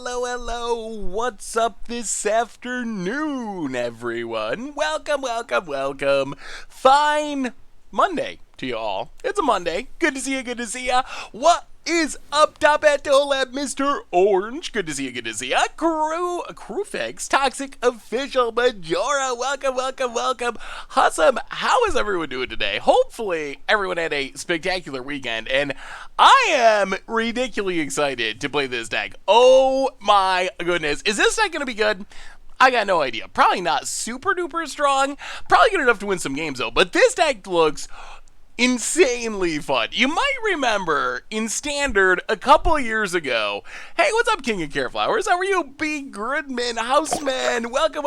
hello. What's up this afternoon, everyone? Welcome. Fine Monday to you all. It's a Monday. Good to see ya. What is up, top at Dolab, Mr. Orange? Good to see ya. Crewfix, Toxic Official Majora. Welcome. Awesome. How is everyone doing today? Hopefully, everyone had a spectacular weekend, and I am ridiculously excited to play this deck. Oh my goodness. Is this deck going to be good? I got no idea. Probably not super duper strong. Probably good enough to win some games though. But this deck looks insanely fun. You might remember in Standard a couple of years ago. Hey, what's up, King of Careflowers? How are you? B. Gridman, Houseman, welcome.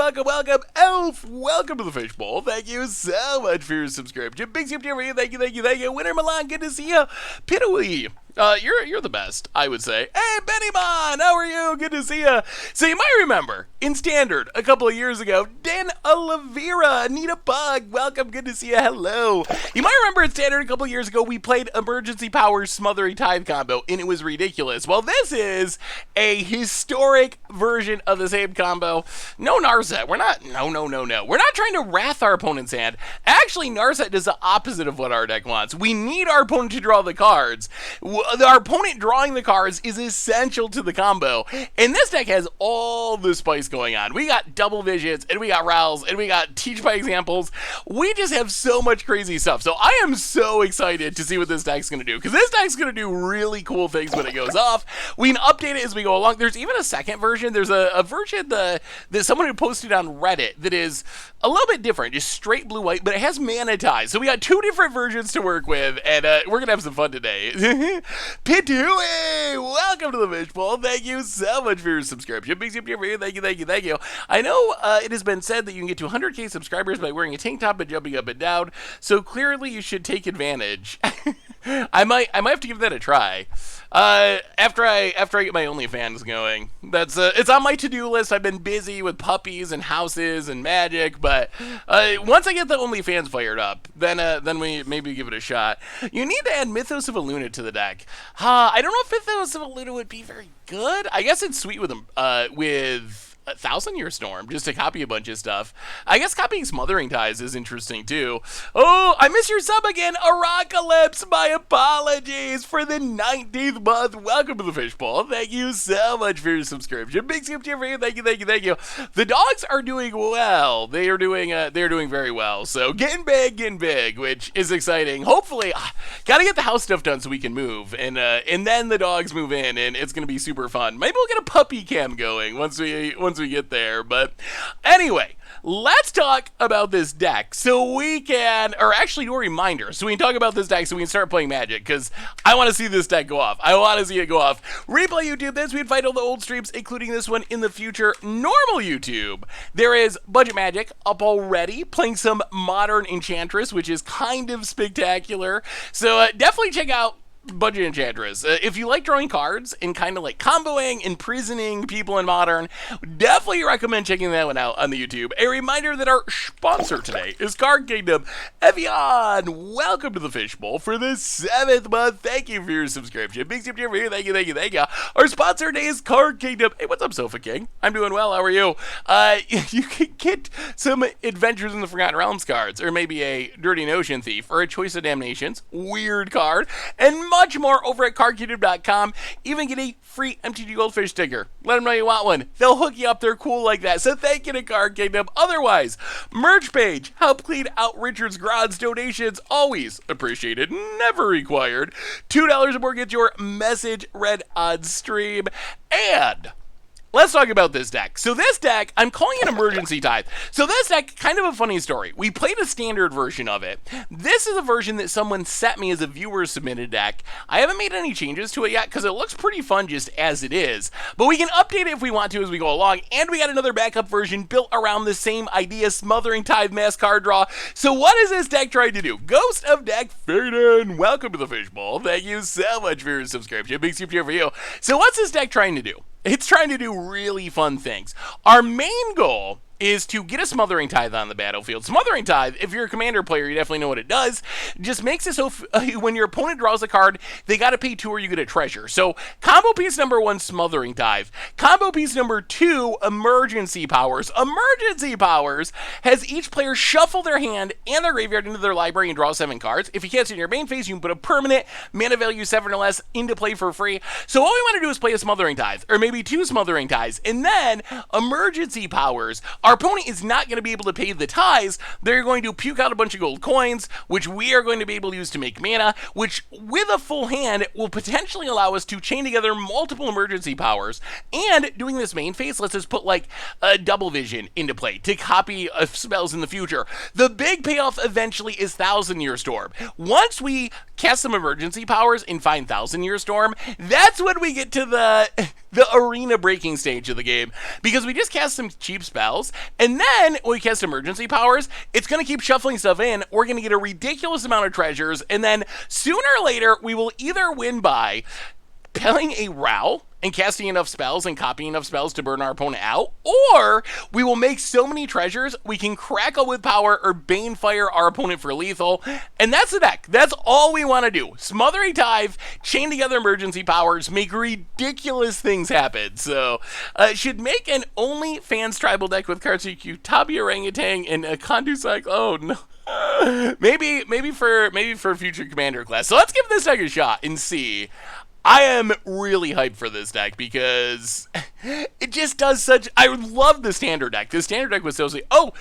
Elf, welcome to the Fishbowl. Thank you so much for your subscription. Big super for you. Thank you. Winter Milan, good to see you. Pitawee. You're the best, I would say. Hey, Bennymon, how are you? Good to see you. So you might remember, in Standard, a couple of years ago, Dan Oliveira, Anita Bug, welcome, good to see you, hello. You might remember in Standard a couple of years ago, we played Emergency Powers Smothering Tithe combo, and it was ridiculous. Well, this is a historic version of the same combo. No Narset, we're not, no. We're not trying to wrath our opponent's hand. Actually, Narset does the opposite of what our deck wants. We need our opponent to draw the cards. Our opponent drawing the cards is essential to the combo, and this deck has all the spice going on. We got double visions, and we got Rowls, and we got teach by examples. We just have so much crazy stuff, so I am so excited to see what this deck's going to do, because this deck's going to do really cool things when it goes off. We can update it as we go along. There's even a second version. There's a version that someone who posted on Reddit that is a little bit different, just straight blue-white, but it has mana ties. So we got two different versions to work with, and we're going to have some fun today. Pitui, welcome to the Fishbowl. Thank you so much for your subscription. Big super for you. Thank you. I know it has been said that you can get to 100k subscribers by wearing a tank top and jumping up and down, so clearly you should take advantage. I might have to give that a try. After I get my OnlyFans going. That's it's on my to-do list. I've been busy with puppies and houses and magic, but once I get the OnlyFans fired up, then we maybe give it a shot. You need to add Mythos of Illuna to the deck. I don't know if Mythos of Illuna would be very good. I guess it's sweet with a 1,000-Year Storm, just to copy a bunch of stuff. I guess copying Smothering Tithe is interesting, too. Oh, I miss your sub again, Aracalypse. My apologies for the 19th month. Welcome to the Fishbowl. Thank you so much for your subscription. Big super for you. Thank you. The dogs are doing well. They're doing very well. So getting big, which is exciting. Hopefully, gotta get the house stuff done so we can move, and then the dogs move in, and it's gonna be super fun. Maybe we'll get a puppy cam going once we get there. But anyway, let's talk about this deck so we can, or actually do a reminder, so we can talk about this deck so we can start playing Magic, because I want to see this deck go off. I want to see it go off. Replay YouTube, this we'd fight all the old streams, including this one in the future. Normal YouTube, there is Budget Magic up already, playing some Modern Enchantress, which is kind of spectacular. So definitely check out Budget Enchantress. If you like drawing cards and kind of like comboing, imprisoning people in Modern, definitely recommend checking that one out on the YouTube. A reminder that our sponsor today is Card Kingdom. Evian, welcome to the Fishbowl for the 7th month. Thank you for your subscription. Big super for you. Thank you. Our sponsor today is Card Kingdom. Hey, what's up, Sofa King? I'm doing well. How are you? You can get some Adventures in the Forgotten Realms cards, or maybe a Dirty Notion Thief, or a Choice of Damnations, weird card, and much more over at cardkingdom.com. Even get a free MTG Goldfish sticker. Let them know you want one. They'll hook you up. They're cool like that. So thank you to Card Kingdom. Otherwise, merch page. Help clean out Richard's Garage. Donations always appreciated, never required. $2 or more gets your message read on stream. And let's talk about this deck. So this deck, I'm calling it Emergency Tithe. So this deck, kind of a funny story. We played a standard version of it. This is a version that someone sent me as a viewer submitted deck. I haven't made any changes to it yet because it looks pretty fun just as it is. But we can update it if we want to as we go along. And we got another backup version built around the same idea, Smothering Tithe mass card draw. So what is this deck trying to do? Ghost of Deck Faden, welcome to the Fishbowl. Thank you so much for your subscription. Big super for you. So what's this deck trying to do? It's trying to do really fun things. Our main goal is to get a Smothering Tithe on the battlefield. Smothering Tithe, if you're a commander player, you definitely know what it does. Just makes it so when your opponent draws a card, they got to pay 2 or you get a treasure. So combo piece number 1, Smothering Tithe. Combo piece number 2, Emergency Powers. Emergency Powers has each player shuffle their hand and their graveyard into their library and draw 7 cards. If you cast it in your main phase, you can put a permanent mana value 7 or less into play for free. So all we want to do is play a Smothering Tithe, or maybe 2 Smothering Tithes, and then Emergency Powers. Our opponent is not going to be able to pay the tithes. They're going to puke out a bunch of gold coins, which we are going to be able to use to make mana, which with a full hand will potentially allow us to chain together multiple Emergency Powers. And doing this main phase lets us put like a double vision into play to copy spells in the future. The big payoff eventually is 1,000-Year Storm. Once we cast some Emergency Powers and find 1,000-Year Storm, that's when we get to the arena breaking stage of the game, because we just cast some cheap spells, and then when we cast Emergency Powers, it's going to keep shuffling stuff in. We're going to get a ridiculous amount of treasures, and then sooner or later, we will either win by playing a Row and casting enough spells and copying enough spells to burn our opponent out, or we will make so many treasures we can Crackle with Power or Banefire our opponent for lethal, and that's the deck. That's all we want to do. Smothering Tithe, chain together Emergency Powers, make ridiculous things happen. So it should make an OnlyFans tribal deck with cards like Utabi Orangutan and a Kondu Cycle. Oh no. maybe for future commander class. So let's give this deck a shot and see. I am really hyped for this deck because it just does such... I love the standard deck. The standard deck was so sweet. Oh.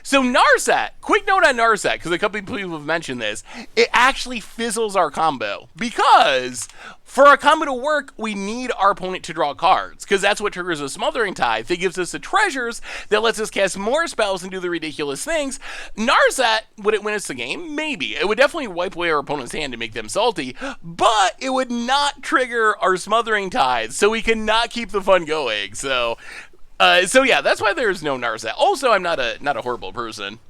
So Narset, quick note on Narset, because a couple of people have mentioned this. It actually fizzles our combo because for our combo to work, we need our opponent to draw cards, because that's what triggers a Smothering Tithe. It gives us the treasures that lets us cast more spells and do the ridiculous things. Narset, would it win us the game? Maybe. It would definitely wipe away our opponent's hand to make them salty, but it would not trigger our Smothering Tithe, so we cannot keep the fun going. So yeah, that's why there's no Narset. Also, I'm not a horrible person.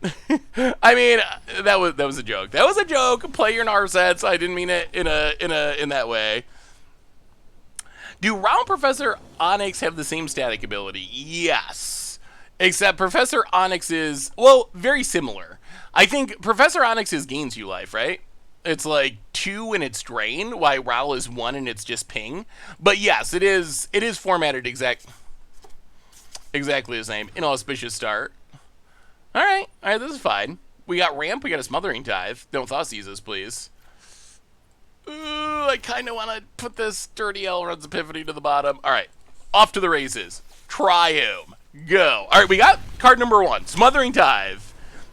I mean, that was a joke. That was a joke. Play your Narsets. I didn't mean it in that way. Do Round Professor Onyx have the same static ability? Yes. Except Professor Onyx is, well, very similar. I think Professor Onyx gains you life, right? It's like 2 and it's drain, while Raoul is 1 and it's just ping. But yes, it is formatted exactly the same. Inauspicious start. Alright, this is fine. We got Ramp, we got a Smothering Tithe. Don't Thoughtseize, please. Ooh, I kind of want to put this Dirty Elrond's Epiphany to the bottom. Alright, off to the races. Triume. Go. Alright, we got card number 1, Smothering Tithe.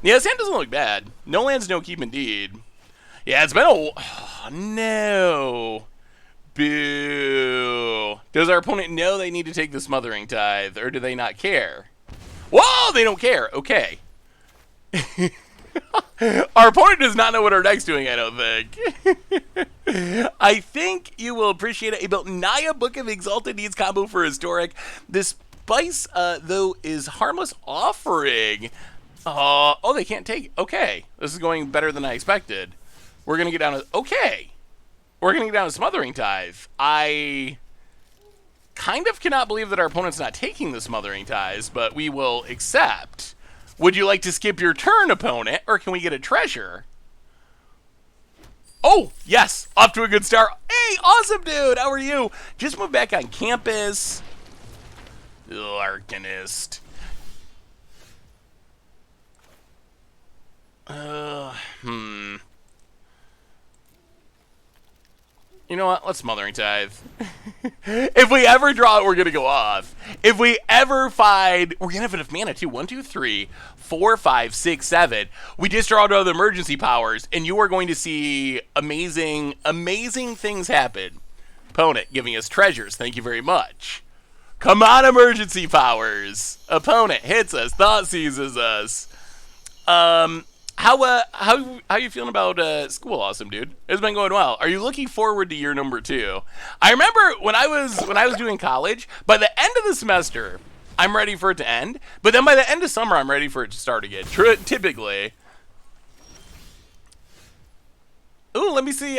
Yeah, this hand doesn't look bad. No lands, no keep indeed. Yeah, it's been a... Oh, no. Boo. Does our opponent know they need to take the Smothering Tithe, or do they not care? Whoa, they don't care. Okay. Our opponent does not know what our deck's doing, I don't think. I think you will appreciate it. He built Naya, Book of Exalted Needs combo for Historic. This Spice, though, is Harmless Offering. Oh, they can't take... Okay. This is going better than I expected. We're going to get down to... Okay. We're going to get down to Smothering Tithe. I kind of cannot believe that our opponent's not taking the Smothering Tithes, but we will accept. Would you like to skip your turn, opponent, or can we get a treasure? Oh, yes. Off to a good start. Hey, awesome, dude. How are you? Just moved back on campus. Ugh, Arcanist. You know what? Let's Smothering Tithe. If we ever draw it, we're going to go off. If we ever find... We're going to have enough mana, too. 1, 2, 3, 4, 5, 6, 7. We just draw out the Emergency Powers, and you are going to see amazing, amazing things happen. Opponent giving us treasures. Thank you very much. Come on, Emergency Powers. Opponent hits us. Thoughtseizes us. How you feeling about school, awesome dude? It's been going well. Are you looking forward to year number 2? I remember when I was doing college, by the end of the semester, I'm ready for it to end. But then by the end of summer, I'm ready for it to start again. Typically. Ooh, let me see,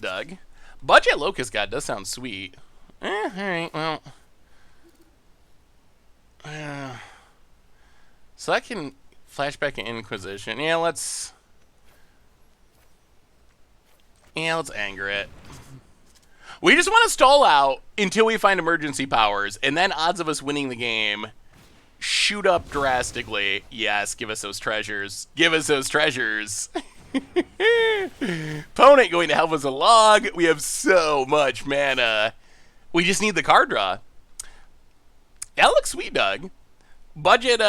Doug. Budget Locust God does sound sweet. Alright, well. So I can flashback an Inquisition. Let's anger it. We just want to stall out until we find emergency powers, and then odds of us winning the game shoot up drastically. Yes, give us those treasures. Give us those treasures. Opponent going to help us along. We have so much mana. We just need the card draw. That looks sweet, Doug. Budget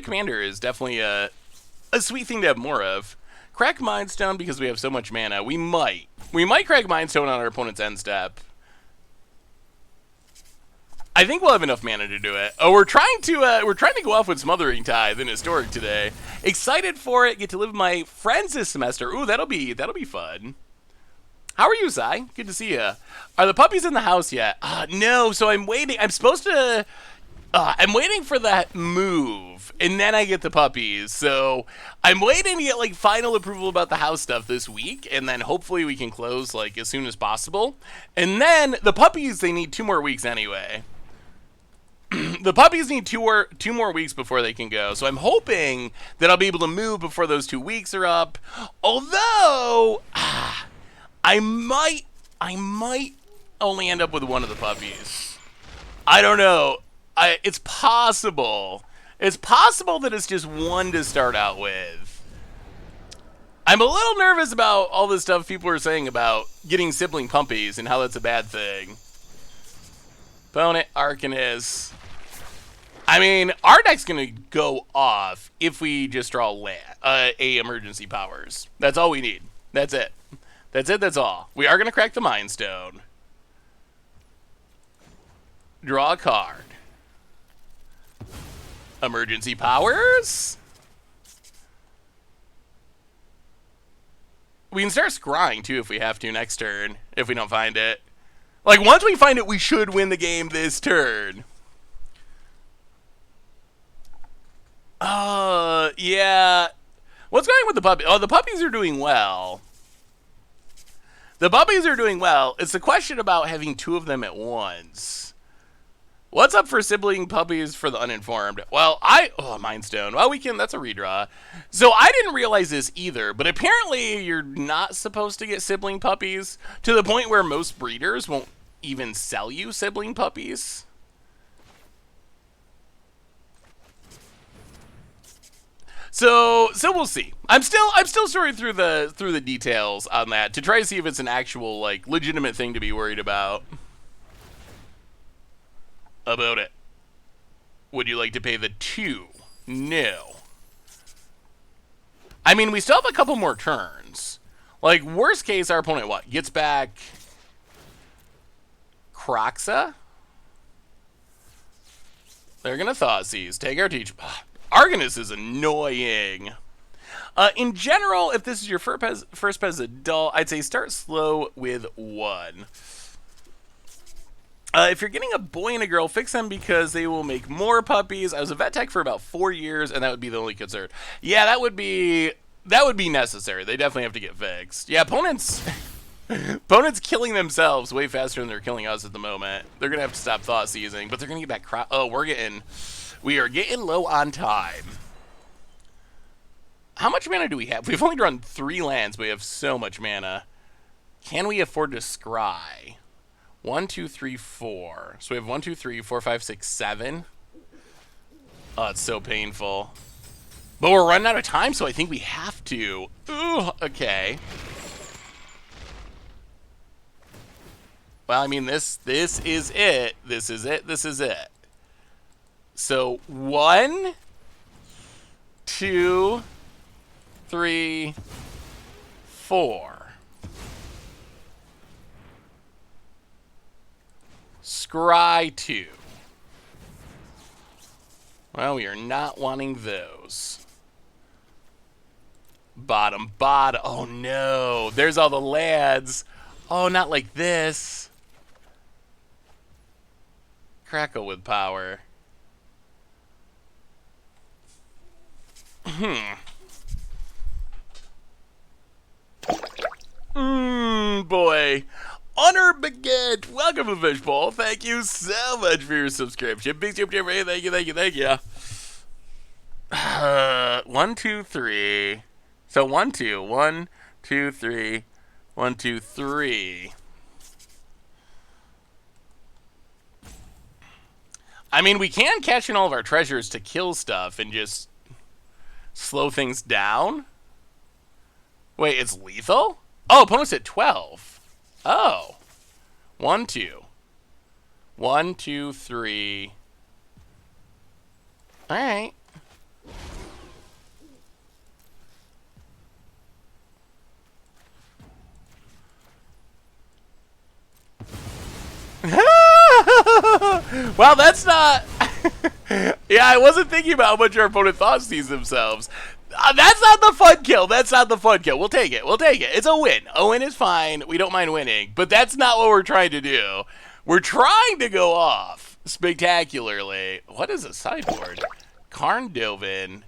commander is definitely a sweet thing to have more of. Crack Mindstone because we have so much mana. We might crack Mindstone on our opponent's end step. I think we'll have enough mana to do it. Oh, we're trying to go off with Smothering Tithe in Historic today. Excited for it. Get to live with my friends this semester. Ooh, that'll be fun. How are you, Zai? Good to see you. Are the puppies in the house yet? No. So I'm waiting. I'm waiting for that move, and then I get the puppies. So I'm waiting to get like final approval about the house stuff this week, and then hopefully we can close like as soon as possible. And then the puppies, they need 2 more weeks anyway. The puppies need two more weeks before they can go. So I'm hoping that I'll be able to move before those 2 weeks are up. Although I might only end up with one of the puppies. I don't know. It's possible. It's possible that it's just one to start out with. I'm a little nervous about all this stuff people are saying about getting sibling puppies and how that's a bad thing. Opponent, Arcanist. I mean, our deck's gonna go off if we just draw a emergency powers. That's all we need. That's it. That's it. That's all. We are gonna crack the Mind Stone. Draw a card. Emergency powers. We can start scrying too if we have to next turn. If we don't find it, like once we find it, we should win the game this turn. Yeah. What's going on with the puppies? Oh, the puppies are doing well. The puppies are doing well. It's a question about having 2 of them at once. What's up for sibling puppies for the uninformed? Well, Mind Stone. Well, that's a redraw. So I didn't realize this either, but apparently you're not supposed to get sibling puppies to the point where most breeders won't even sell you sibling puppies. So we'll see. I'm still sorting through the details on that to try to see if it's an actual like legitimate thing to be worried about. About it. Would you like to pay the 2? No. I mean, we still have a couple more turns. Like worst case, our opponent gets back Croxa. They're gonna Thoughtseize. Take our teach. Arcanist is annoying. In general, if this is your first pet as adult, I'd say start slow with 1. If you're getting a boy and a girl, fix them because they will make more puppies. I was a vet tech for about 4 years, and that would be the only concern. Yeah, that would be necessary. They definitely have to get fixed. Yeah, opponents killing themselves way faster than they're killing us at the moment. They're gonna have to stop thought seizing, but they're gonna get back. We are getting low on time. How much mana do we have? We've only drawn 3 lands, but we have so much mana. Can we afford to scry? 1, 2, 3, 4. So we have 1, 2, 3, 4, 5, 6, 7. Oh, it's so painful. But we're running out of time, so I think we have to. Ooh, okay. Well, I mean, this is it. This is it. This is it. So 1, 2, 3, 4. Scry 2. Well, we are not wanting those. Bottom. Oh no, there's all the lads. Oh, not like this. Crackle with power. Boy. Honor Baguette, welcome to the Fishbowl. Thank you so much for your subscription. Big tip, thank you, thank you, thank you. 1, 2, 3. So 1, 2, 1, 2, 3, 1, 2, 3. I mean, we can cash in all of our treasures to kill stuff and just slow things down. Wait, it's lethal? Oh, opponent's at 12. Oh. 1, 2. 1, 2, 3. Alright. Well, that's not... Yeah, I wasn't thinking about how much our opponent thought sees themselves. That's not the fun kill. That's not the fun kill. We'll take it. We'll take it. It's a win. A win is fine. We don't mind winning. But that's not what we're trying to do. We're trying to go off spectacularly. What is a sideboard? Karndovin.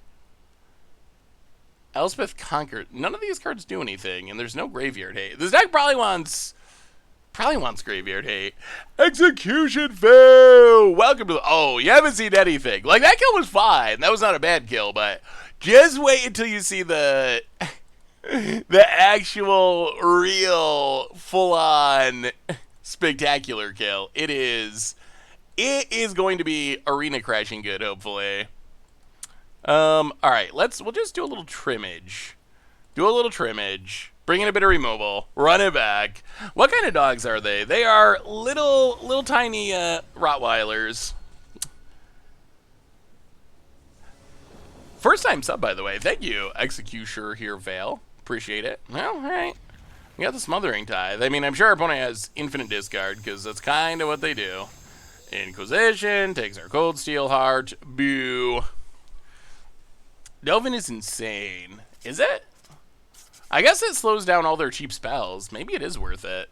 Elspeth Conquered. None of these cards do anything, and there's no graveyard hate. This deck probably wants graveyard hate. Execution fail. Welcome to the... Oh, you haven't seen anything. Like, that kill was fine. That was not a bad kill, but just wait until you see the the actual, real, full-on, spectacular kill. It is going to be arena crashing good, hopefully. Alright, we'll just do a little trimmage. Bring in a bit of removal. Run it back. What kind of dogs are they? They are little tiny Rottweilers. First time sub, by the way. Thank you, Executioner here, Vale. Appreciate it. Well, alright. We got the Smothering Tithe. I mean, I'm sure our opponent has infinite discard, because that's kind of what they do. Inquisition, takes our Cold Steel Heart. Boo. Delvin is insane. Is it? I guess it slows down all their cheap spells. Maybe it is worth it.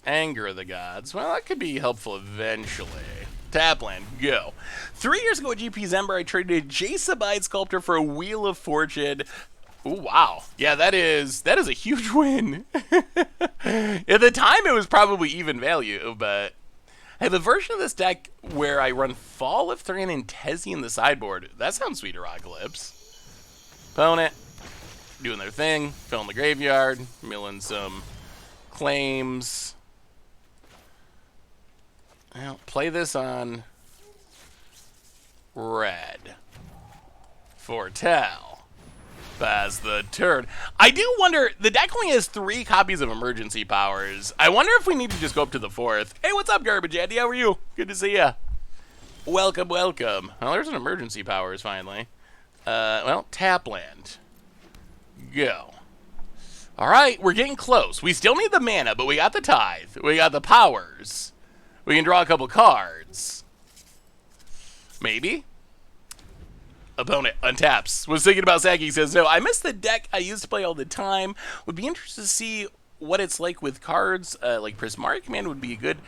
Anger of the Gods. Well, that could be helpful eventually. Tapland, go. 3 years ago at GP's Ember, I traded Jaceabide Sculptor for a Wheel of Fortune. Ooh, wow. Yeah, that is a huge win. At the time, it was probably even value, but I have a version of this deck where I run Fall of Thran and Tezzy in the sideboard. That sounds sweet, Herocalypse. Opponent, doing their thing, filling the graveyard, milling some claims. Well, play this on red. Foretell. Pass the turn. I do wonder, the deck only has 3 copies of emergency powers. I wonder if we need to just go up to the 4th. Hey, what's up, Garbage Andy? How are you? Good to see ya. Welcome, welcome. Well, there's an emergency powers, finally. Well, Tapland. Go. Alright, we're getting close. We still need the mana, but we got the Tithe. We got the powers. We can draw a couple cards. Maybe? Opponent untaps. Was thinking about Saki, says, no, I miss the deck I used to play all the time. Would be interested to see what it's like with cards. Like Prismaric Command would be a good...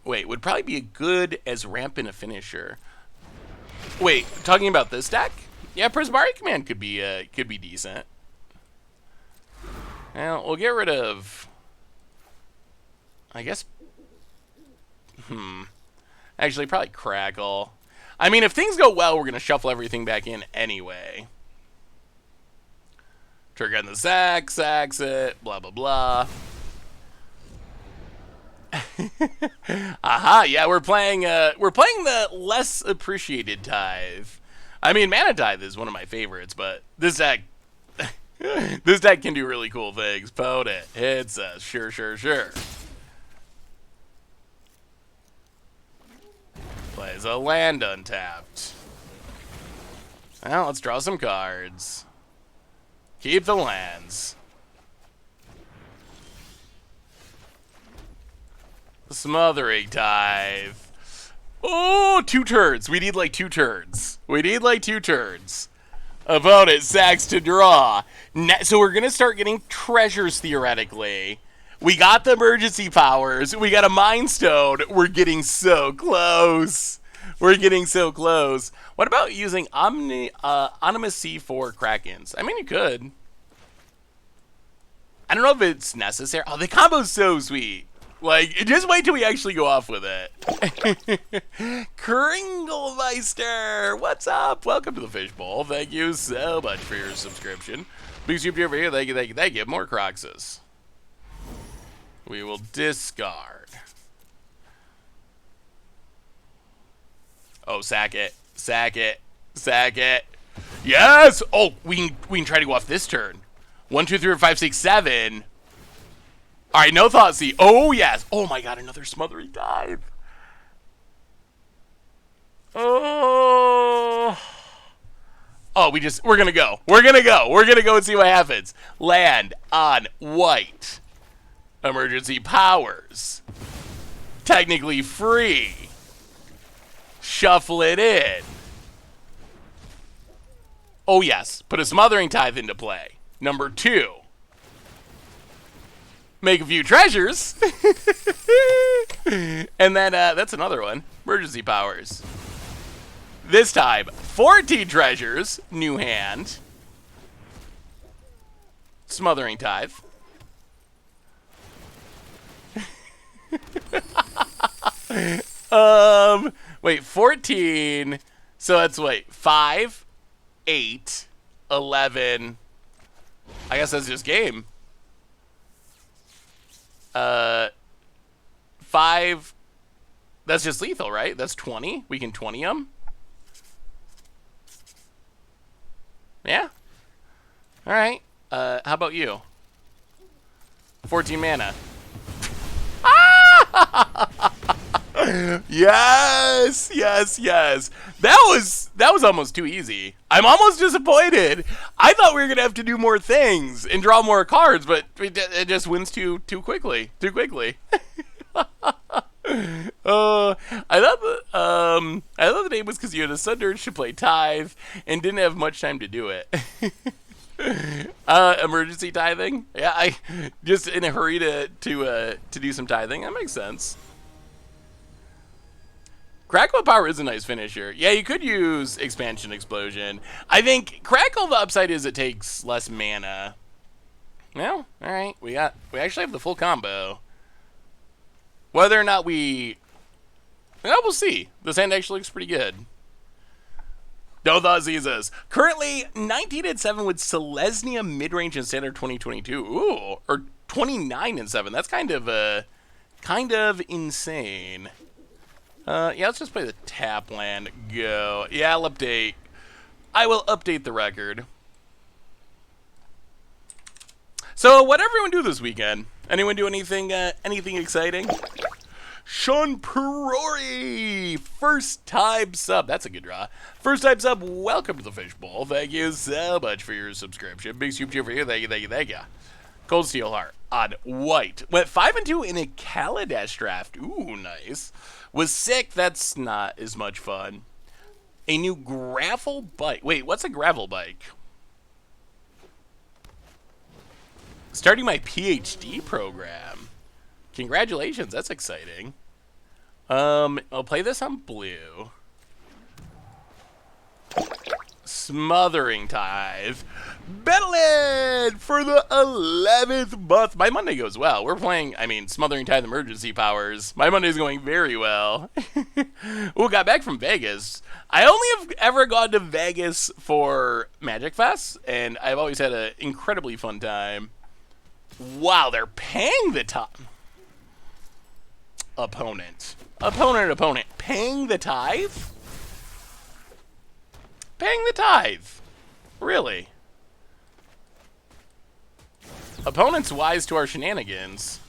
Wait, would probably be a good as ramp in a finisher. Wait, talking about this deck? Yeah, Prismaric Command could be decent. Well, we'll get rid of... I guess... Actually, probably Crackle. I mean, if things go well, we're going to shuffle everything back in anyway. Trigger on the sacks it, blah, blah, blah. Aha, yeah, we're playing the less appreciated Tithe. I mean, Mana Tithe is one of my favorites, but this deck... this deck can do really cool things. Pote it. It's a sure. Plays a land untapped. Well, let's draw some cards. Keep the lands. Smothering Tithe. Oh, 2 turns. We need like 2 turns. Opponent sacks to draw. So we're going to start getting treasures, theoretically. We got the emergency powers. We got a Mind Stone. We're getting so close. What about using Animacy for Krakens? I mean, you could. I don't know if it's necessary. Oh, the combo's so sweet. Like, just wait till we actually go off with it. Kringlemeister, what's up? Welcome to the Fishbowl. Thank you so much for your subscription. Big super over here. Thank you, thank you, thank you. More Croxes. We will discard. Oh, sack it. Sack it. Sack it. Yes! Oh, we can try to go off this turn. 1, 2, 3, 4, 5, 6, 7. All right, no thought. See. Oh yes. Oh my God, another Smothering Tithe. Oh. Oh, we're gonna go. We're gonna go. We're gonna go and see what happens. Land on white. Emergency powers. Technically free. Shuffle it in. Oh yes. Put a Smothering Tithe into play. Number 2. Make a few treasures. And then that's another one. Emergency powers. This time, 14 treasures. New hand. Smothering Tithe. Wait, 14. So that's, wait, 5, 8, 11. I guess that's just game. 5. That's just lethal, right? That's 20. We can 20 them. Yeah. All right. How about you? 14 mana. Yes, yes, yes. That was almost too easy. I'm almost disappointed. I thought we were gonna have to do more things and draw more cards, but it just wins too quickly. Too quickly. I thought the name was because you had a son urge to play Tithe and didn't have much time to do it. Emergency tithing. Yeah, I just in a hurry to do some tithing. That makes sense. Crackle Power is a nice finisher. Yeah, you could use Expansion Explosion. I think Crackle, the upside is it takes less mana. Well, all right, we actually have the full combo. Whether or not we'll see. This hand actually looks pretty good. No thought Zizas. Currently 19-7 with Selesnya midrange and standard 2022. Ooh, or 29-7. That's kind of insane. Yeah, let's just play the tap land. Go. Yeah, I'll update. I will update the record. So, what did everyone do this weekend? Anyone do anything exciting? Sean Perori, first time sub. That's a good draw. First time sub. Welcome to the Fishbowl. Thank you so much for your subscription. Big soup for you. Thank you, thank you, thank you. Cold Steel Heart on white. Went 5-2 in a Kaladesh draft. Ooh, nice. Was sick. That's not as much fun. A new gravel bike. Wait, what's a gravel bike? Starting my PhD program. Congratulations. That's exciting. I'll play this on blue. Smothering Tithe. Battle for the 11th month. My Monday goes well. We're playing, Smothering Tithe Emergency Powers. My Monday's going very well. Ooh, got back from Vegas. I only have ever gone to Vegas for Magic Fest, and I've always had an incredibly fun time. Wow, they're paying the top. Opponent. Paying the tithe? Paying the tithe. Really? Opponent's wise to our shenanigans.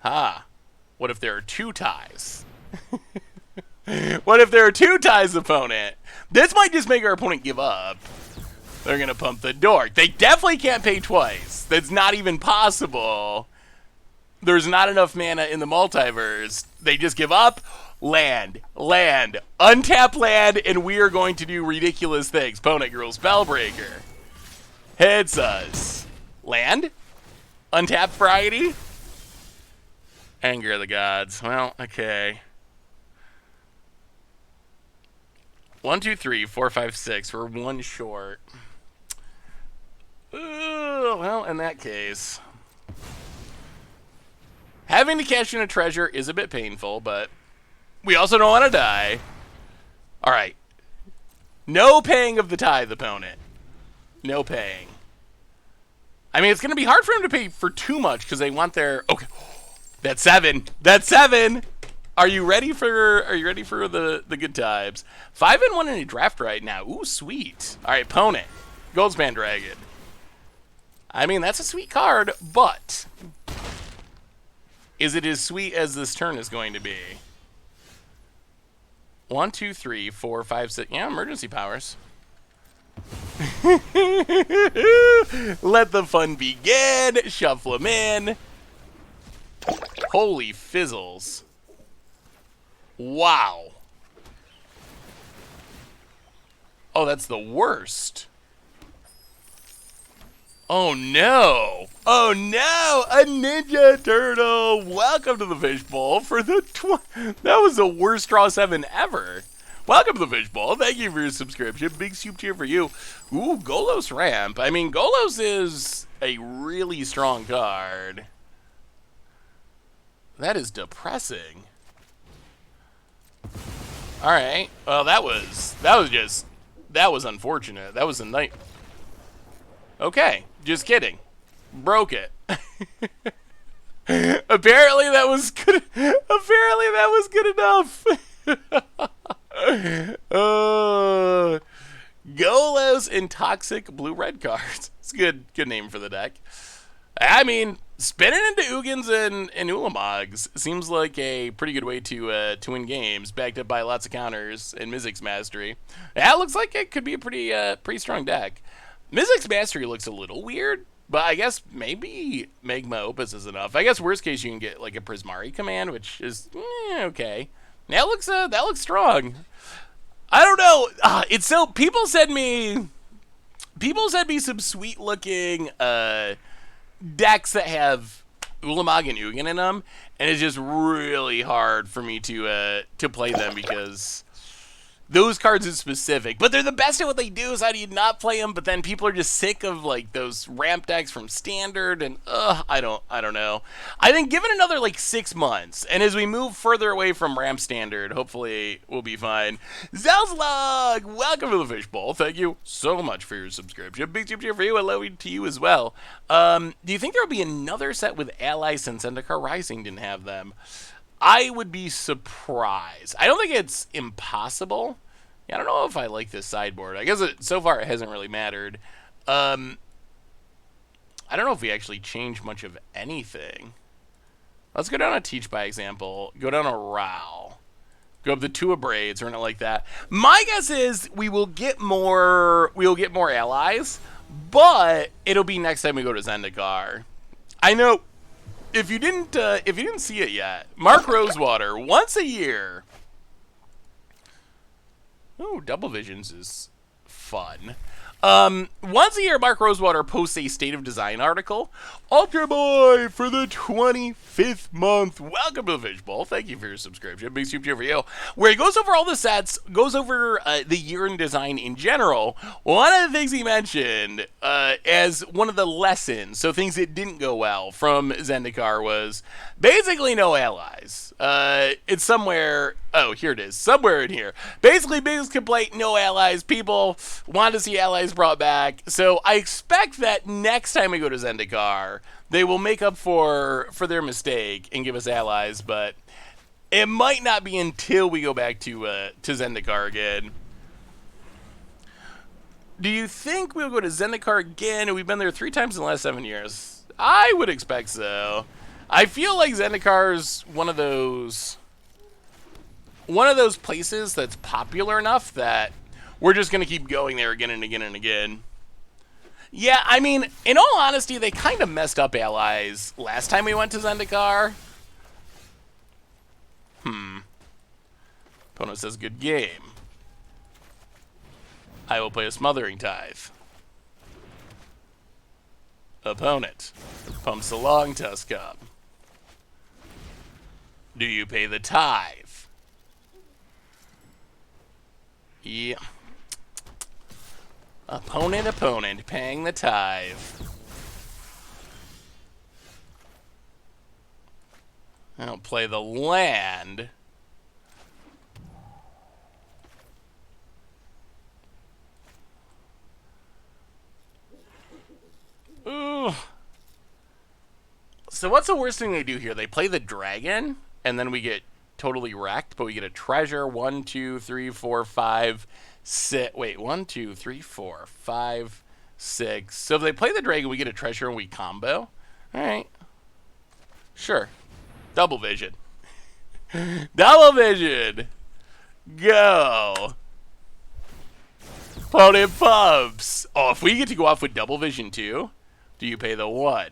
Ha. What if there are 2 ties? What if there are 2 ties, opponent? This might just make our opponent give up. They're going to pump the dork. They definitely can't pay twice. That's not even possible. There's not enough mana in the multiverse. They just give up. Land. Untap land, and we are going to do ridiculous things. Opponent girl Spellbreaker. Hits us. Land? Untap variety? Anger of the Gods. Well, okay. 1, 2, 3, 4, 5, 6. We're 1 short. Well, in that case, having to cash in a treasure is a bit painful, but we also don't want to die. All right. No paying of the tithe, opponent. No paying. I mean, it's going to be hard for him to pay for too much because they want their... Okay. That's 7. That's 7. Are you ready for the good times? 5-1 in a draft right now. Ooh, sweet. All right, opponent. Goldspan Dragon. I mean, that's a sweet card, but is it as sweet as this turn is going to be? 1, 2, 3, 4, 5, 6. Yeah, emergency powers. Let the fun begin. Shuffle them in. Holy fizzles. Wow. Oh, that's the worst. Oh no! Oh no! A Ninja Turtle! Welcome to the Fishbowl for the that was the worst draw 7 ever. Welcome to the Fishbowl. Thank you for your subscription. Big soup cheer for you. Ooh, Golos Ramp. I mean, Golos is a really strong card. That is depressing. All right. Well, that was unfortunate. That was a night. Okay, just kidding. Broke it. Apparently that was good. Apparently that was good enough. Golos and Toxic Blue-Red cards. It's a good name for the deck. I mean, spinning into Ugins and Ulamogs seems like a pretty good way to win games, backed up by lots of counters and Mizzix's Mastery. That looks like it could be a pretty strong deck. Mizzix's Mastery looks a little weird, but I guess maybe Magma Opus is enough. I guess worst case you can get like a Prismari command, which is okay. That looks strong. I don't know. It's so people sent me some sweet looking decks that have Ulamog and Ugin in them, and it's just really hard for me to play them because those cards are specific. But they're the best at what they do, so how do you not play them? But then people are just sick of like those ramp decks from Standard, and I don't know. I think give it another like 6 months, and as we move further away from ramp Standard, hopefully we'll be fine. Zelslog, welcome to the Fishbowl. Thank you so much for your subscription. Big tip here for you. Hello to you as well. Do you think there will be another set with allies since Zendikar Rising didn't have them? I would be surprised. I don't think it's impossible. Yeah, I don't know if I like this sideboard. I guess so far it hasn't really mattered. I don't know if we actually changed much of anything. Let's go down a Teach by example. Go down a Ral. Go up the Tua Braids or anything like that. My guess is we will get more allies, but it'll be next time we go to Zendikar. I know. If you didn't see it yet, Mark Rosewater once a year. Oh, Double Visions is fun. Once a year, Mark Rosewater posts a State of Design article. Ultra Boy for the 25th month. Welcome to the Fishbowl. Thank you for your subscription. Big soup cheer for you. Where he goes over all the sets, goes over the year in design in general. One of the things he mentioned as one of the lessons, so things that didn't go well from Zendikar, was basically no allies. It's somewhere... Oh, here it is. Somewhere in here. Basically, biggest complaint, no allies. People want to see allies brought back. So I expect that next time we go to Zendikar, they will make up for their mistake and give us allies. But it might not be until we go back to Zendikar again. Do you think we'll go to Zendikar again? We've been there 3 times in the last 7 years. I would expect so. I feel like Zendikar's one of those places that's popular enough that we're just going to keep going there again and again and again. Yeah, I mean, in all honesty, they kind of messed up allies last time we went to Zendikar. Opponent says, good game. I will play a Smothering Tithe. Opponent pumps the Long Tusk up. Do you pay the tithe? Yeah. Opponent, paying the tithe. I'll play the land. Ooh. So what's the worst thing they do here? They play the dragon, and then we get totally wrecked, but we get a treasure. 1, 2, 3, 4, 5, 6. Wait, 1, 2, 3, 4, 5, 6. So if they play the dragon, we get a treasure and we combo. Alright. Sure. Double vision. Double vision! Go! Opponent pumps! Oh, if we get to go off with double vision too, do you pay the 1?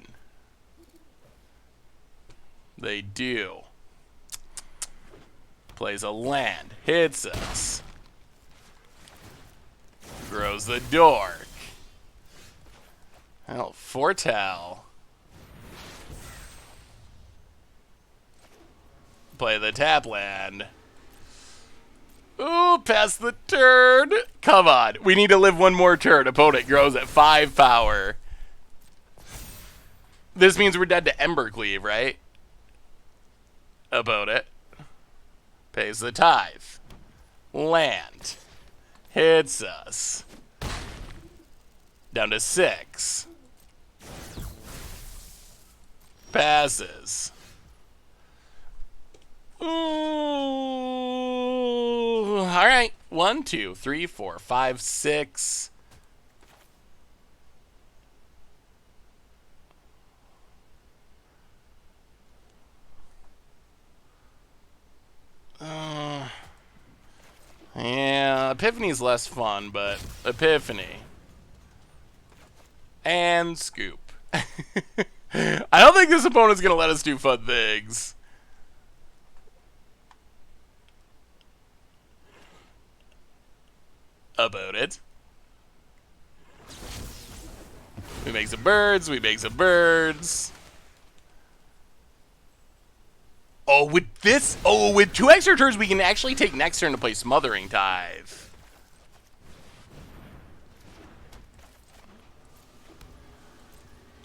They do. Plays a land. Hits us. Grows the dork. Oh, foretell. Play the tap land. Ooh, pass the turn. Come on. We need to live one more turn. Opponent grows at 5 power. This means we're dead to Embercleave, right? Opponent pays the tithe. Land. Hits us. Down to 6. Passes. Ooh. All right. 1, 2, 3, 4, 5, 6. Yeah, Epiphany's less fun, but Epiphany. And scoop. I don't think this opponent's going to let us do fun things. About it. We make some birds, we make some birds. Oh, with this, with 2 extra turns, we can actually take next turn to play Smothering Tithe.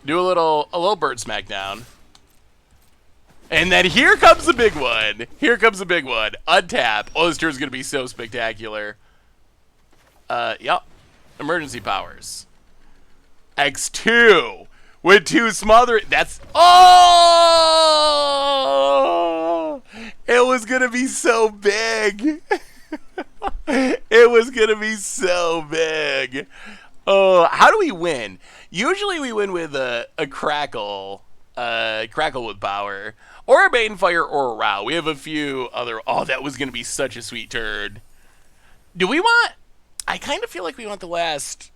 Do a little bird smackdown. And then here comes the big one. Here comes the big one. Untap. Oh, this turn's going to be so spectacular. Yep. Emergency powers. X2 with 2 smother. That's, oh! It was gonna be so big. It was gonna be so big. Oh, how do we win? Usually we win with a crackle with power, or a Banefire, or a Row. We have a few other. Oh, that was gonna be such a sweet turn. Do we want? I kind of feel like we want the last.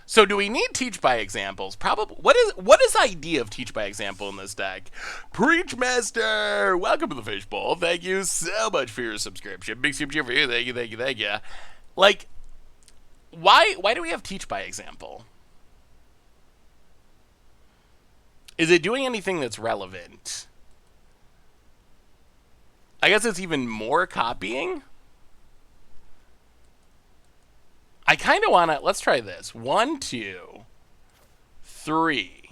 So do we need teach by examples? Probably. What is the idea of teach by example in this deck? Preach Master, welcome to the fishbowl. Thank you so much for your subscription. Big super cheer for you. Thank you, thank you, thank you. Like, why do we have teach by example? Is it doing anything that's relevant? I guess it's even more copying. I kind of want to, let's try this. 1, 2, 3.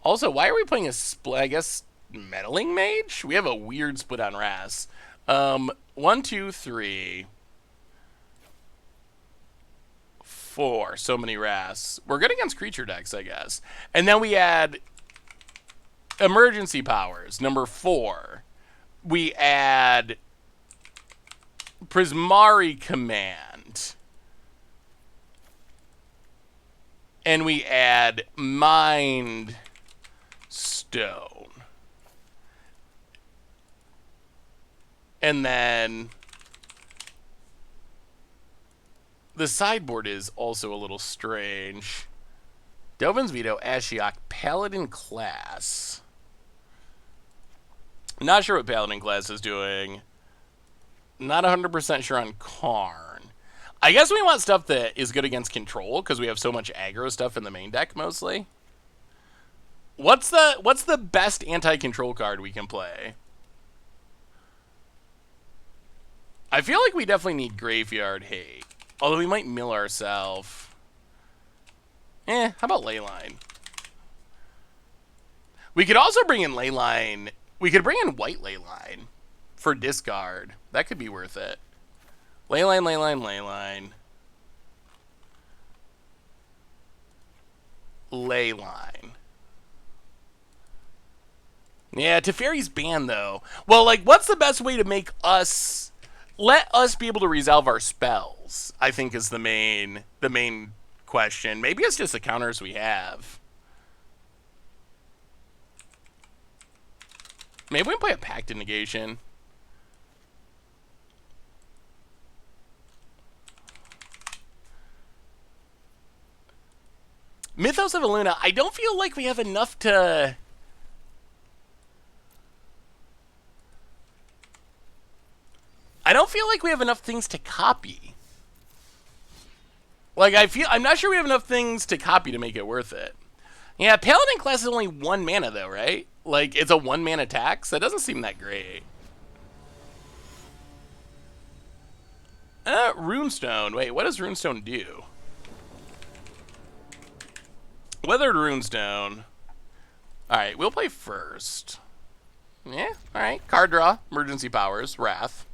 Also, why are we playing a split, I guess, meddling mage? We have a weird split on Ras. 1, 2, 3, 4. So many Ras. We're good against creature decks, I guess. And then we add emergency powers, number 4. We add Prismari Command. And we add Mind Stone. And then the sideboard is also a little strange. Dovin's Veto, Ashiok, Paladin class. Not sure what Paladin class is doing. Not 100% sure on Karn. I guess we want stuff that is good against control because we have so much aggro stuff in the main deck mostly. What's the best anti-control card we can play? I feel like we definitely need Graveyard Hate. Although we might mill ourselves. How about Leyline? We could also bring in Leyline. We could bring in White Leyline for discard. That could be worth it. Leyline, Leyline, Leyline. Leyline. Yeah, Teferi's banned, though. Well, like, what's the best way to make us... Let us be able to resolve our spells, I think is the main question. Maybe it's just the counters we have. Maybe we can play a Pacted Negation. Mythos of Illuna, I don't feel like we have enough to... I don't feel like we have enough things to copy. Like, I'm not sure we have enough things to copy to make it worth it. Yeah, Paladin class is only 1 mana, though, right? Like, it's a 1-mana tax? That doesn't seem that great. Runestone. Wait, what does Runestone do? Weathered Runestone. Alright, we'll play first. Yeah, alright. Card draw, emergency powers, wrath.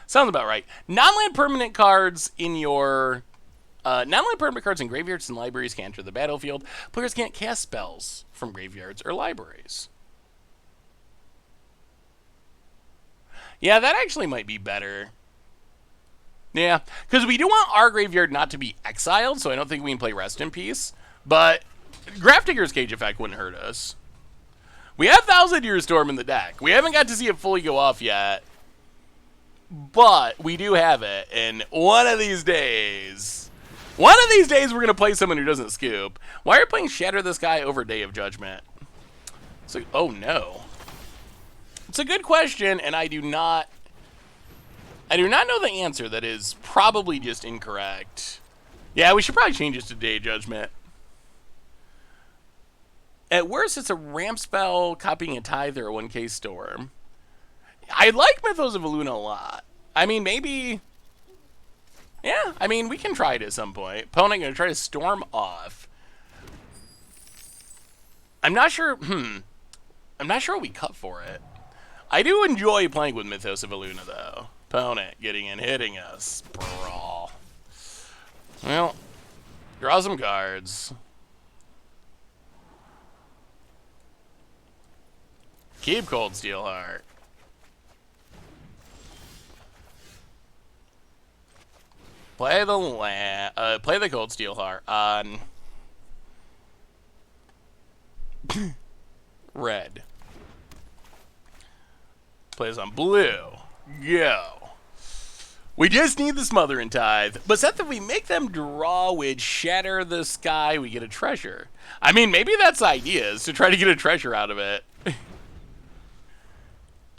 Sounds about right. Non-land permanent cards in your... non-land permanent cards in graveyards and libraries can enter the battlefield. Players can't cast spells from graveyards or libraries. Yeah, that actually might be better. Yeah, because we do want our graveyard not to be exiled, so I don't think we can play Rest in Peace. But Grafdigger's Cage Effect wouldn't hurt us. We have Thousand Year Storm in the deck. We haven't got to see it fully go off yet. But we do have it, and one of these days we're going to play someone who doesn't scoop. Why are you playing Shatter the Sky over Day of Judgment? So, oh no. It's a good question, and I do not know the answer. That is probably just incorrect. Yeah, we should probably change this to Day of Judgment. At worst, it's a ramp spell copying a Tithe or a 1K Storm. I like Mythos of Illuna a lot. I mean, maybe... Yeah, I mean, we can try it at some point. Opponent going to try to storm off. I'm not sure... I'm not sure what we cut for it. I do enjoy playing with Mythos of Illuna, though. Opponent getting in, hitting us. Brawl. Well, draw some cards. Keep Cold Steelheart. Play the Cold Steelheart on red. Plays on blue. Go. We just need the Smothering Tithe. But set that we make them draw with Shatter the Sky, we get a treasure. I mean, maybe that's the idea, is to try to get a treasure out of it.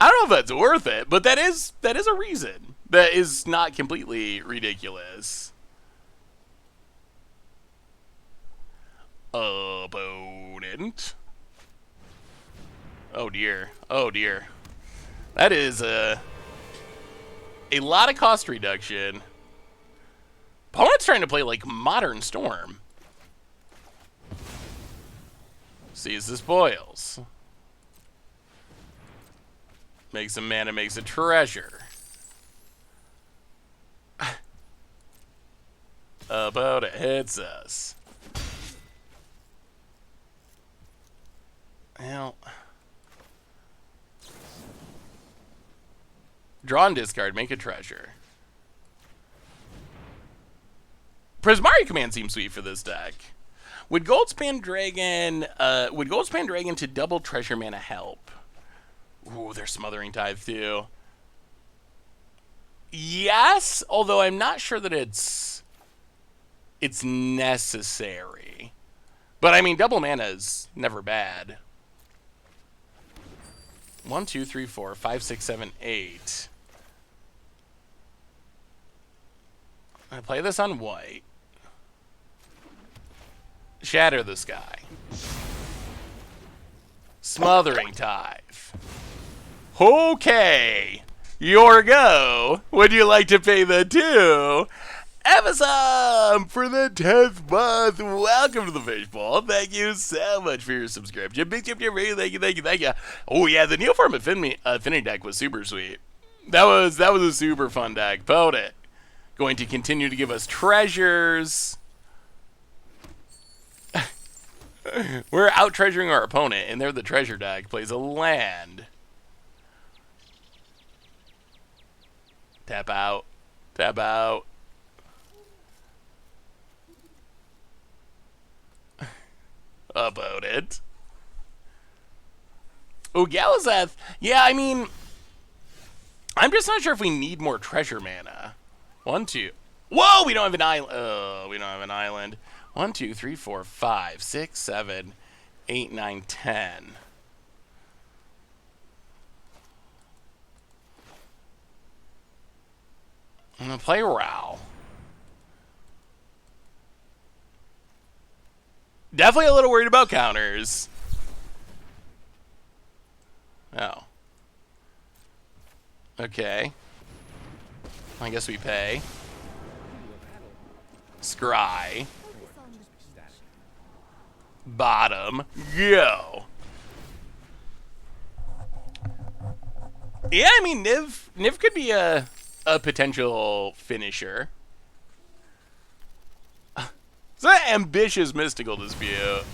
I don't know if that's worth it, but that is a reason. That is not completely ridiculous. Opponent. Oh dear. Oh dear. That is a lot of cost reduction. Opponent's trying to play like Modern Storm. Sees the spoils. Makes a mana, makes a treasure. About it hits us. Well, draw and discard, make a treasure. Prismari Command seems sweet for this deck. Would Goldspan Dragon to double treasure mana help? Ooh, they're Smothering Tithe too. Yes, although I'm not sure that it's necessary. But I mean, double mana is never bad. 1, 2, 3, 4, 5, 6, 7, 8. I play this on white. Shatter the Sky. Smothering Tithe. Okay. Your go. Would you like to pay the 2? Episode for the 10th month. Welcome to the Fishbowl. Thank you so much for your subscription. Big tip to you. Thank you. Oh yeah, the Neoform Affinity deck was super sweet. That was a super fun deck. Vote it. Going to continue to give us treasures. We're out treasuring our opponent, and they're the treasure deck. Plays a land. Tap out. Tap out. About it. Oh, Galazeth. Yeah, I mean, I'm just not sure if we need more treasure mana. 1, 2. Whoa, we don't have an island. Oh, we don't have an island. 1, 2, 3, 4, 5, 6, 7, 8, 9, 10. I'm gonna play Row. Definitely a little worried about counters. Oh. Okay. I guess we pay. Scry. Bottom. Go. Yeah, I mean, Niv could be a potential finisher. It's an ambitious mystical dispute.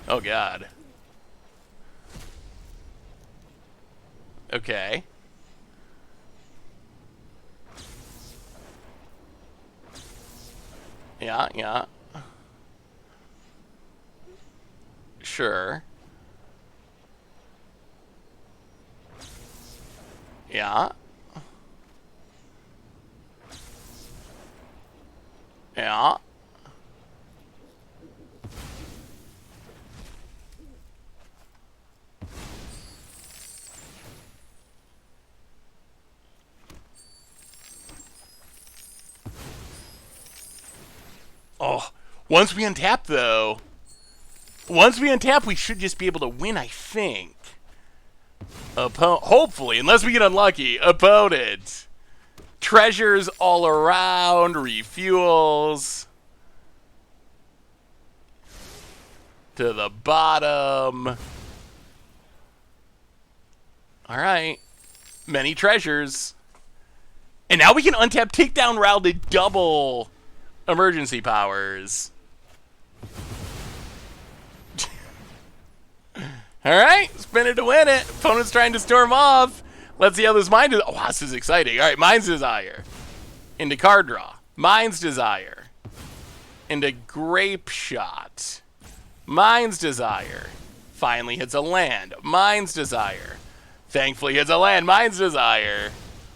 Oh, God. Okay. Yeah, yeah. Sure. Yeah. Yeah. Oh, once we untap, though. Once we untap, we should just be able to win, I think. Hopefully, unless we get unlucky. Opponent. Treasures all around. Refuels. To the bottom. Alright. Many treasures. And now we can untap Takedown Ral to double emergency powers. Alright, spin it to win it. Opponent's trying to storm off. Let's see how this Mind is. Oh, this is exciting. Alright, Mind's Desire. Into card draw. Mind's Desire. Into Grape Shot. Mind's Desire. Finally hits a land. Mind's Desire. Thankfully hits a land. Mind's Desire.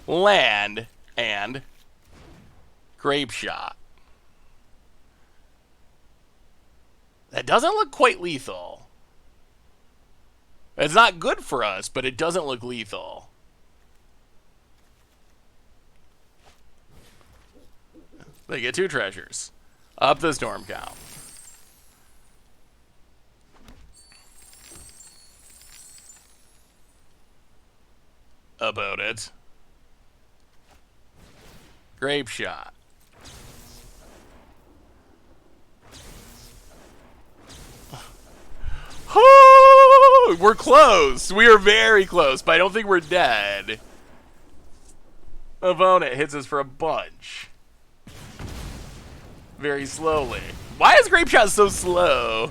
Land. And Grape Shot. That doesn't look quite lethal. It's not good for us, but it doesn't look lethal. They get 2 treasures. Up the storm count. About it. Grape Shot. We're close. We are very close, but I don't think we're dead. Opponent hits us for a bunch. Very slowly. Why is Grape Shot so slow?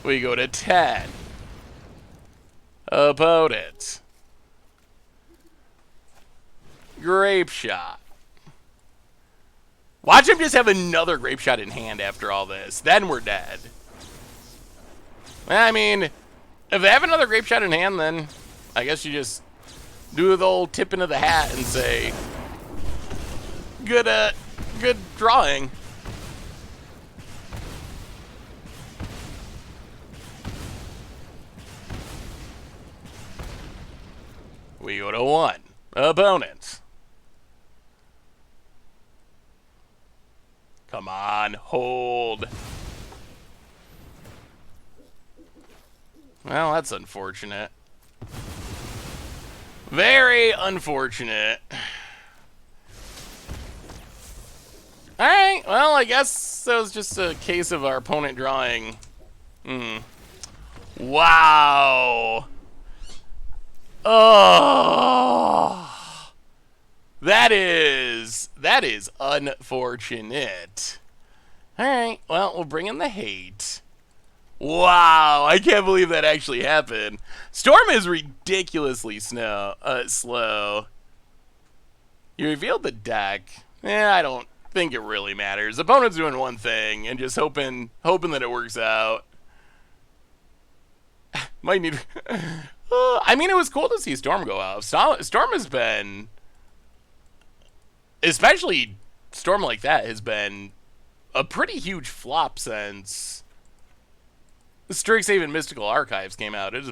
We go to 10. Opponent. Grape Shot. Watch him just have another Grape Shot in hand after all this. Then we're dead. I mean, if they have another Grape Shot in hand, then I guess you just do the old tip into the hat and say, good drawing. We go to 1. Opponent. Come on, hold. Well, that's unfortunate. Very unfortunate. Alright, well, I guess that was just a case of our opponent drawing. Wow. Oh. That is unfortunate. Alright, well, we'll bring in the hate. Wow, I can't believe that actually happened. Storm is ridiculously slow. You revealed the deck. I don't think it really matters. Opponent's doing one thing and just hoping that it works out. Might need... I mean, it was cool to see Storm go out. Storm has been... Especially Storm like that has been a pretty huge flop since Strixhaven Mystical Archives came out. It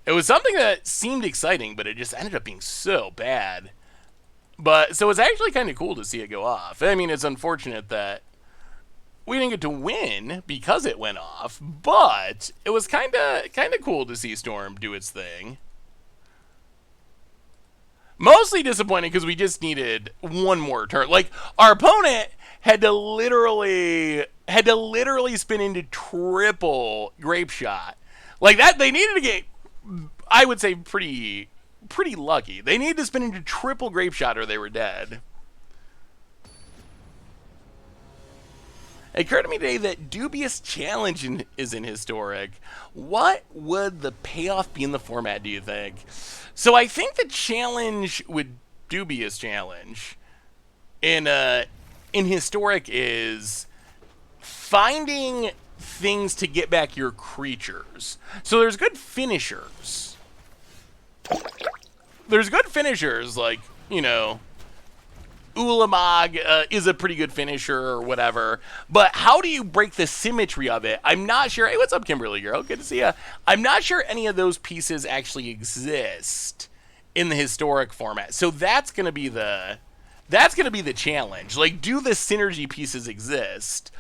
was something that seemed exciting, but it just ended up being so bad. But so it's actually kind of cool to see it go off. I mean, it's unfortunate that we didn't get to win because it went off, but it was kind of cool to see Storm do its thing. Mostly disappointing because we just needed one more turn. Like, our opponent had to literally spin into triple Grape Shot. Like that, they needed to get, I would say, pretty lucky. They needed to spin into triple Grape Shot or they were dead. It occurred to me today that Dubious Challenge is in Historic. What would the payoff be in the format, do you think? So I think the challenge with Dubious Challenge in Historic is finding things to get back your creatures. So there's good finishers. There's good finishers like, you know, Ulamog is a pretty good finisher or whatever. But how do you break the symmetry of it? I'm not sure. Hey, what's up, Kimberly girl? Good to see ya. I'm not sure any of those pieces actually exist in the Historic format. So that's gonna be the challenge. Like, do the synergy pieces exist?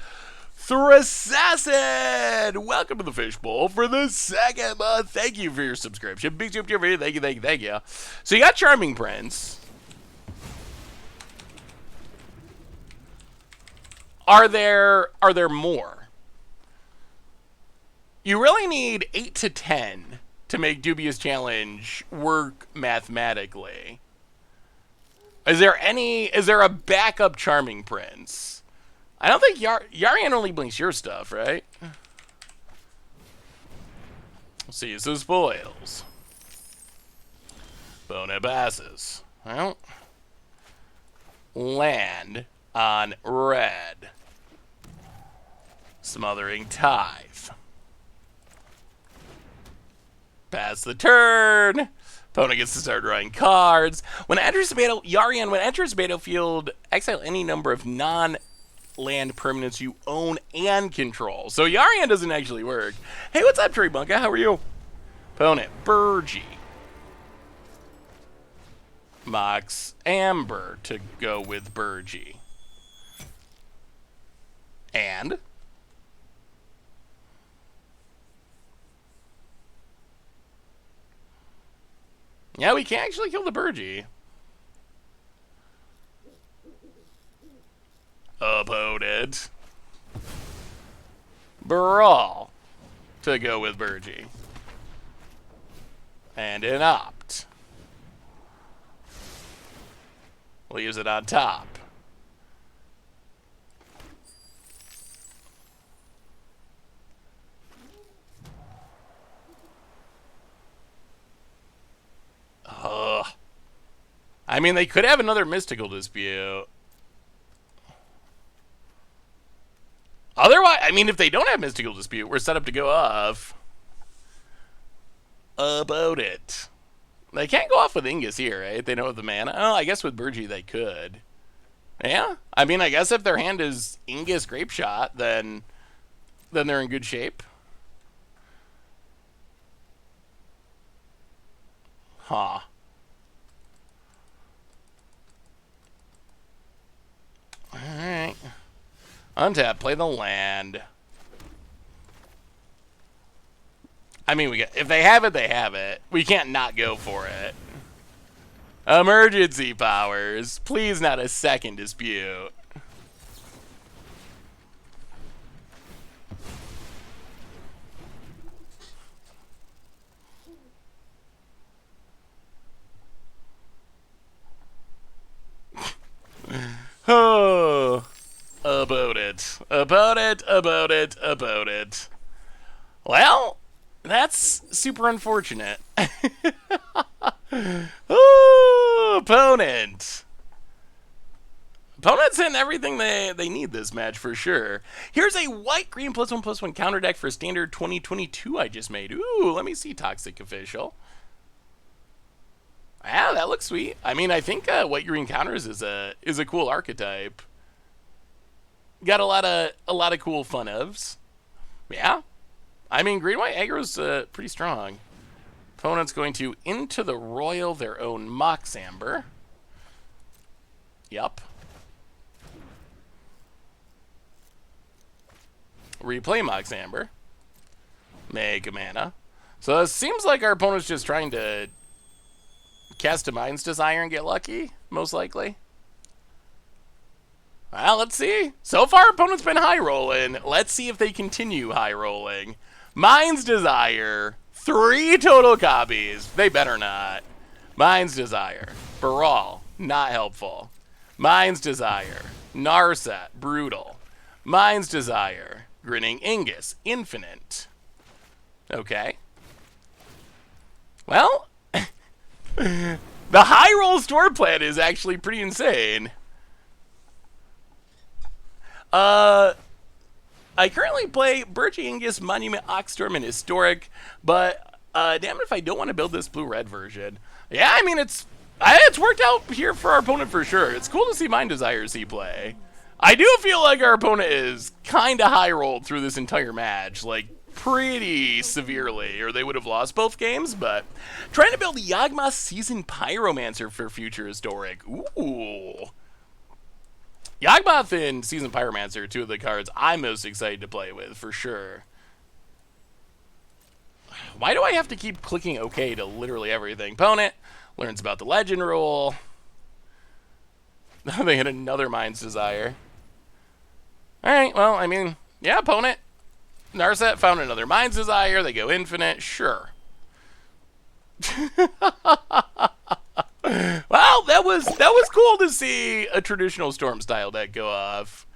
Thrassassin! Welcome to the Fishbowl for the second month. Thank you for your subscription. Big soup to your video. Thank you. So you got Charming Prince. Are there more? You really need 8 to 10 to make Dubious Challenge work mathematically. Is there a backup Charming Prince? I don't think Yarian only blinks your stuff, right? Let's see, so spoils. Bonabasses. Well, land on red. Smothering Tithe. Pass the turn. Opponent gets to start drawing cards. When it enters the battlefield, exile any number of non-land permanents you own and control. So Yarian doesn't actually work. Hey, what's up, Tree Bunka? How are you? Opponent, Burgee. Mox Amber to go with Burgee. And yeah, we can actually kill the Burgee. Opponent. Brawl to go with Burgee. And an opt. Leaves it on top. I mean, they could have another Mystical Dispute. Otherwise, I mean, if they don't have Mystical Dispute, we're set up to go off. About it. They can't go off with Ingus here, right? They don't have the mana. Oh, I guess with Burgee they could. Yeah? I mean, I guess if their hand is Ingus Grape Shot, then they're in good shape. Huh. Alright. Untap, play the land. I mean, if they have it, they have it. We can't not go for it. Emergency powers. Please not a second dispute. Oh, about it. About it, about it, about it. Well, that's super unfortunate. Ooh, opponent. Opponent's in everything they need this match for sure. Here's a white-green +1/+1 counter deck for standard 2022 I just made. Ooh, let me see Toxic Official. Yeah, that looks sweet. I mean, I think white-green counters is a cool archetype. Got a lot of cool fun ofs. Yeah. I mean, green-white aggro's pretty strong. Opponent's going to Into the Royal their own Mox Amber. Yup. Replay Mox Amber. Make a mana. So it seems like our opponent's just trying to cast a Mind's Desire and get lucky, most likely. Well, let's see. So far, opponent's been high rolling. Let's see if they continue high rolling. Mind's Desire. 3 total copies. They better not. Mind's Desire. Baral. Not helpful. Mind's Desire. Narset. Brutal. Mind's Desire. Grinning Ingus. Infinite. Okay. Well, the high roll store plan is actually pretty insane. I currently play Birch Ingus, Monument, Oxstorm, and Historic, but damn it if I don't want to build this blue-red version. Yeah, I mean, it's worked out here for our opponent for sure. It's cool to see Mind Desire see play. I do feel like our opponent is kind of high-rolled through this entire match, like, pretty severely, or they would have lost both games, but trying to build a Yawgmoth Seasoned Pyromancer for future Historic. Ooh. Yawgmoth and Seasoned Pyromancer are 2 of the cards I'm most excited to play with, for sure. Why do I have to keep clicking OK to literally everything? Opponent learns about the Legend rule. They hit another Mind's Desire. Alright, well, I mean, yeah, opponent. Narset found another Mind's Desire. They go infinite. Sure. Well, that was cool to see a traditional Storm style deck go off.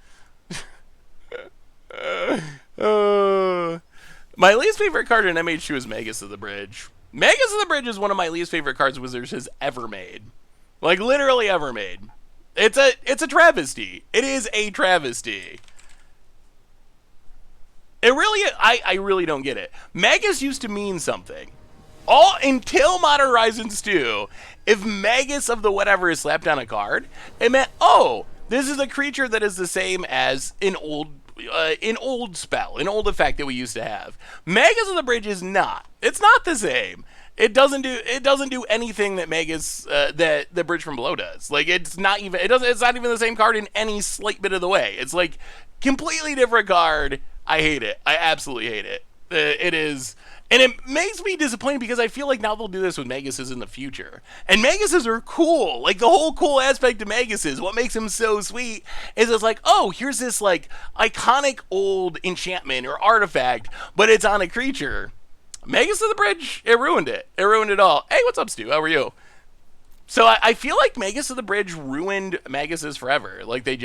My least favorite card in MH2 is Magus of the Bridge. Magus of the Bridge is one of my least favorite cards Wizards has ever made. Like, literally ever made. It's a travesty. It is a travesty. It really, I really don't get it. Magus used to mean something. All until Modern Horizons 2, if Magus of the whatever is slapped on a card, it meant, oh, this is a creature that is the same as an old spell, an old effect that we used to have. Magus of the Bridge is not. It's not the same. It doesn't do anything that Magus that the Bridge from Below does. Like, it's not even the same card in any slight bit of the way. It's like completely different card. I hate it. I absolutely hate it. It is. And it makes me disappointed because I feel like now they'll do this with Maguses in the future. And Maguses are cool. Like, the whole cool aspect of Maguses, what makes them so sweet is it's like, oh, here's this, like, iconic old enchantment or artifact, but it's on a creature. Magus of the Bridge, it ruined it. It ruined it all. Hey, what's up, Stu? How are you? So I feel like Magus of the Bridge ruined Maguses forever. Like, it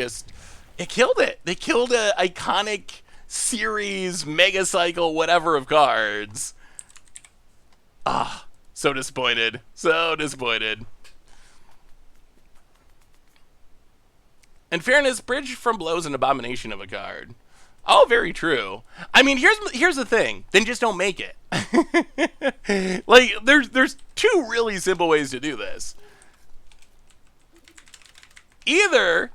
killed it. They killed an iconic series, mega cycle, whatever of cards. Ah, so disappointed. So disappointed. In fairness, Bridge from Below is an abomination of a card. Oh, very true. I mean, here's the thing. Then just don't make it. Like, there's 2 really simple ways to do this. Either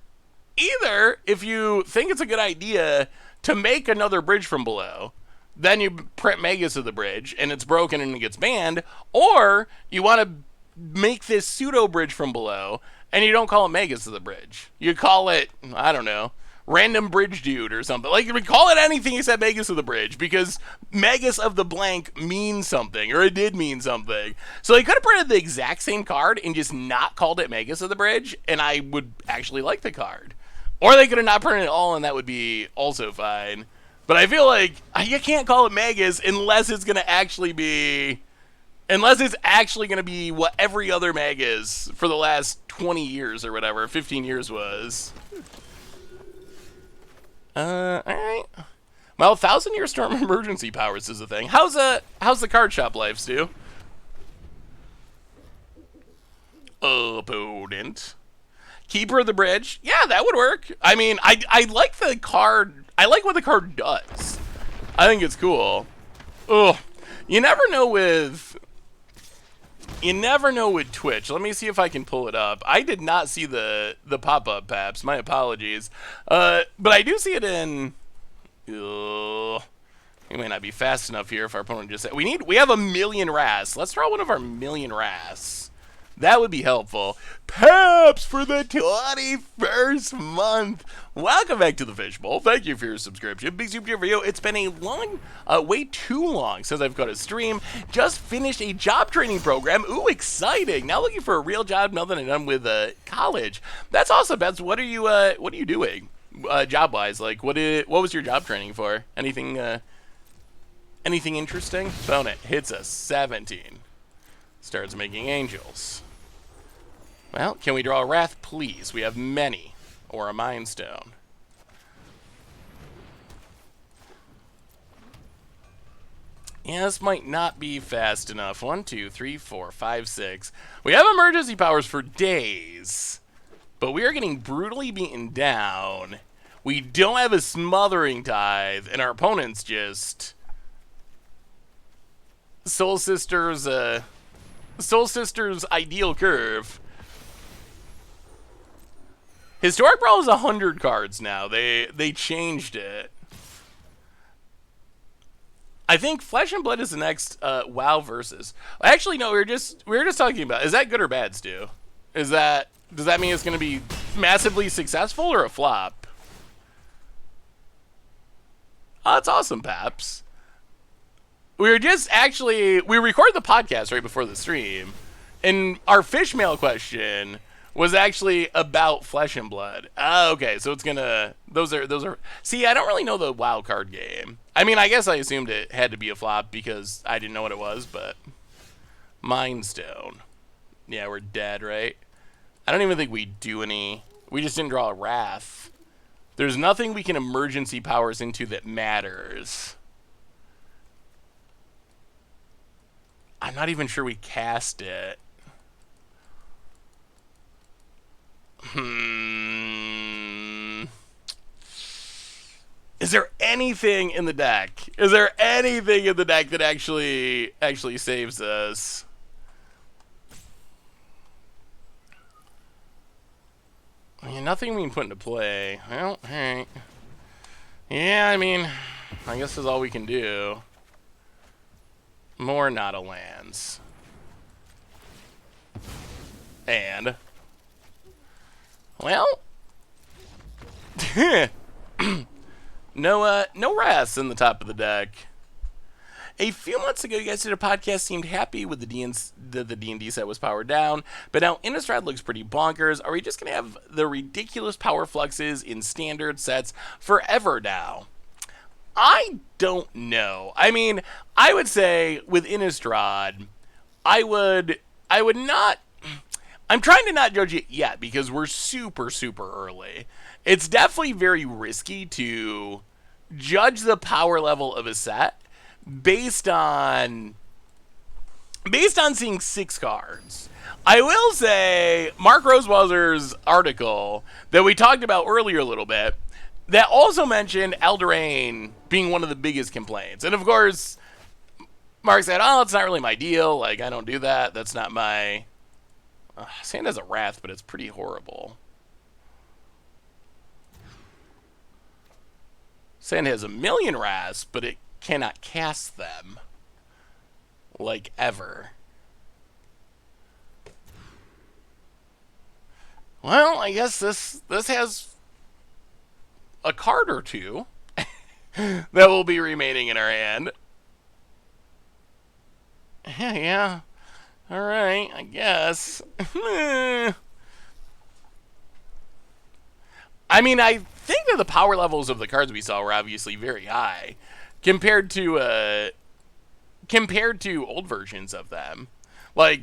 if you think it's a good idea to make another Bridge from Below, then you print Magus of the Bridge, and it's broken and it gets banned, or you want to make this pseudo Bridge from Below, and you don't call it Magus of the Bridge. You call it, I don't know, random bridge dude or something. Like, we call it anything except Magus of the Bridge, because Magus of the blank means something, or it did mean something. So they could have printed the exact same card and just not called it Magus of the Bridge, and I would actually like the card. Or they could have not printed it all, and that would be also fine. But I feel like you can't call it Magus unless it's going to actually be... Unless it's actually going to be what every other Magus for the last 20 years or whatever, 15 years was. Alright. Well, 1,000-Year Storm emergency powers is a thing. How's the card shop life, Stu? Opponent. Keeper of the Bridge. Yeah, that would work. I mean, I like the card. I like what the card does. I think it's cool. Ugh. You never know with Twitch. Let me see if I can pull it up. I did not see the pop-up, Paps. My apologies. But I do see it in... It may not be fast enough here if our opponent just said... We have a million Ras. Let's draw one of our million Ras. That would be helpful. Paps for the 21st month. Welcome back to the Fishbowl. Thank you for your subscription. Big super for you. It's been a long, way too long since I've got a stream. Just finished a job training program. Ooh, exciting. Now looking for a real job now that I'm done with college. That's awesome, Paps. What are you doing job-wise? Like, what was your job training for? Anything interesting? Opponent hits a 17. Starts making angels. Well, can we draw a Wrath, please? We have many. Or a Mind Stone. Yeah, this might not be fast enough. 1, 2, 3, 4, 5, 6. We have emergency powers for days. But we are getting brutally beaten down. We don't have a Smothering Tithe. And our opponent's just... Soul Sister's ideal curve. Historic Brawl is 100 cards now. They changed it. I think Flesh and Blood is the next WoW versus. Actually, no. We were just talking about. Is that good or bad, Stu? Does that mean it's going to be massively successful or a flop? Oh, that's awesome, Paps. We record the podcast right before the stream, and our fish mail question was actually about Flesh and Blood. Oh, okay, so it's gonna, those are, see, I don't really know the WoW card game. I mean, I guess I assumed it had to be a flop because I didn't know what it was, but Mind Stone. Yeah, we're dead, right? I don't even think we do any, we just didn't draw a Wrath. There's nothing we can emergency powers into that matters. I'm not even sure we cast it. Is there anything in the deck? Is there anything in the deck that actually saves us? I mean, nothing we can put into play. Well, alright. Yeah, I mean, I guess that's all we can do. More Nada lands. And... Well... no Wraths in the top of the deck. A few months ago, you guys did a podcast, seemed happy with the D&D set was powered down, but now Innistrad looks pretty bonkers. Are we just going to have the ridiculous power fluxes in standard sets forever now? I don't know. I mean, I would say with Innistrad, I would not... I'm trying to not judge it yet because we're super, super early. It's definitely very risky to judge the power level of a set based on seeing 6 cards. I will say Mark Rosewasser's article that we talked about earlier a little bit, that also mentioned Eldraine being one of the biggest complaints. And of course, Mark said, oh, it's not really my deal. Like, I don't do that. That's not my... Sand has a Wrath, but it's pretty horrible. Sand has a million Wraths, but it cannot cast them. Like, ever. Well, I guess this has... a card or two that will be remaining in our hand. Yeah. All right, I guess. I mean, I think that the power levels of the cards we saw were obviously very high compared to old versions of them. Like,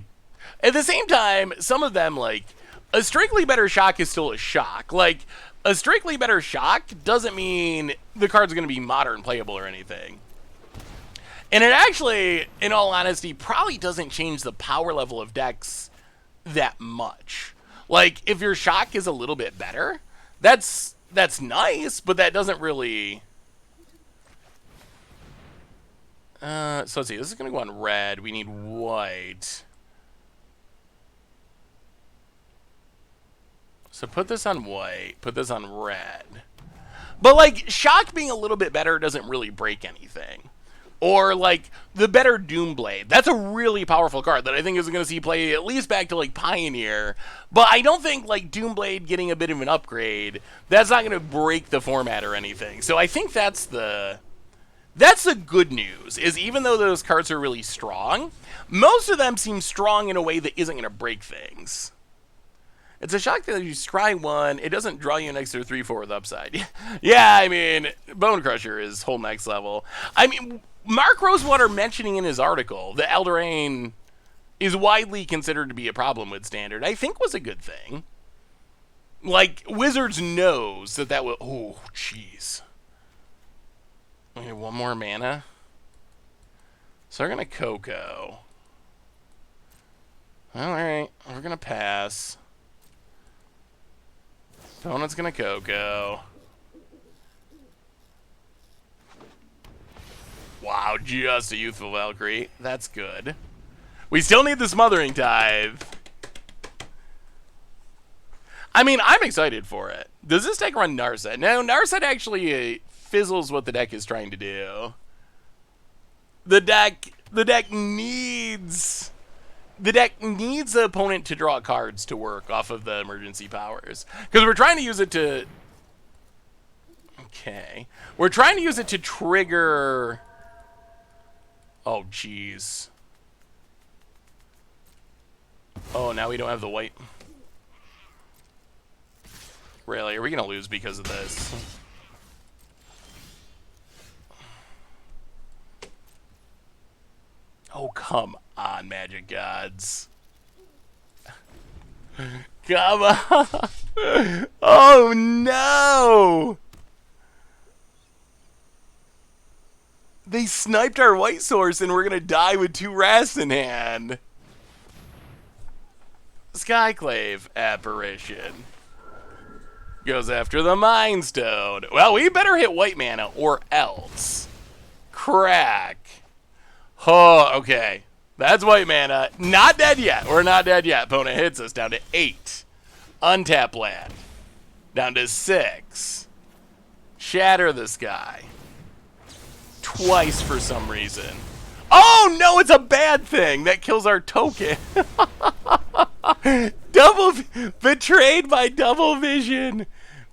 at the same time, some of them, like, a strictly better shock is still a shock. Like, a strictly better shock doesn't mean the card's going to be modern playable or anything. And it actually, in all honesty, probably doesn't change the power level of decks that much. Like, if your shock is a little bit better, that's nice, but that doesn't really... so let's see, this is going to go on red. We need white. So put this on white, put this on red. But, like, shock being a little bit better doesn't really break anything. Or, like, the better Doomblade. That's a really powerful card that I think is going to see play at least back to, like, Pioneer. But I don't think, like, Doomblade getting a bit of an upgrade, that's not going to break the format or anything. So I think that's the good news, is even though those cards are really strong, most of them seem strong in a way that isn't going to break things. It's a shock that you scry one, it doesn't draw you an extra 3/4 with upside. Yeah, I mean, Bone Crusher is whole next level. I mean, Mark Rosewater mentioning in his article that Eldraine is widely considered to be a problem with Standard, I think was a good thing. Like, Wizards knows that will... Oh, jeez. Okay, one more mana. So we're going to Coco. Alright, we're going to pass. Opponent's going to Coco. Wow, just a Youthful Valkyrie. That's good. We still need the Smothering Tithe. I mean, I'm excited for it. Does this deck run Narset? No, Narset actually fizzles what the deck is trying to do. The deck needs the opponent to draw cards to work off of the emergency powers. Because we're trying to use it to... Okay. We're trying to use it to trigger... Oh, jeez. Oh, now we don't have the white. Really? Are we going to lose because of this? Oh, come on, Magic Gods. Come on. Oh, no. They sniped our white source and we're going to die with 2 Wraths in hand. Skyclave Apparition. Goes after the Mind Stone. Well, we better hit white mana or else. Crack. Oh, okay. That's white mana. Not dead yet. We're not dead yet. Opponent hits us down to 8. Untap land. Down to 6. Shatter the Sky. Twice for some reason. Oh, no, it's a bad thing. That kills our token. Betrayed by double vision.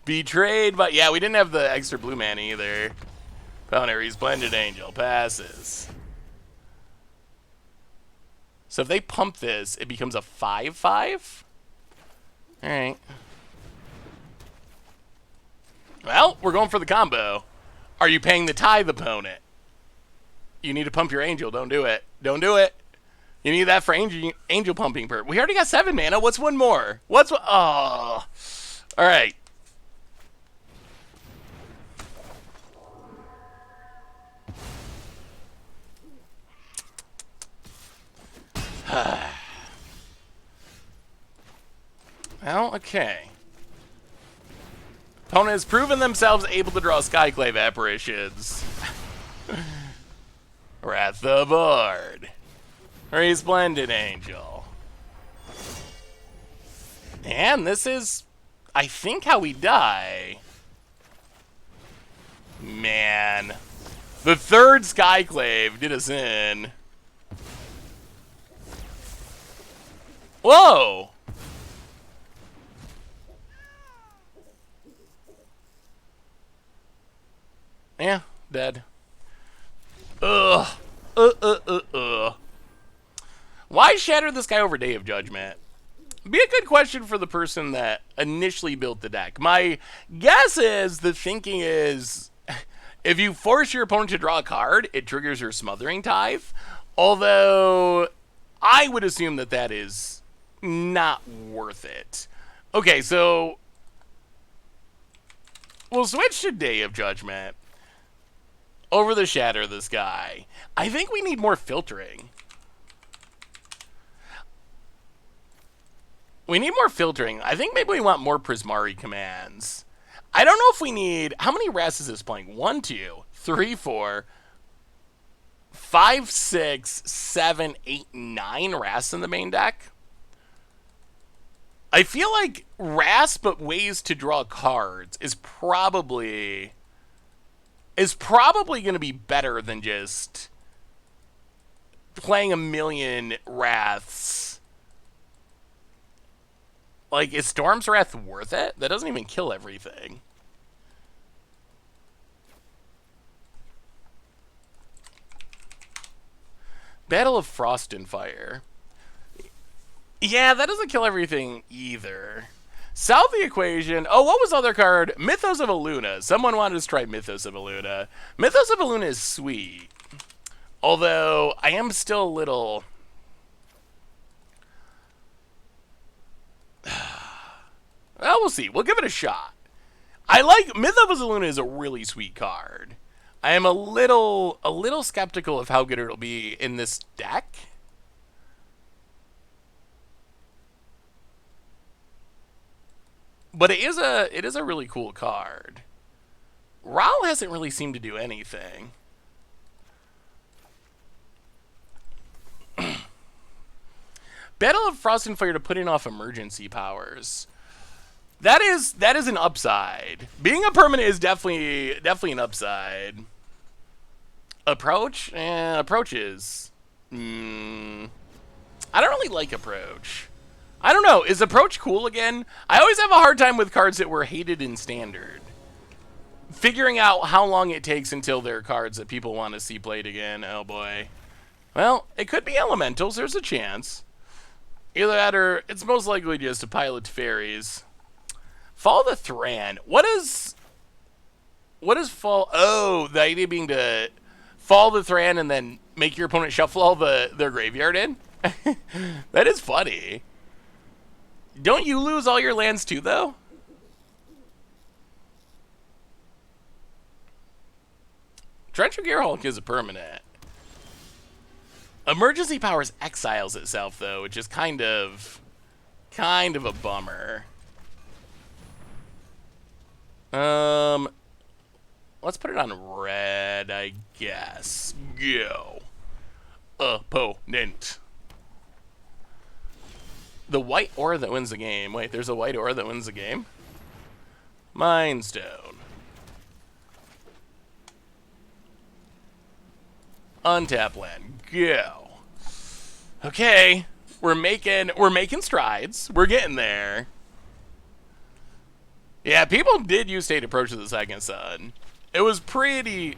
Betrayed by... Yeah, we didn't have the extra blue mana either. Opponent Resplendent Angel passes. So if they pump this, it becomes a 5/5? Alright. Well, we're going for the combo. Are you paying the tithe, opponent? You need to pump your angel. Don't do it. Don't do it. You need that for angel pumping perp. We already got 7 mana. What's one more? What's... Oh. Alright. Well, okay. Opponent has proven themselves able to draw Skyclave Apparitions. Wrath the Bard. Resplendent Angel. And this is, I think, how we die. Man. The 3rd Skyclave did us in. Whoa! Yeah, dead. Ugh. Why shatter this guy over Day of Judgment? Be a good question for the person that initially built the deck. My guess is the thinking is if you force your opponent to draw a card, it triggers your Smothering Tithe. Although I would assume that that is not worth it. Okay, so we'll switch to Day of Judgment over the shatter of this guy. I think we need more filtering. We need more filtering. I think maybe we want more Prismari commands. I don't know if we need... How many Wraths is this playing? 1, 2, 3, 4, 5, 6, 7, 8, 9 Wraths in the main deck. I feel like Wraths but ways to draw cards is probably going to be better than just playing a million Wraths. Like, is Storm's Wrath worth it? That doesn't even kill everything. Battle of Frost and Fire. Yeah, that doesn't kill everything either. Solve the equation. Oh, what was the other card? Mythos of Aluna. Someone wanted us to try Mythos of Aluna. Mythos of Aluna is sweet. Although, I am still a little... Well, we'll see. We'll give it a shot. I like... Mythos of Aluna is a really sweet card. I am a little skeptical of how good it'll be in this deck. But it is a really cool card. Ral hasn't really seemed to do anything. Battle of Frost and Fire to put in off emergency powers. That is an upside. Being a permanent is definitely an upside. Approach? Approach is... I don't really like Approach. I don't know. Is Approach cool again? I always have a hard time with cards that were hated in Standard. Figuring out how long it takes until there are cards that people want to see played again. Oh boy. Well, it could be Elementals. There's a chance. Either that or it's most likely just a pile of fairies. Follow the Thran. What is fall? Oh, the idea being to follow the Thran and then make your opponent shuffle all their graveyard in? That is funny. Don't you lose all your lands too, though? Trencher Gearhulk is a permanent. Emergency Powers exiles itself, though, which is kind of a bummer. Let's put it on red, I guess. Go. Opponent. The white aura that wins the game. Wait, there's a white aura that wins the game? Mind Stone. Untap land. Go. Okay. We're making strides. We're getting there. Yeah, people did use State Approach to the Second Sun. It was pretty...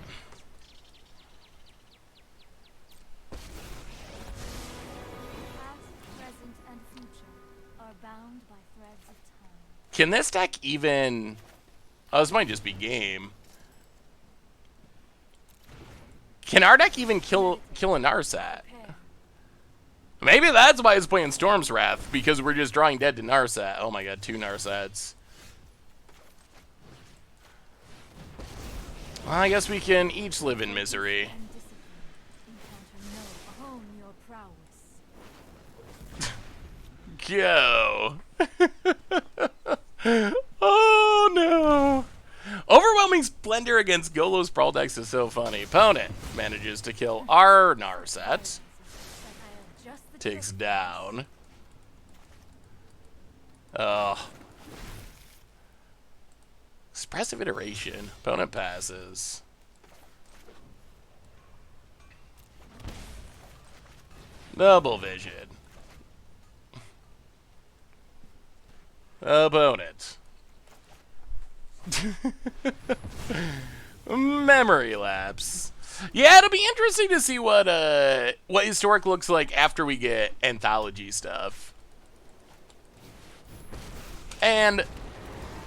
Can this deck even... Oh, this might just be game. Can our deck even kill a Narset? Maybe that's why it's playing Storm's Wrath, because we're just drawing dead to Narset. Oh my god, 2 Narsets. Well, I guess we can each live in misery. Go. Oh no. Overwhelming Splendor against Golo's Brawl decks is so funny. Opponent manages to kill our Narset. Takes down. Expressive Iteration. Opponent passes. Double Vision. Opponent. Memory lapse. Yeah, it'll be interesting to see what historic looks like after we get anthology stuff. And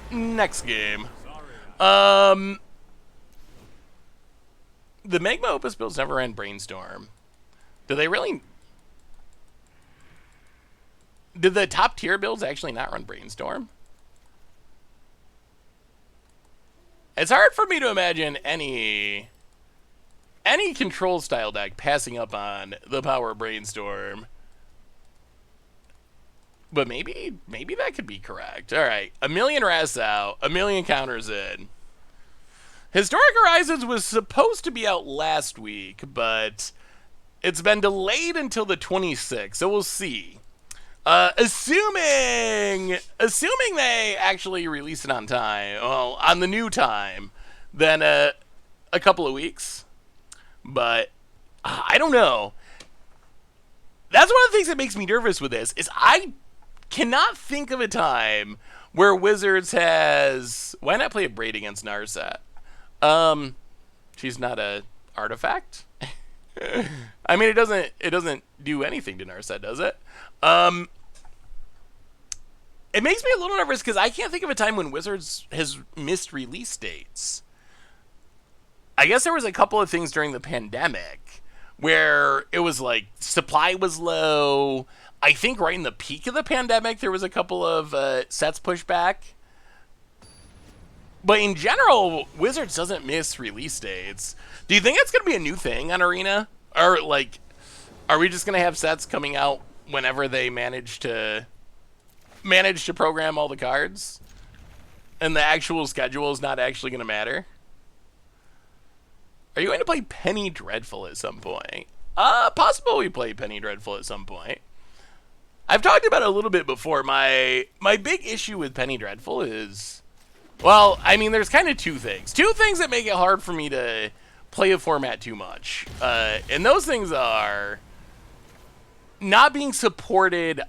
next game. The Magma Opus builds never ran Brainstorm. Do they really? Did the top tier builds actually not run Brainstorm? It's hard for me to imagine any control style deck passing up on the power of Brainstorm. But maybe that could be correct. All right, a million rests out, a million counters in. Historic Horizons was supposed to be out last week, but it's been delayed until the 26th, so we'll see. Assuming they actually release it on time, well, on the new time, then a couple of weeks. But I don't know. That's one of the things that makes me nervous with this is I cannot think of a time where Wizards has. Why not play a Braid against Narset? She's not a artifact. I mean, it doesn't do anything to Narset, does it? It makes me a little nervous because I can't think of a time when Wizards has missed release dates. I guess there was a couple of things during the pandemic where it was like supply was low. I think right in the peak of the pandemic, there was a couple of sets pushed back. But in general, Wizards doesn't miss release dates. Do you think it's going to be a new thing on Arena? Or, like, are we just going to have sets coming out whenever they manage to program all the cards? And the actual schedule is not actually going to matter? Are you going to play Penny Dreadful at some point? Possible we play Penny Dreadful at some point. I've talked about it a little bit before. My big issue with Penny Dreadful is... Well, I mean, there's kind of two things. Two things that make it hard for me to play a format too much. And those things are not being supported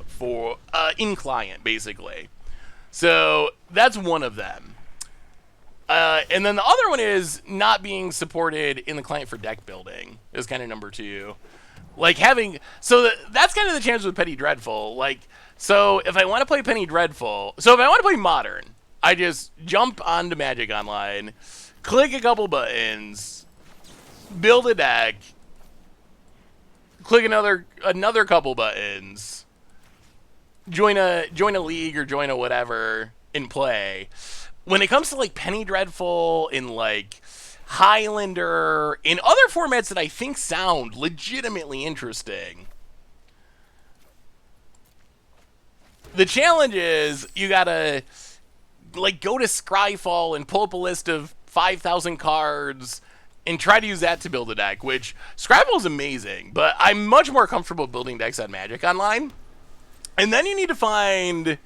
for in client, basically. So that's one of them. And then the other one is not being supported in the client for deck building is kind of number two. Like having... So that's kind of the challenge with Penny Dreadful. Like... So, if I want to play Penny Dreadful... So, if I want to play Modern, I just jump onto Magic Online, click a couple buttons, build a deck, click another couple buttons, join a league or join a whatever and play. When it comes to, like, Penny Dreadful and, like, Highlander, in other formats that I think sound legitimately interesting... The challenge is you gotta like go to Scryfall and pull up a list of 5,000 cards and try to use that to build a deck, which Scryfall is amazing, but I'm much more comfortable building decks on Magic Online. And then you need to find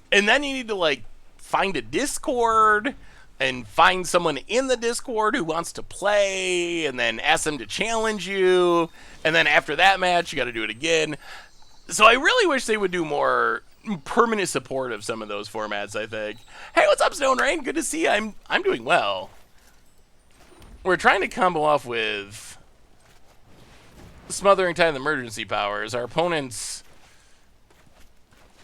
like find a Discord and find someone in the Discord who wants to play and then ask them to challenge you. And then after that match, you got to do it again. So I really wish they would do more permanent support of some of those formats, I think. Hey, what's up, Stone Rain? Good to see you. I'm doing well. We're trying to combo off with Smothering Tithe Emergency Powers. Our opponent's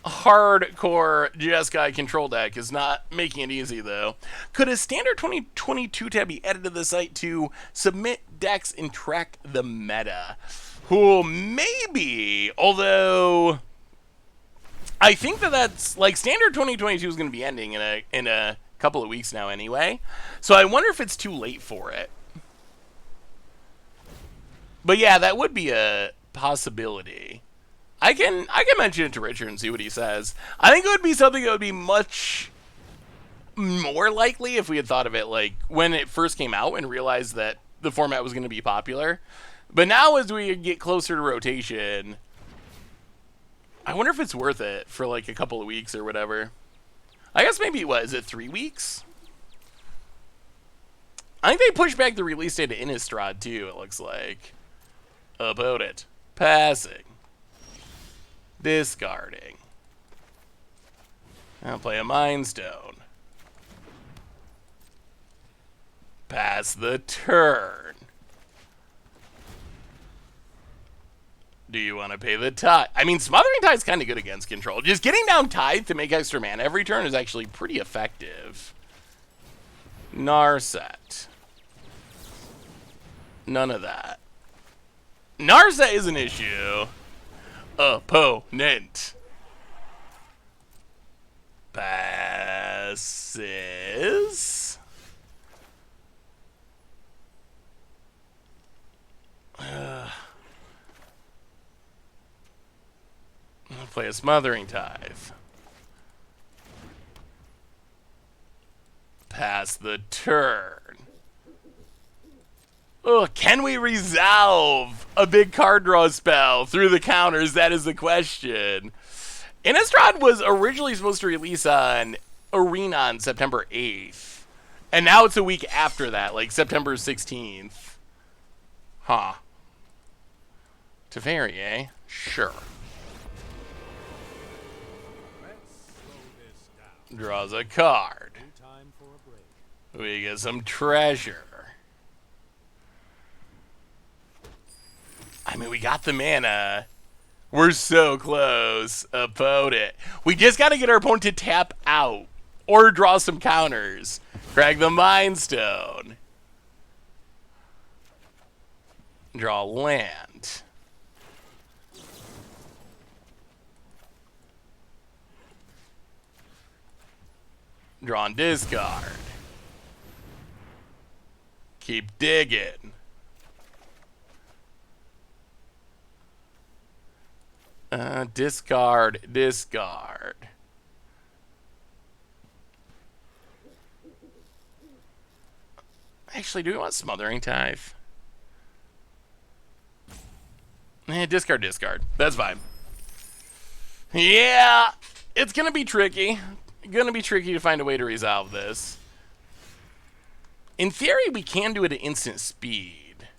hardcore Jeskai control deck is not making it easy, though. Could a standard 2022 tab be added to the site to submit decks and track the meta? Well, maybe, although... I think that's like standard 2022 is going to be ending in a couple of weeks now anyway. So I wonder if it's too late for it. But yeah, that would be a possibility. I can mention it to Richard and see what he says. I think it would be something that would be much more likely if we had thought of it like when it first came out and realized that the format was going to be popular. But now as we get closer to rotation, I wonder if it's worth it for like a couple of weeks or whatever. I guess maybe, what, is it 3 weeks? I think they pushed back the release date to Innistrad too, it looks like. About it. Passing. Discarding. I'll play a Mind Stone. Pass the turn. Do you want to pay the tithe? I mean, Smothering Tithe is kind of good against control. Just getting down Tithe to make extra mana every turn is actually pretty effective. Narset. None of that. Narset is an issue. Opponent. Passes. I'll play a Smothering Tithe. Pass the turn. Oh, can we resolve a big card draw spell through the counters? That is the question. Innistrad was originally supposed to release on Arena on September 8th. And now it's a week after that, like September 16th. Huh. Teferi, eh? Sure. Draws a card. We get some treasure. I mean, we got the mana. We're so close. Opponent. We just got to get our opponent to tap out or draw some counters. Crag the Mind Stone. Draw land. Draw and discard. Keep digging. Discard. Actually, do we want Smothering Tithe? Discard. That's fine. Yeah, it's gonna be tricky. Gonna be tricky to find a way to resolve this. In theory, we can do it at instant speed.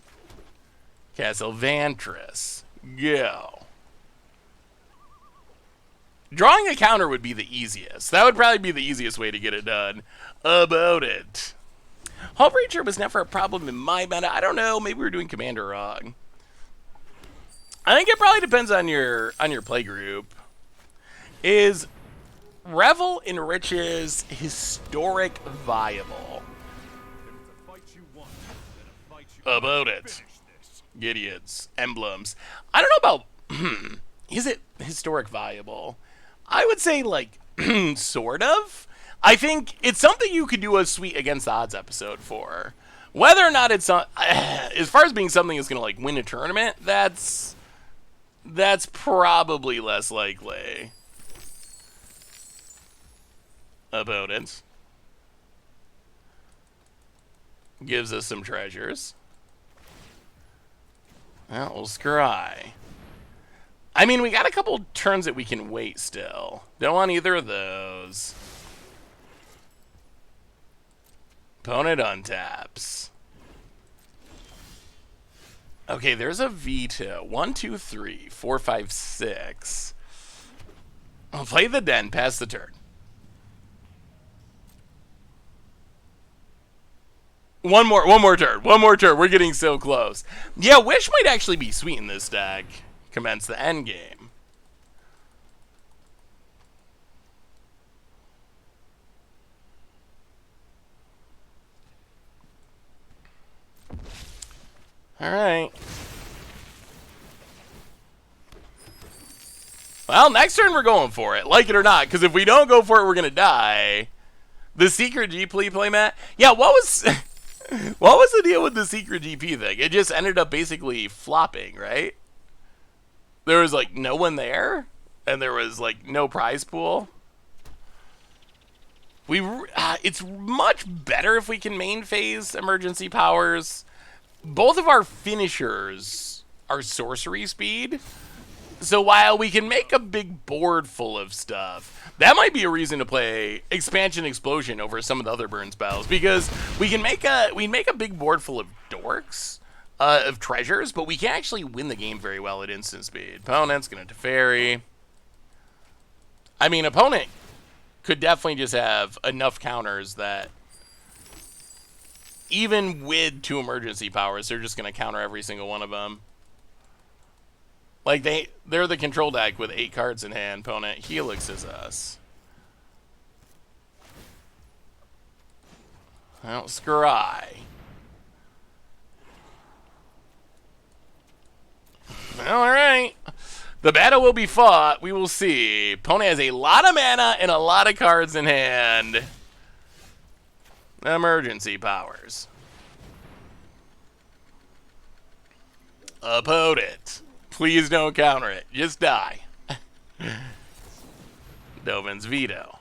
Castle Vantress. Go. Drawing a counter would be the easiest. That would probably be the easiest way to get it done. About it. Hull Breacher was never a problem in my meta. I don't know. Maybe we're doing Commander wrong. I think it probably depends on your play group. Is Revel enriches historic viable? About it. Gideons. Emblems. I don't know about... is it historic viable? I would say, like, sort of. I think it's something you could do a Sweet Against the Odds episode for. Whether or not it's... as far as being something that's going to, like, win a tournament, that's probably less likely. Opponent. Gives us some treasures. Well, we'll scry. I mean, we got a couple turns that we can wait still. Don't want either of those. Opponent untaps. Okay, there's a veto. 1, 2, 3, 4, 5, 6. I'll play the den, pass the turn. One more turn. We're getting so close. Yeah, Wish might actually be sweet in this deck. Commence the end game. All right. Well, next turn we're going for it, like it or not, because if we don't go for it, we're gonna die. The secret GP playmat. Yeah, what was what was the deal with the secret GP thing? It just ended up basically flopping, right? There was like no one there, and there was like no prize pool. It's much better if we can main phase emergency powers. Both of our finishers are sorcery speed. So while we can make a big board full of stuff, that might be a reason to play Expansion Explosion over some of the other burn spells, because we can make a big board full of dorks, of treasures, but we can't actually win the game very well at instant speed. Opponent's gonna Teferi. I mean, opponent could definitely just have enough counters that even with 2 emergency powers, they're just going to counter every single one of them. Like, they're the control deck with 8 cards in hand. Opponent helixes us. Well, scry. Alright. The battle will be fought. We will see. Opponent has a lot of mana and a lot of cards in hand. Emergency powers. Opponent. Please don't counter it. Just die. Dovin's veto.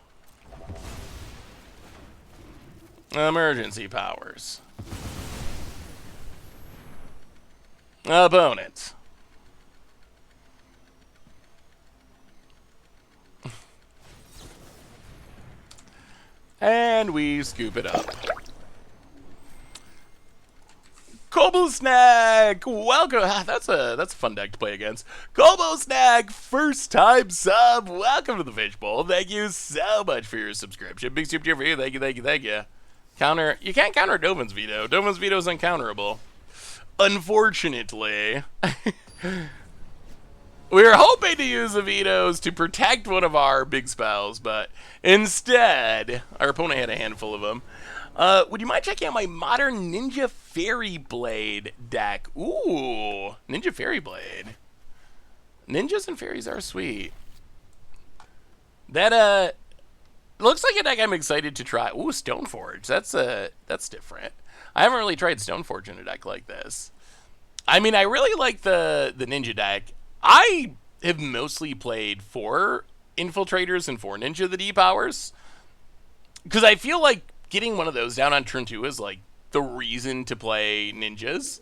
Emergency powers. Opponent. And we scoop it up. Kobo Snack, welcome. That's a fun deck to play against. Kobo Snack, first time sub. Welcome to the Fishbowl. Thank you so much for your subscription. Big super cheer for you. Thank you, thank you, thank you. Counter. You can't counter Dovin's veto. Dovin's veto is uncounterable. Unfortunately. We were hoping to use the vetoes to protect one of our big spells, but instead, our opponent had a handful of them. Would you mind checking out my Modern Ninja Fairy Blade deck? Ooh, Ninja Fairy Blade. Ninjas and fairies are sweet. That, looks like a deck I'm excited to try. Ooh, Stoneforge. That's different. I haven't really tried Stoneforge in a deck like this. I mean, I really like the Ninja deck. I have mostly played 4 Infiltrators and 4 Ninja the D powers. Because I feel like getting one of those down on turn 2 is like the reason to play Ninjas.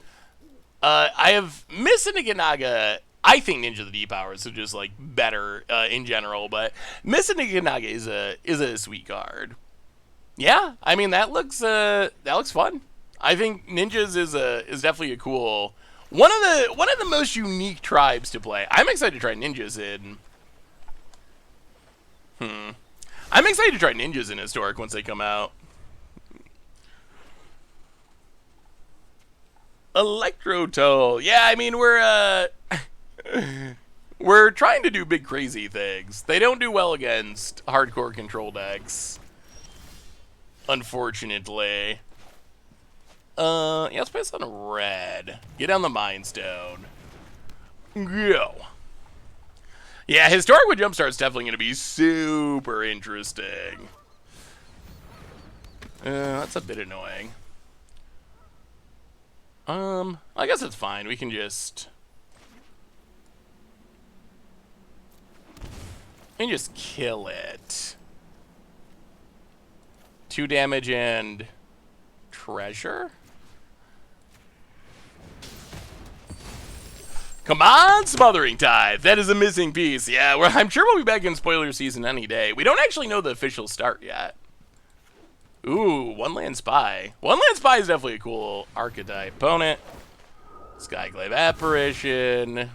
I have Missiniganaga. I think Ninja the D powers are just like better in general, but Missiniganaga is a sweet card. Yeah, I mean that looks fun. I think Ninjas is definitely a cool one of the most unique tribes to play. I'm excited to try Ninjas in. I'm excited to try Ninjas in Historic once they come out. Electro Toll. Yeah, I mean we're trying to do big crazy things. They don't do well against hardcore control decks, unfortunately. Yeah, let's play this on red. Get on the Mind Stone. Go. Yeah, Historic with Jumpstart's definitely going to be super interesting. That's a bit annoying. I guess it's fine. We can just kill it. 2 damage and treasure? Come on, Smothering Tithe. That is a missing piece. Yeah, I'm sure we'll be back in spoiler season any day. We don't actually know the official start yet. Ooh, One Land Spy. One Land Spy is definitely a cool archetype. Opponent. Skyglaive Apparition.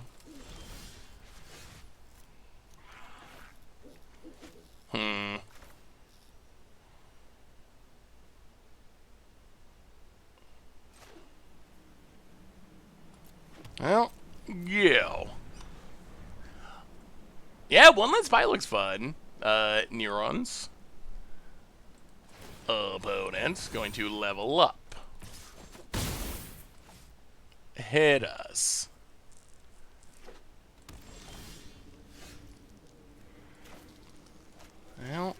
Well, yeah. Yeah, One Land Spy looks fun. Neurons. Opponent's going to level up. Hit us. Well,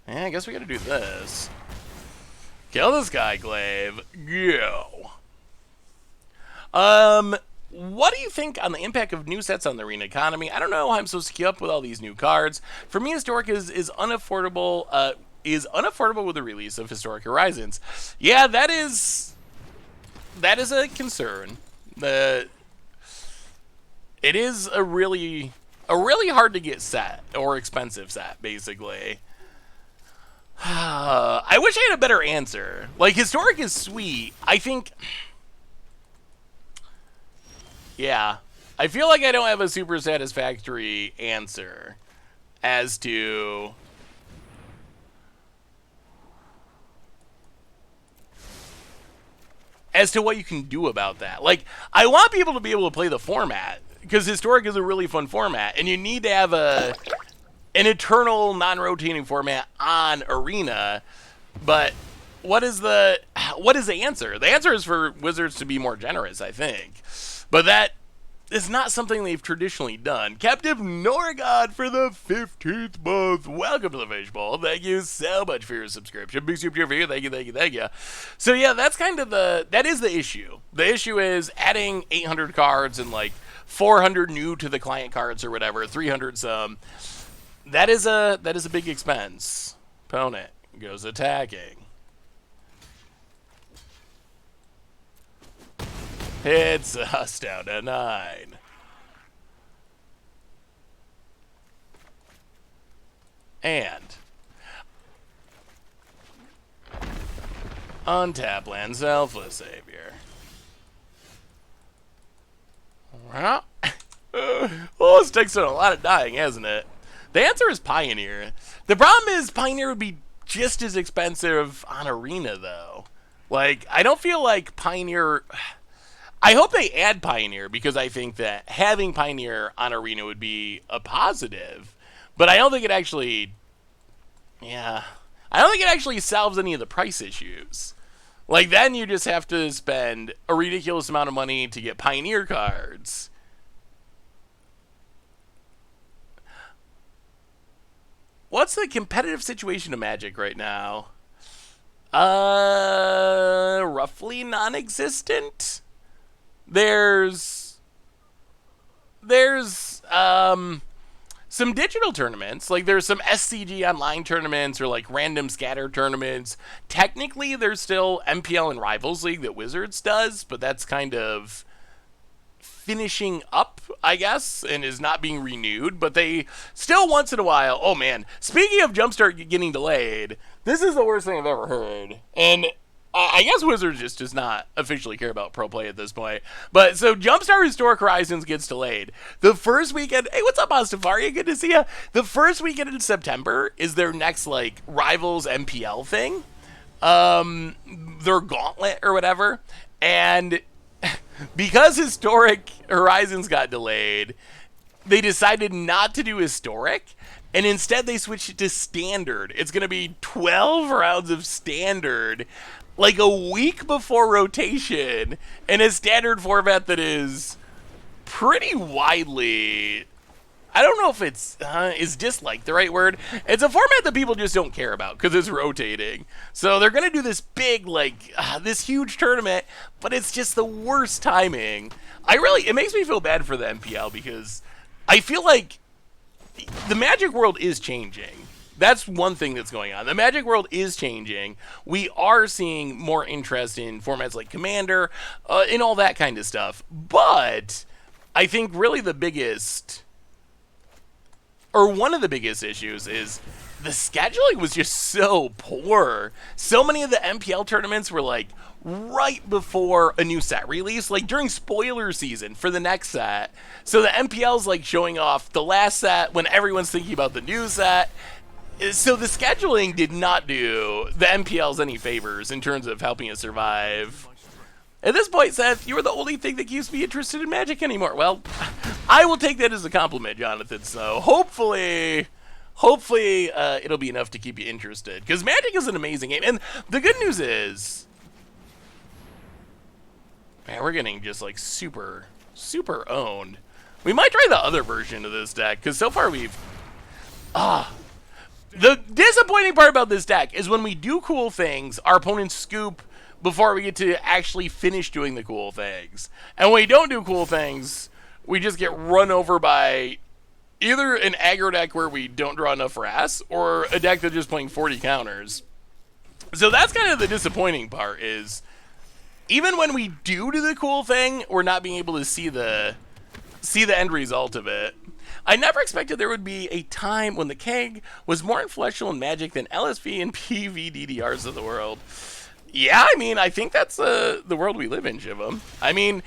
yeah, I guess we gotta do this. Kill this guy, Glaive. Go. What do you think on the impact of new sets on the arena economy? I don't know how I'm supposed to keep up with all these new cards. For me, Historic is unaffordable. Is unaffordable with the release of Historic Horizons. Yeah, that is a concern. It is a really hard to get set or expensive set, basically. I wish I had a better answer. Like, Historic is sweet. I think. Yeah, I feel like I don't have a super satisfactory answer as to as to what you can do about that. Like, I want people to be able to play the format, because Historic is a really fun format, and you need to have an eternal, non-rotating format on Arena, but what is the answer? The answer is for Wizards to be more generous, I think. But that is not something they've traditionally done. Captive Norgod for the 15th month. Welcome to the Fishbowl. Thank you so much for your subscription. Big super for you. Thank you. So yeah, that's kind of that is the issue. The issue is adding 800 cards and like 400 new to the client cards or whatever, 300 some. That is a big expense. Opponent goes attacking. Hits us down to 9. And untap land Selfless Savior. Well, this takes a lot of dying, hasn't it? The answer is Pioneer. The problem is Pioneer would be just as expensive on Arena, though. Like, I don't feel like Pioneer... I hope they add Pioneer, because I think that having Pioneer on Arena would be a positive. But I don't think it actually... Yeah. I don't think it actually solves any of the price issues. Like, then you just have to spend a ridiculous amount of money to get Pioneer cards. What's the competitive situation of Magic right now? Roughly non-existent. There's some digital tournaments. Like, there's some SCG online tournaments or like random scatter tournaments. Technically, there's still MPL and Rivals League that Wizards does, but that's kind of finishing up, I guess, and is not being renewed. But they still once in a while... Oh, man. Speaking of Jumpstart getting delayed, this is the worst thing I've ever heard. And I guess Wizards just does not officially care about pro play at this point. But so Jumpstart Historic Horizons gets delayed. The first weekend... Hey, what's up, Astafaria? Good to see ya. The first weekend in September is their next, like, Rivals MPL thing. Their gauntlet or whatever. And because Historic Horizons got delayed, they decided not to do Historic. And instead they switched it to Standard. It's going to be 12 rounds of Standard, like a week before rotation, in a Standard format that is pretty widely... I don't know if it's is disliked the right word. It's a format that people just don't care about because it's rotating. So they're going to do this big, like, this huge tournament, but it's just the worst timing. It makes me feel bad for the MPL because I feel like the Magic world is changing. That's one thing that's going on. The Magic world is changing. We are seeing more interest in formats like Commander, and all that kind of stuff. But I think really the biggest... or one of the biggest issues is the scheduling was just so poor. So many of the MPL tournaments were like right before a new set release, like during spoiler season for the next set. So the MPL's like showing off the last set when everyone's thinking about the new set. So the scheduling did not do the MPLs any favors in terms of helping it survive. At this point, Seth, you are the only thing that keeps me interested in Magic anymore. Well, I will take that as a compliment, Jonathan. So hopefully it'll be enough to keep you interested. Because Magic is an amazing game. And the good news is... Man, we're getting just like super, super owned. We might try the other version of this deck. Because so far we've... The disappointing part about this deck is when we do cool things, our opponents scoop before we get to actually finish doing the cool things. And when we don't do cool things, we just get run over by either an aggro deck where we don't draw enough wraths, or a deck that's just playing 40 counters. So that's kind of the disappointing part, is even when we do the cool thing, we're not being able to see the end result of it. I never expected there would be a time when the keg was more influential in Magic than LSV and PVDDRs of the world. Yeah, I mean, I think that's the world we live in, Shivam. I mean,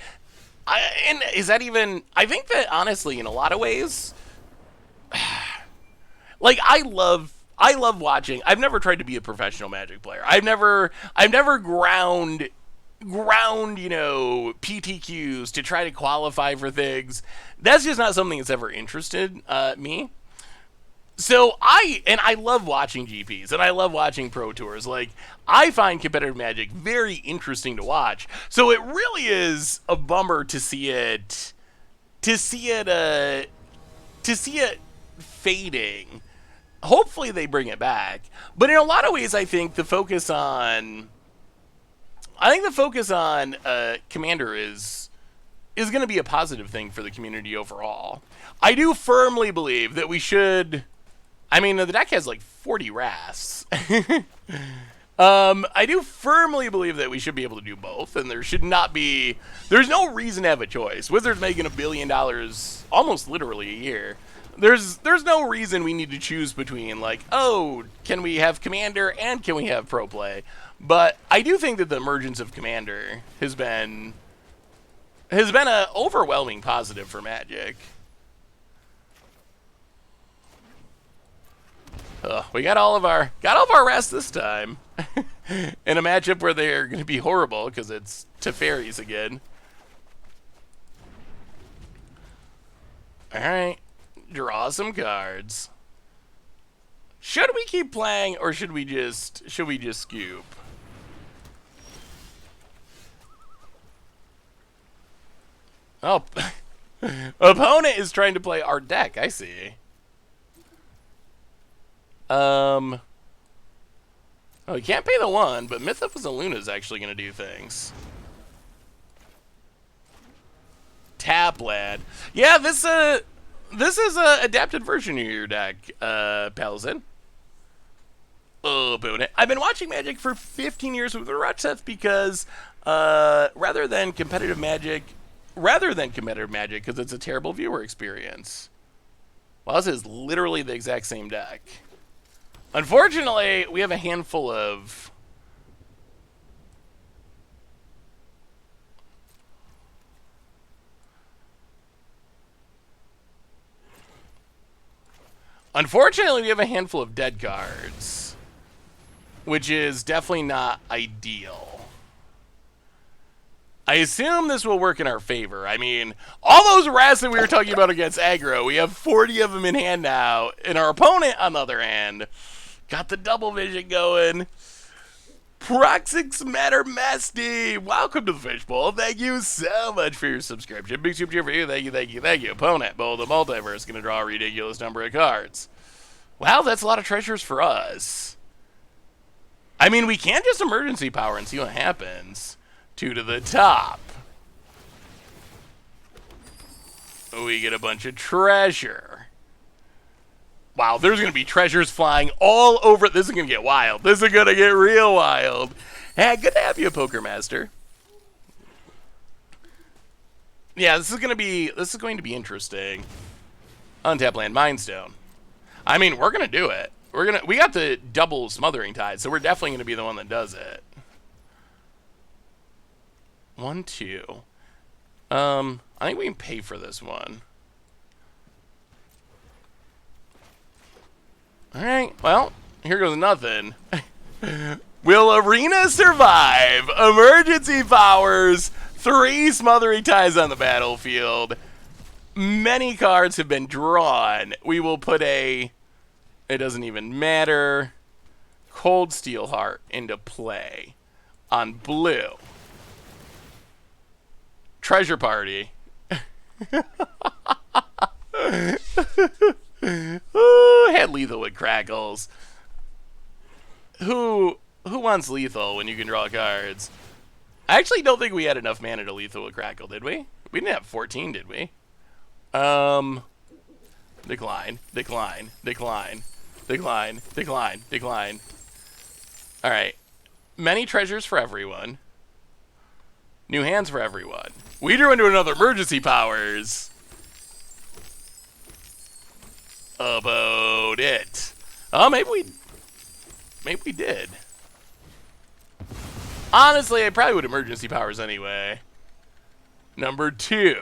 I think that, honestly, in a lot of ways, like, I love watching. I've never tried to be a professional Magic player. I've never ground ground, PTQs to try to qualify for things. That's just not something that's ever interested me. So I love watching GPs and I love watching Pro Tours. Like, I find competitive Magic very interesting to watch. So it really is a bummer to see it fading. Hopefully they bring it back. But in a lot of ways, I think the focus on Commander is going to be a positive thing for the community overall. I do firmly believe that we should. I mean, the deck has like 40 Wraths. I do firmly believe that we should be able to do both, and there's no reason to have a choice. Wizards making $1 billion almost literally a year. There's no reason we need to choose between, like, oh, can we have Commander and can we have Pro Play? But I do think that the emergence of Commander has been an overwhelming positive for Magic. We got all of our rest this time. In a matchup where they're going to be horrible because it's Teferis again. All right, draw some cards. Should we keep playing or should we just scoop? Oh, opponent is trying to play our deck. I see. Oh, you can't pay the 1, but Mythos Luna is actually going to do things. Tap, lad. Yeah, this is a adapted version of your deck, Palazin. Oh, boot. I've been watching Magic for 15 years with Rutseth because rather than competitive Magic, because it's a terrible viewer experience. Well, this is literally the exact same deck. Unfortunately, we have a handful of... dead cards, which is definitely not ideal. I assume this will work in our favor. I mean, all those Wraths that we were talking about against aggro, we have 40 of them in hand now, and our opponent, on the other hand, got the double vision going. Proxix Matter Masty, welcome to the Fishbowl. Thank you so much for your subscription. Big super cheer for you. Thank you. Opponent, Bowl the Multiverse, going to draw a ridiculous number of cards. Wow, that's a lot of treasures for us. I mean, we can just emergency power and see what happens. 2 to the top. We get a bunch of treasure. Wow, there's going to be treasures flying all over. This is going to get wild. This is going to get real wild. Hey, good to have you, Poker Master. Yeah, this is going to be interesting. Untap land, Mindstone. I mean, we're going to do it. We got the double Smothering Tithe, so we're definitely going to be the one that does it. 1, 2. I think we can pay for this one. Alright, well, here goes nothing. Will Arena survive? Emergency powers. 3 Smothering Tithes on the battlefield. Many cards have been drawn. We will put it doesn't even matter, Cold Steel Heart into play on blue. Treasure Party. Ooh, had lethal with Crackles. Who wants lethal when you can draw cards? I actually don't think we had enough mana to lethal with Crackle, did we? We didn't have 14, did we? Decline. Alright. Many treasures for everyone. New hands for everyone. We drew into another emergency powers. About it. Oh, maybe we did. Honestly, I probably would emergency powers anyway. Number 2.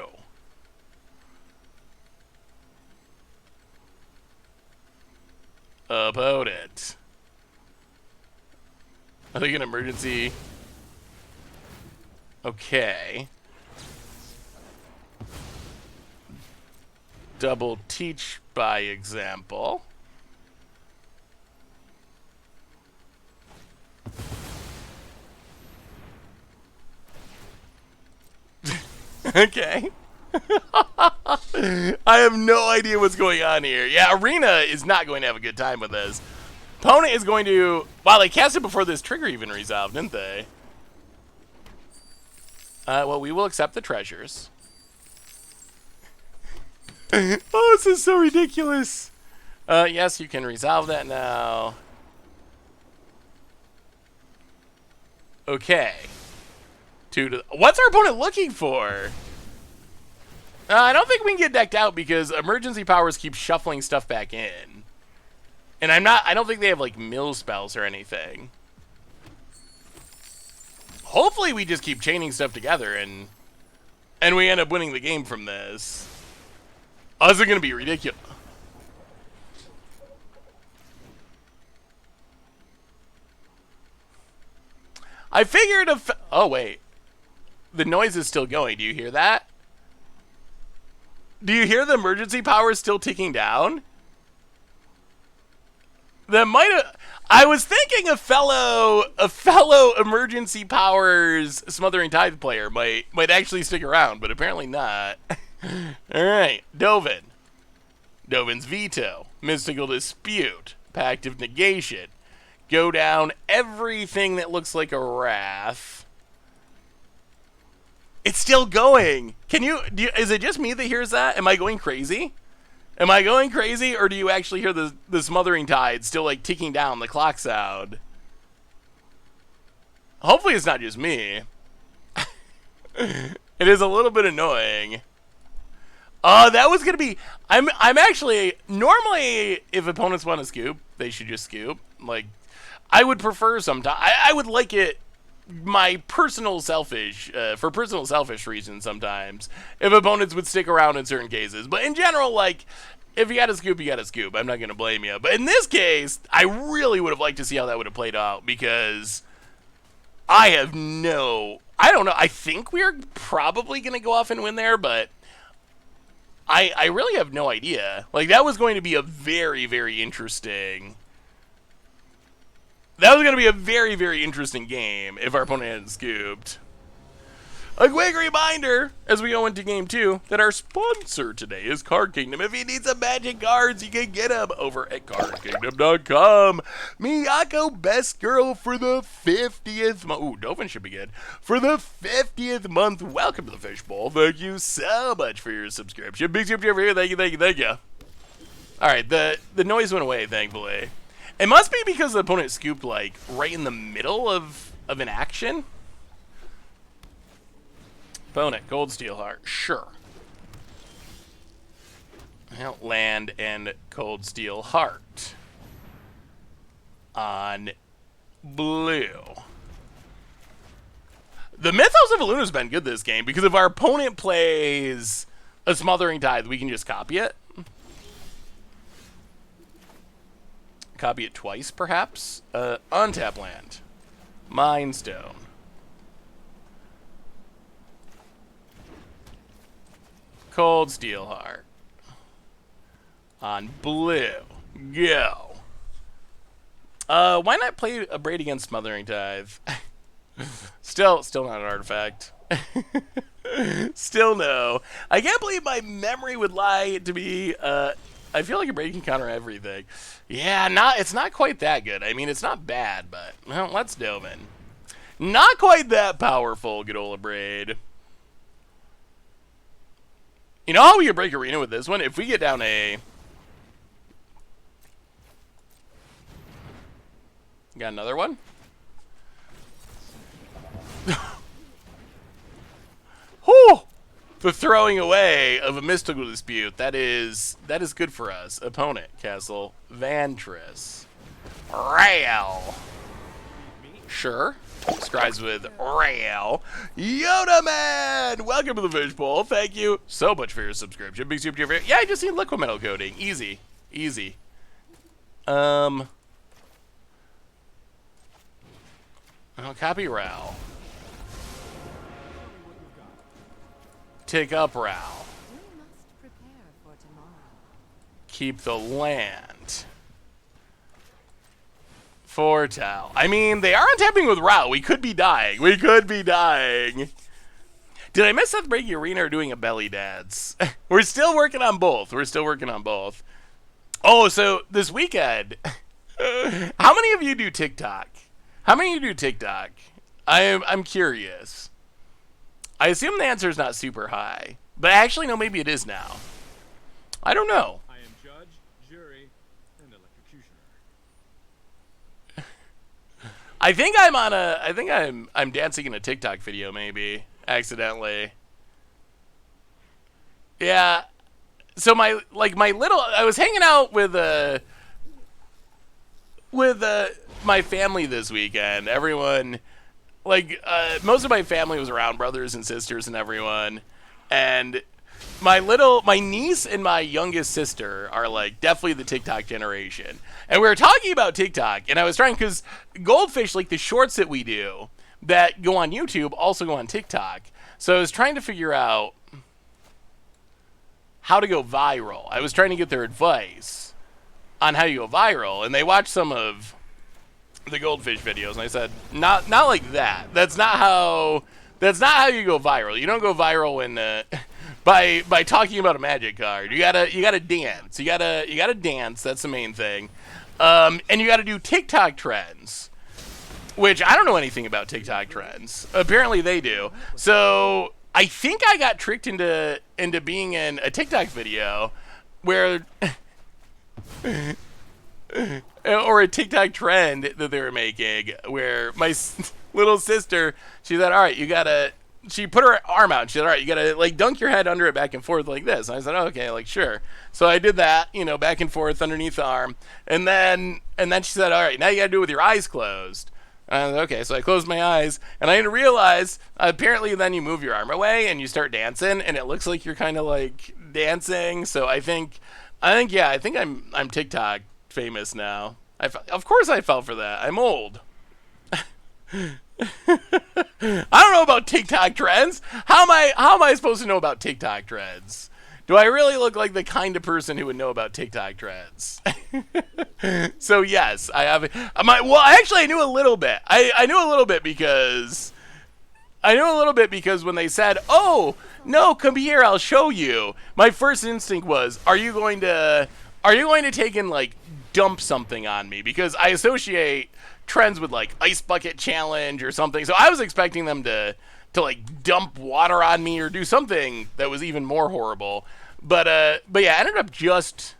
About it. I think an emergency. Okay. Double teach by example. Okay. I have no idea what's going on here. Yeah, Arena is not going to have a good time with this. Opponent is going to... Wow, they cast it before this trigger even resolved, didn't they? Well, we will accept the treasures. Oh, this is so ridiculous. Yes, you can resolve that now. Okay. What's our opponent looking for? I don't think we can get decked out because emergency powers keep shuffling stuff back in. And I don't think they have like mill spells or anything. Hopefully we just keep chaining stuff together and we end up winning the game from this. Oh, this is going to be ridiculous. I figured oh, wait. The noise is still going. Do you hear that? Do you hear the emergency power still ticking down? That might have... I was thinking a fellow emergency powers Smothering Tithe player might actually stick around, but apparently not. Alright, Dovin. Dovin's Veto. Mystical Dispute. Pact of Negation. Go down everything that looks like a Wrath. It's still going. Is it just me that hears that? Am I going crazy? Am I going crazy, or do you actually hear the Smothering Tide still, like, ticking down the clock sound? Hopefully it's not just me. It is a little bit annoying. That was going to be... I'm actually... Normally, if opponents want to scoop, they should just scoop. Like, I would prefer sometimes... I would like it... for personal selfish reasons sometimes, if opponents would stick around in certain cases. But in general, like, if you gotta scoop, you gotta scoop. I'm not gonna blame you. But in this case, I really would have liked to see how that would have played out, because I don't know. I think we're probably gonna go off and win there, but I really have no idea. Like, that was going to be a very, very interesting... That was going to be a very, very interesting game if our opponent hadn't scooped. A quick reminder, as we go into Game 2, that our sponsor today is Card Kingdom. If you need some magic cards, you can get them over at cardkingdom.com. Miyako, best girl for the 50th month. Ooh, Dovin should be good. For the 50th month, welcome to the Fishbowl. Thank you so much for your subscription. Big super over here. Thank you, thank you, thank you. Alright, the noise went away, thankfully. It must be because the opponent scooped, like, right in the middle of an action. Opponent, Gold Steel Heart. Sure. Well, land and Cold Steel Heart. On blue. The Mythos of Eluna's been good this game, because if our opponent plays a Smothering Tithe, we can just copy it. Copy it twice, perhaps. Untap land. Mind Stone. Cold Steel Heart. On blue. Go. Why not play a Braid against Smothering Tithe? Still not an artifact. Still no. I can't believe my memory would lie to me. I feel like a Braid can counter everything. Yeah, it's not quite that good. I mean, it's not bad, but, well, let's dove in. Not quite that powerful, good old Braid. You know how we can break Arena with this one? If we get down a... Got another one? Whew! The throwing away of a Mystical Dispute. That is good for us. Opponent, Castle Vantress. Rail. Sure. Scribes with Rail. Yoda Man! Welcome to the Fishbowl. Thank you so much for your subscription. Big super favorite. Yeah, I just need liquid metal coating. Easy. Easy. I'll copy Rail. Tick up, Ral. We must prepare for tomorrow. Keep the land. Foretell. I mean, they are untapping with Ral. We could be dying. We could be dying. Did I miss Seth breaking arena or doing a belly dance? We're still working on both. We're still working on both. Oh, so this weekend, how many of you do TikTok? How many of you do TikTok? I'm curious. I assume the answer is not super high, but actually, no, maybe it is now. I don't know. I am judge, jury, and electrocutioner. I think I'm on a. I think I'm dancing in a TikTok video, maybe accidentally. Yeah. So my little. I was hanging out with my family this weekend. Everyone, most of my family was around, brothers and sisters and everyone, and my niece and my youngest sister are like definitely the TikTok generation. And we were talking about TikTok, and I was trying, because Goldfish, like the shorts that we do that go on YouTube also go on TikTok. So I was trying to figure out how to go viral. I was trying to get their advice on how you go viral, and they watched some of the Goldfish videos, and I said, not like that. That's not how you go viral. You don't go viral when by talking about a magic card. You gotta dance. You gotta dance. That's the main thing. And you gotta do TikTok trends, which I don't know anything about TikTok trends. Apparently they do. So I think I got tricked into being in a TikTok video where or a TikTok trend that they were making, where my little sister, she said, all right, she put her arm out, and she said, all right, you gotta like dunk your head under it back and forth like this. And I said, oh, okay, like sure. So I did that, back and forth underneath the arm. And then she said, all right, now you gotta do it with your eyes closed. And I said, okay, so I closed my eyes, and I didn't realize, apparently then you move your arm away and you start dancing, and it looks like you're kind of like dancing. So I think I'm TikTok famous now. Of course I fell for that. I'm old. I don't know about TikTok trends. How am I supposed to know about TikTok trends? Do I really look like the kind of person who would know about TikTok trends? So yes, I have. Actually, I knew a little bit. I knew a little bit because when they said, "Oh no, come here, I'll show you," my first instinct was, "Are you going to take and like dump something on me?" Because I associate trends with like ice bucket challenge or something. So I was expecting them to like dump water on me or do something that was even more horrible. But yeah, ended up just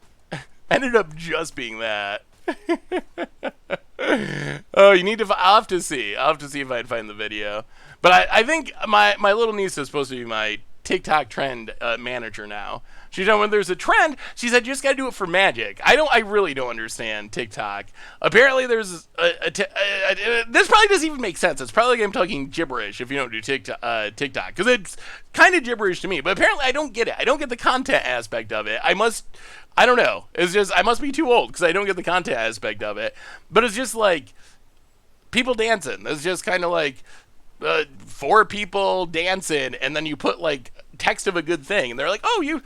being that. Oh, I'll have to see if I can find the video. But I think my little niece is supposed to be my TikTok trend manager now. She said when there's a trend, she said you just gotta do it for magic. I really don't understand TikTok. Apparently there's this probably doesn't even make sense. It's probably like I'm talking gibberish if you don't do TikTok, because it's kind of gibberish to me. But apparently I don't get it. I don't get the content aspect of it. I don't know. It's just I must be too old because I don't get the content aspect of it. But it's just like people dancing. It's just kind of like 4 people dancing, and then you put like text of a good thing, and they're like, oh, you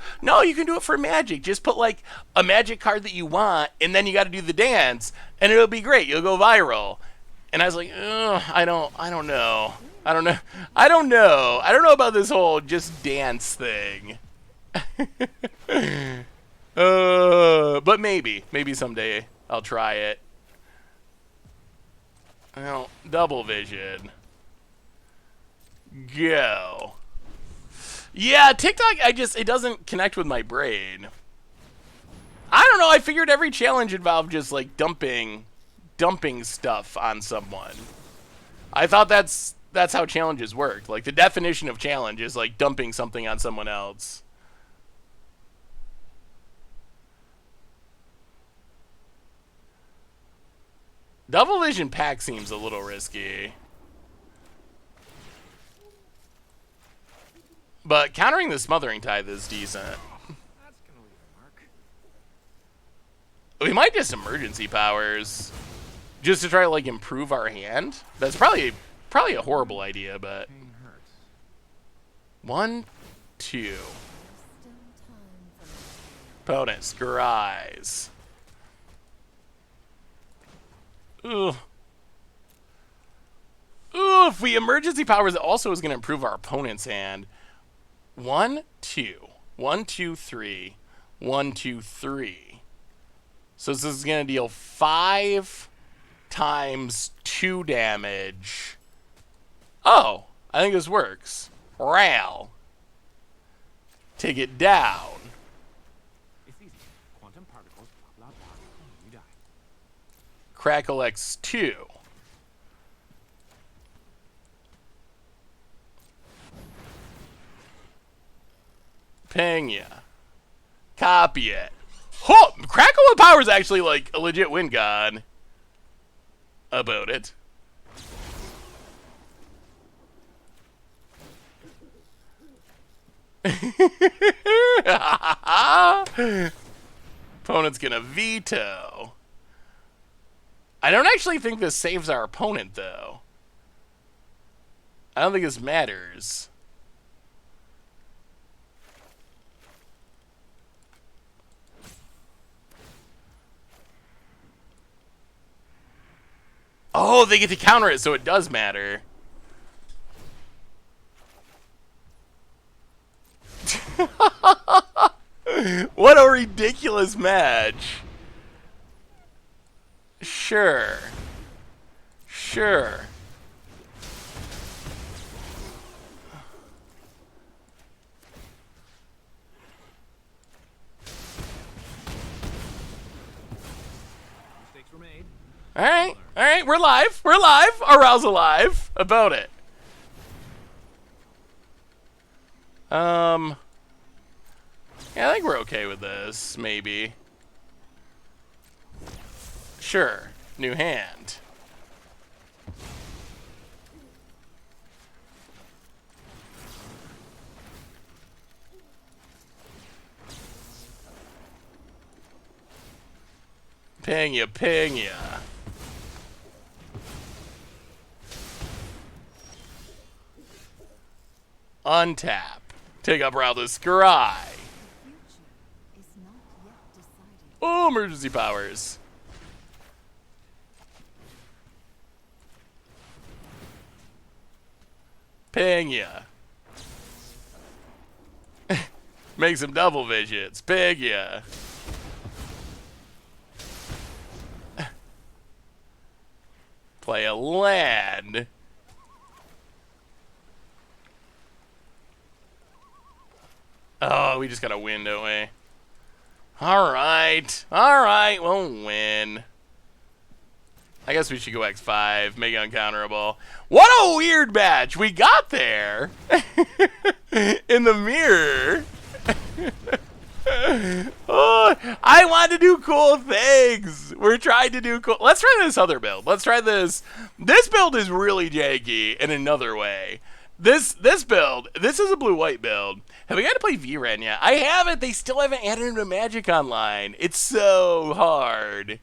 can do it for magic. Just put like a magic card that you want, and then you got to do the dance, and it'll be great. You'll go viral. And I was like, I don't know about this whole just dance thing. But maybe someday I'll try it. Well, double vision. Go. Yeah, TikTok, it doesn't connect with my brain. I don't know, I figured every challenge involved just like dumping stuff on someone. I thought that's how challenges worked. Like the definition of challenge is like dumping something on someone else. Double vision pack seems a little risky. But countering the Smothering Tithe is decent. That's gonna leave a mark. We might just emergency powers just to try to like improve our hand. That's probably a horrible idea, but Pain hurts. 1, 2. Still time for me. Opponent, scries. Ugh. Ooh, if we emergency powers, it also is going to improve our opponent's hand. 1, 2. 1, 2, 3. 1, 2, 3. So this is going to deal 5 times 2 damage. Oh, I think this works. Ral. Take it down. It's easy. Quantum particles, blah, blah, blah, and you die. Crackle X2. Ping ya. Copy it. Oh, Crackle with Power is actually like a legit win god. About it. Opponent's gonna veto. I don't actually think this saves our opponent, though. I don't think this matters. Oh, they get to counter it, so it does matter. What a ridiculous match. Sure. Sure. Mistakes were made. Alright, we're live. We're live. Arouse alive. About it. Yeah, I think we're okay with this, maybe. Sure. New hand. Ping ya, ping ya. Untap. Take up Raldo's Scry. Future is not yet decided. Oh, emergency powers. Ping ya. Make some double visions. Ping ya. Play a land. Oh, we just gotta win, don't we? Alright. Alright, we'll win. I guess we should go X5, make it uncounterable. What a weird match! We got there! In the mirror! Oh, I want to do cool things! We're trying to do cool... Let's try this other build. Let's try this. This build is really janky in another way. This build, this is a blue-white build. Have we got to play VRAN yet? I haven't. They still haven't added him to Magic Online. It's so hard.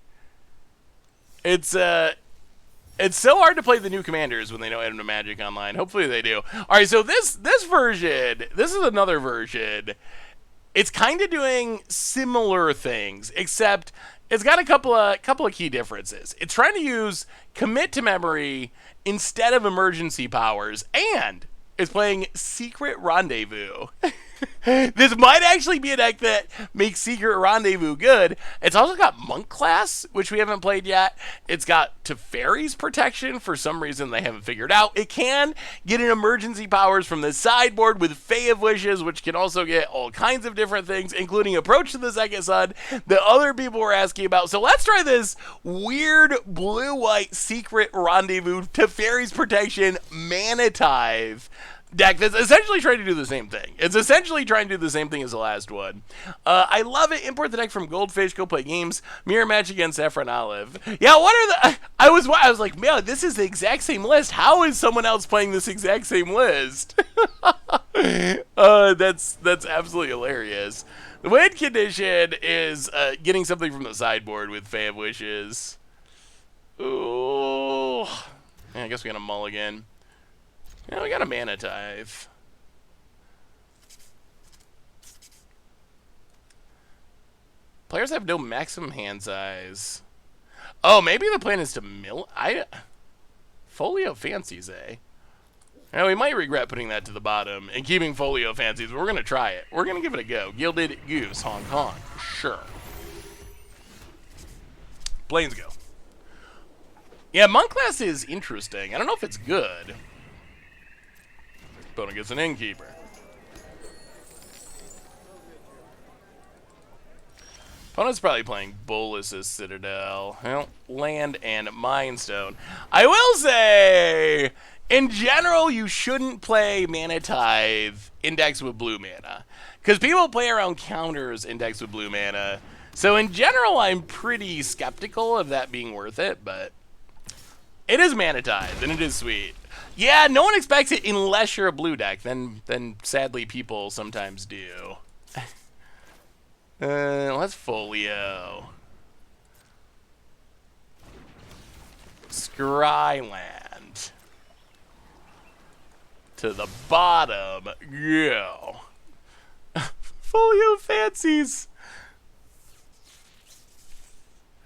It's so hard to play the new commanders when they don't add them to Magic Online. Hopefully they do. All right, so this version, this is another version. It's kind of doing similar things, except it's got a couple of key differences. It's trying to use commit to memory instead of emergency powers, and it's playing Secret Rendezvous. This might actually be a deck that makes Secret Rendezvous good. It's also got Monk Class, which we haven't played yet. It's got Teferi's Protection, for some reason they haven't figured out. It can get an emergency powers from the sideboard with Fae of Wishes, which can also get all kinds of different things, including Approach to the Second Sun that other people were asking about. So let's try this weird blue-white Secret Rendezvous Teferi's Protection Mana Tithe deck that's essentially trying to do the same thing. It's essentially trying to do the same thing as the last one. I love it. Import the deck from Goldfish. Go play games. Mirror match against Saffron Olive. Yeah, what are the... I was like, man, this is the exact same list. How is someone else playing this exact same list? That's absolutely hilarious. The win condition is getting something from the sideboard with Fae of Wishes. Ooh. Yeah, I guess we got a mulligan. Yeah, we got a Mana Tithe. Players have no maximum hand size. Oh, maybe the plan is to Folio Fancies, eh? Now, we might regret putting that to the bottom and keeping Folio Fancies, but we're going to try it. We're going to give it a go. Gilded Goose, Hong Kong. Sure. Planes go. Yeah, Monk class is interesting. I don't know if it's good. Opponent gets an Innkeeper. Opponent's probably playing Bolus's Citadel. Well, land and Mindstone. I will say, in general, you shouldn't play Mana Tithe indexed with blue mana. Because people play around counters indexed with blue mana. So in general, I'm pretty skeptical of that being worth it, but it is Mana Tithe, and it is sweet. Yeah, no one expects it unless you're a blue deck. Then sadly, people sometimes do. Let's Folio. Scryland. To the bottom. Go. Folio Fancies.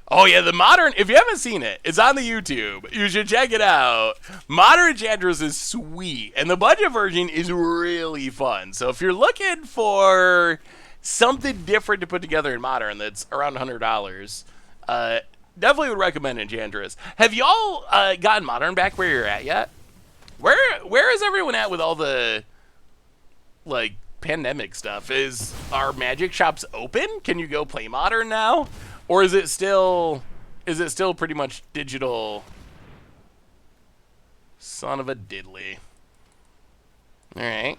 Oh yeah, the modern, if you haven't seen it, it's on the YouTube. You should check it out. Modern Enchantress is sweet, and the budget version is really fun. So if you're looking for something different to put together in Modern that's around $100, definitely would recommend Enchantress. Have y'all gotten Modern back where you're at yet? Where is everyone at with all the, like, pandemic stuff? Are magic shops open? Can you go play Modern now? Or is it still pretty much digital? Son of a diddly. All right.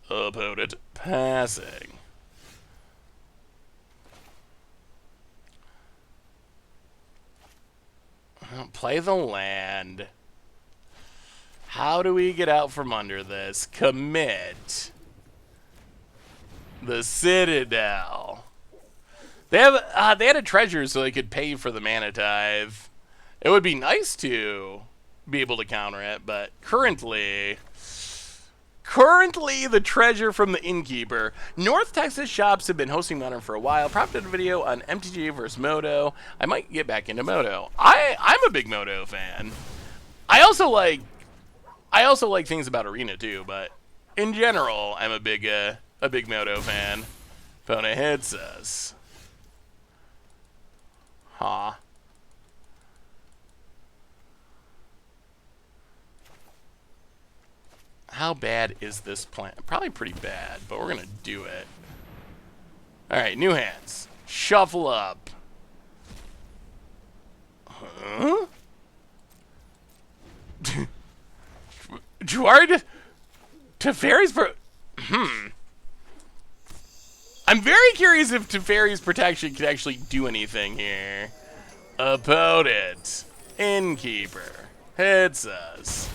Opponent passing. Play the land. How do we get out from under this? Commit. The Citadel. They had a treasure so they could pay for the Mana Tithe. It would be nice to be able to counter it, but currently the treasure from the Innkeeper. North Texas shops have been hosting Modern for a while. Prop did a video on MTG versus Moto. I might get back into Moto. I'm a big Moto fan. I also like things about Arena too, but in general, I'm a big Moto fan. Opponent hits us. Huh. How bad is this plan? Probably pretty bad, but we're gonna do it. All right, new hands. Shuffle up. Huh? Juard Teferi's I'm very curious if Teferi's protection can actually do anything here. Opponent. Innkeeper. Hits us.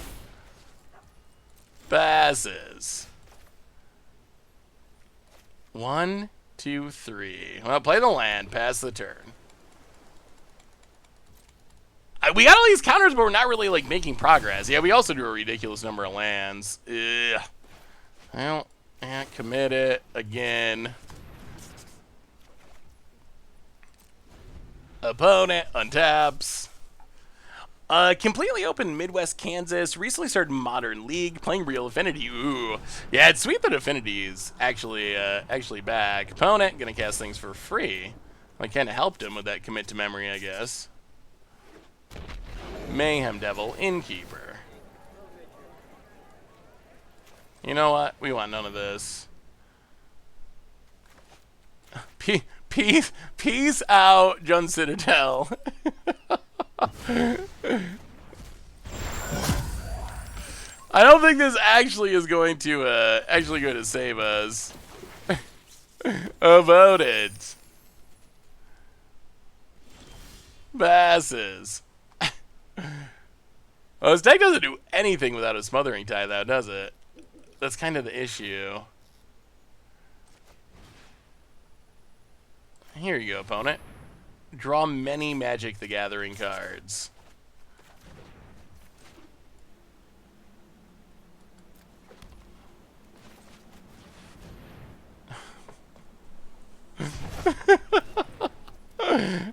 Passes. 1, 2, 3. Well, play the land. Pass the turn. We got all these counters, but we're not really, like, making progress. Yeah, we also do a ridiculous number of lands. Ugh. Well, yeah, commit it again. Opponent untaps. Completely open Midwest Kansas. Recently started Modern League. Playing Real Affinity. Ooh. Yeah, it's sweet that Affinity is actually back. Opponent gonna cast things for free. I kind of helped him with that commit to memory, I guess. Mayhem Devil, Innkeeper. You know what? We want none of this. Peace out, Jun Citadel. I don't think this actually is going to save us. About it. Passes. Well, this deck doesn't do anything without a Smothering Tithe, though, does it? That's kind of the issue. Here you go, opponent. Draw many Magic the Gathering cards.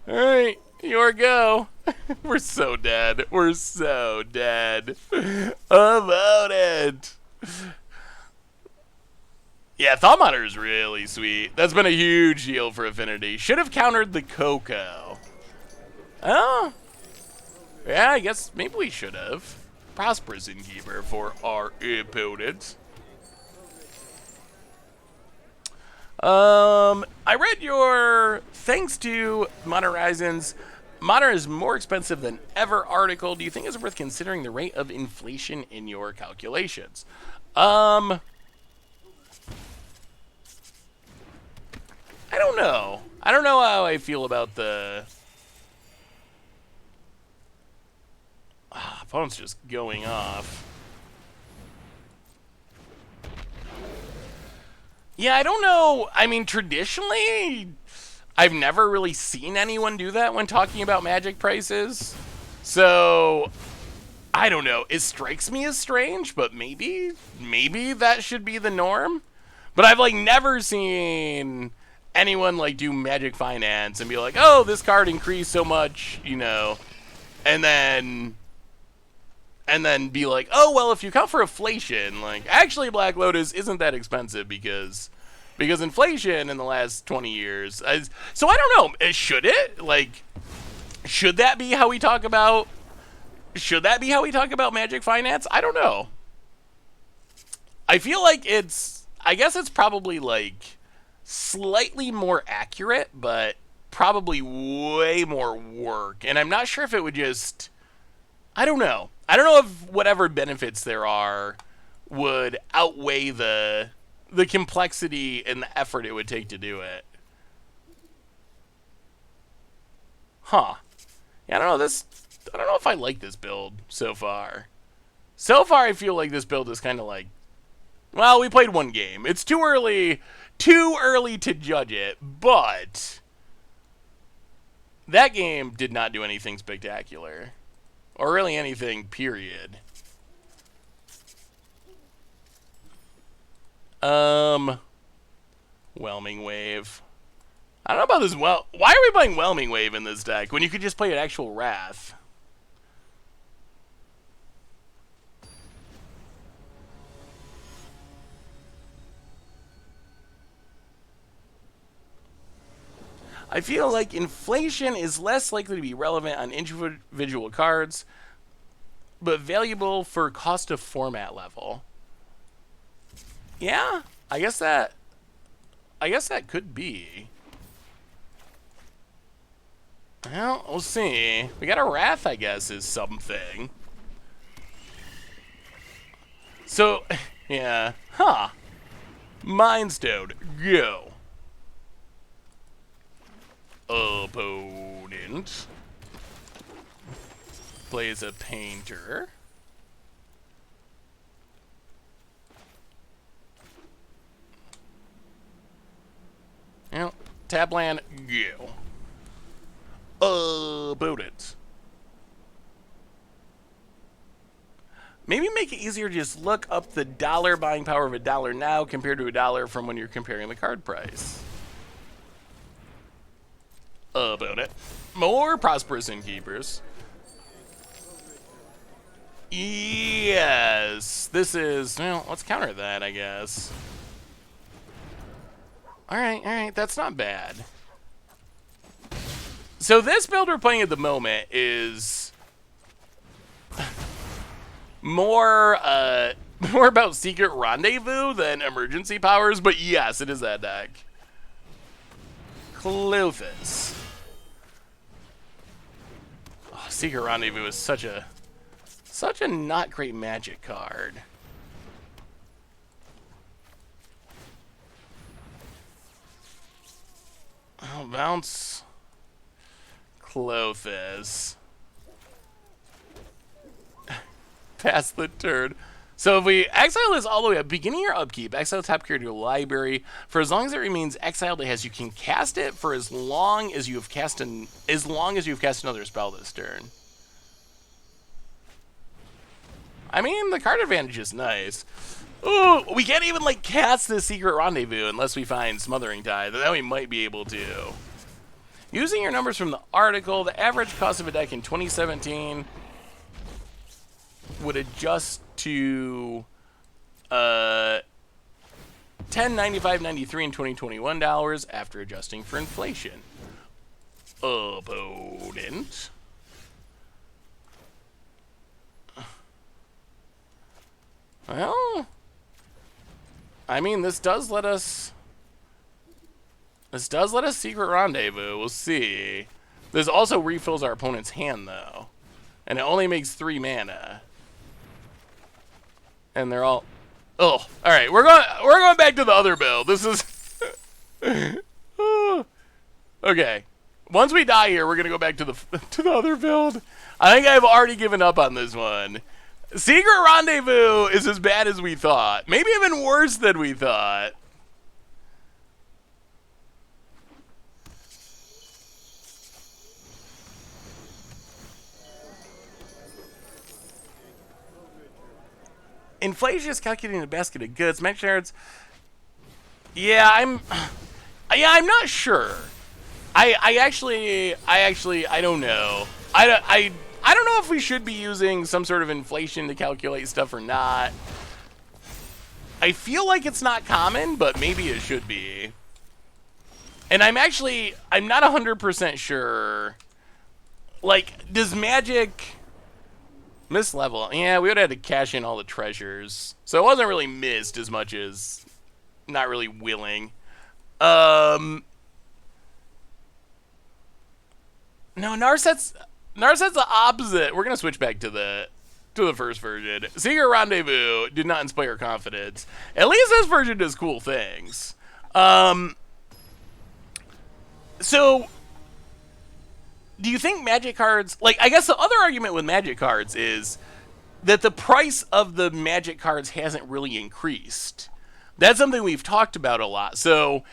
Alright, your go. We're so dead. We're so dead. About it. Yeah, Thought Monitor is really sweet. That's been a huge deal for Affinity. Should have countered the Coco. Oh. Yeah, I guess maybe we should have. Prosperous Innkeeper for our opponent. I read your thanks to Modern Horizons. Modern is more expensive than ever article. Do you think it's worth considering the rate of inflation in your calculations? I don't know. I don't know how I feel about the... phone's just going off. Yeah, I don't know. I mean, traditionally, I've never really seen anyone do that when talking about Magic prices. So, I don't know. It strikes me as strange, but maybe that should be the norm. But I've, like, never seen anyone, like, do Magic Finance and be like, oh, this card increased so much, you know, and then be like, oh, well, if you count for inflation, like, actually Black Lotus isn't that expensive because inflation in the last 20 years. So I don't know. Should it? Like, should that be how we talk about Magic Finance? I don't know. I feel like I guess it's probably, like, slightly more accurate, but probably way more work. And I'm not sure if it would just... I don't know. I don't know if whatever benefits there are would outweigh the complexity and the effort it would take to do it. Huh. Yeah, I don't know. I don't know if I like this build so far. So far, I feel like this build is kind of like, well, we played one game. It's too early to judge it, but that game did not do anything spectacular. Or really anything, period. Whelming Wave. I don't know about this. Well, why are we playing Whelming Wave in this deck when you could just play an actual Wrath? I feel like inflation is less likely to be relevant on individual cards, but valuable for cost of format level. Yeah, I guess that could be. Well, we'll see. We got a Wrath, I guess, is something. So, yeah. Huh. Mindstone, go. Opponent plays a Painter. Well, tab land, go. Opponent. Maybe make it easier to just look up the dollar buying power of a dollar now compared to a dollar from when you're comparing the card price. About it. More Prosperous Innkeepers. Yes. This is... Well, let's counter that, I guess. Alright. That's not bad. So this build we're playing at the moment is... more about Secret Rendezvous than Emergency Powers, but yes, it is that deck. Clothis. Oh, Secret Rendezvous is such a not great Magic card. Oh, bounce. Clothis. Pass the turn. So if we exile this all the way up, beginning your upkeep, exile top card to your library. For as long as it remains exiled, it has you can cast it for as long as you have cast another spell this turn. I mean, the card advantage is nice. Ooh, we can't even, like, cast the Secret Rendezvous unless we find Smothering Tithe. Then we might be able to. Using your numbers from the article, the average cost of a deck in 2017 would adjust to $10.95.93 in 2021 after adjusting for inflation. Opponent. Well, I mean, this does let us Secret Rendezvous. We'll see. This also refills our opponent's hand, though. And it only makes 3 mana. And they're all... Oh, alright. We're going back to the other build. This is... Okay. Once we die here, we're going to go back to the other build. I think I've already given up on this one. Secret Rendezvous is as bad as we thought. Maybe even worse than we thought. Inflation is calculating a basket of goods. Match cards. Yeah, I'm not sure. I actually I don't know. I don't know if we should be using some sort of inflation to calculate stuff or not. I feel like it's not common, but maybe it should be. And I'm not 100% sure. Like, does Magic miss level? Yeah, we would have had to cash in all the treasures. So it wasn't really missed as much as not really willing. No, Narset's the opposite. We're gonna switch back to the first version. Secret Rendezvous did not inspire confidence. At least this version does cool things. So do you think Magic cards, like, I guess the other argument with Magic cards is that the price of the Magic cards hasn't really increased. That's something we've talked about a lot. So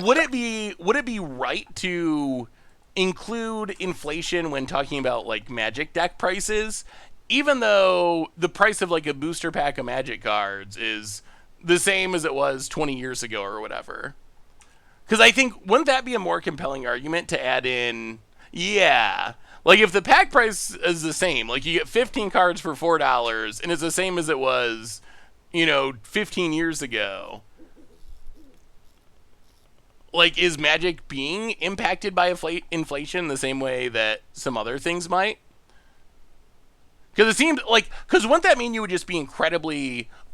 would it be right to include inflation when talking about, like, Magic deck prices, even though the price of, like, a booster pack of Magic cards is the same as it was 20 years ago or whatever? Because I think, wouldn't that be a more compelling argument to add in? Yeah. Like, if the pack price is the same, like, you get 15 cards for $4, and it's the same as it was, 15 years ago. Like, is Magic being impacted by inflation the same way that some other things might? Because it seemed like, wouldn't that mean you would just be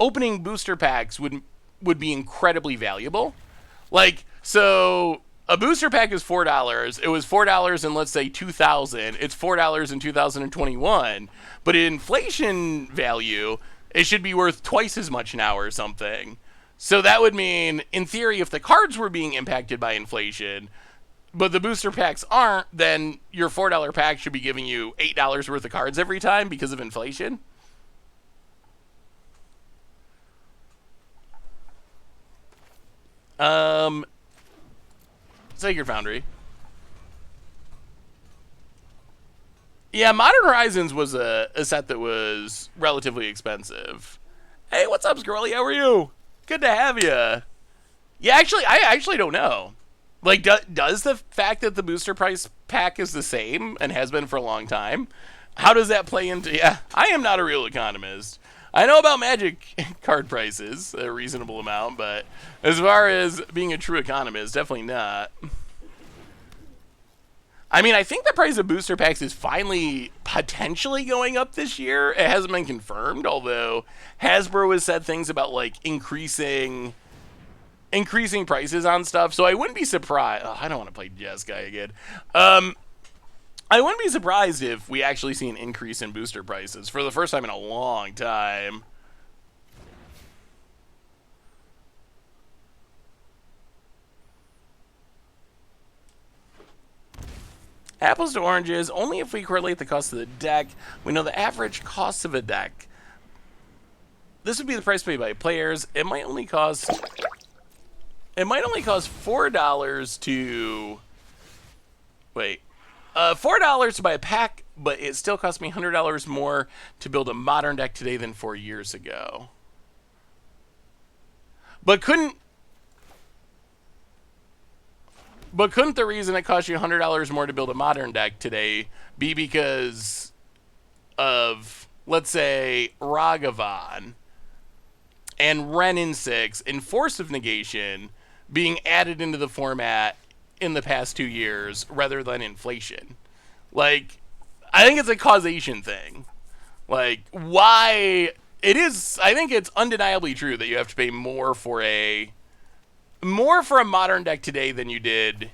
opening booster packs would be incredibly valuable? Like, so a booster pack is $4. It was $4 in, let's say, 2000. It's $4 in 2021. But in inflation value, it should be worth twice as much now or something. So that would mean, in theory, if the cards were being impacted by inflation, but the booster packs aren't, then your $4 pack should be giving you $8 worth of cards every time because of inflation. Sacred Foundry. Yeah, Modern Horizons was a set that was relatively expensive. Hey, what's up, Squirrely? How are you? Good to have you. Yeah, I actually don't know. Like, does the fact that the booster price pack is the same and has been for a long time, how does that play into... Yeah, I am not a real economist. I know about Magic card prices, a reasonable amount, but as far as being a true economist, definitely not. I mean, I think the price of booster packs is finally potentially going up this year. It hasn't been confirmed, although Hasbro has said things about, like, increasing prices on stuff. So I wouldn't be surprised. Oh, I don't want to play Jeskai again. I wouldn't be surprised if we actually see an increase in booster prices for the first time in a long time. Apples to oranges, only if we correlate the cost of the deck. We know the average cost of a deck. This would be the price paid by players. It might only cost $4 to... Wait. $4 to buy a pack, but it still cost me $100 more to build a modern deck today than 4 years ago. But couldn't the reason it cost you $100 more to build a modern deck today be because of, let's say, Ragavan and Ren in 6 and Force of Negation being added into the format in the past 2 years rather than inflation? Like, I think it's a causation thing. Like, why it is, I think it's undeniably true that you have to pay more for a modern deck today than you did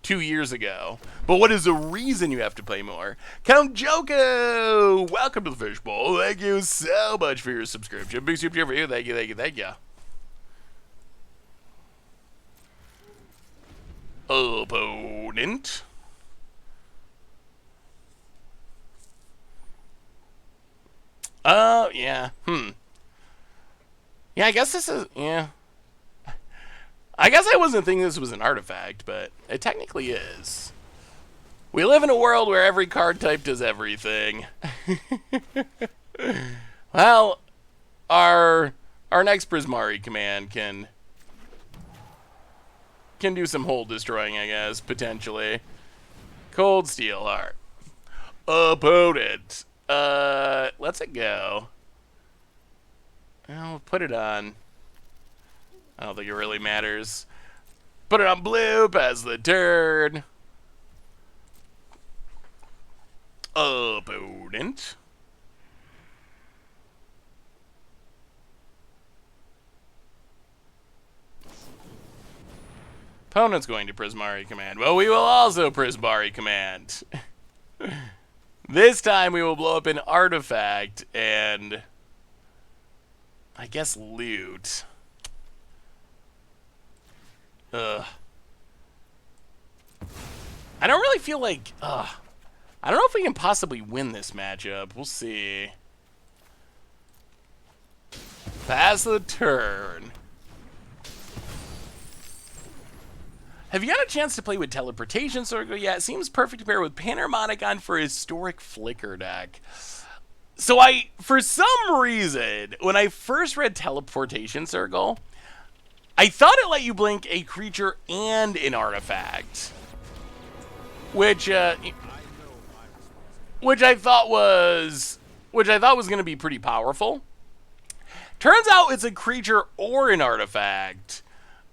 2 years ago. But what is the reason you have to pay more? Count Joko! Welcome to the Fishbowl. Thank you so much for your subscription. Big super for you. Thank you, thank you, thank you. Opponent. Yeah. Yeah, I guess this is, yeah. I guess I wasn't thinking this was an artifact, but it technically is. We live in a world where every card type does everything. Well, our next Prismari command can do some hole destroying, I guess, potentially. Cold Steel Heart. Opponent. Let's it go. I'll put it on. I don't think it really matters. Put it on blue, pass the turn. Opponent. Opponent's going to Prismari Command. Well, we will also Prismari Command. This time we will blow up an artifact and I guess loot. Ugh. I don't really feel like... I don't know if we can possibly win this matchup. We'll see. Pass the turn. Have you had a chance to play with Teleportation Circle yet? It seems perfect to pair with Panharmonicon for Historic Flicker deck. So for some reason, when I first read Teleportation Circle, I thought it let you blink a creature and an artifact, which I thought was going to be pretty powerful. Turns out it's a creature or an artifact,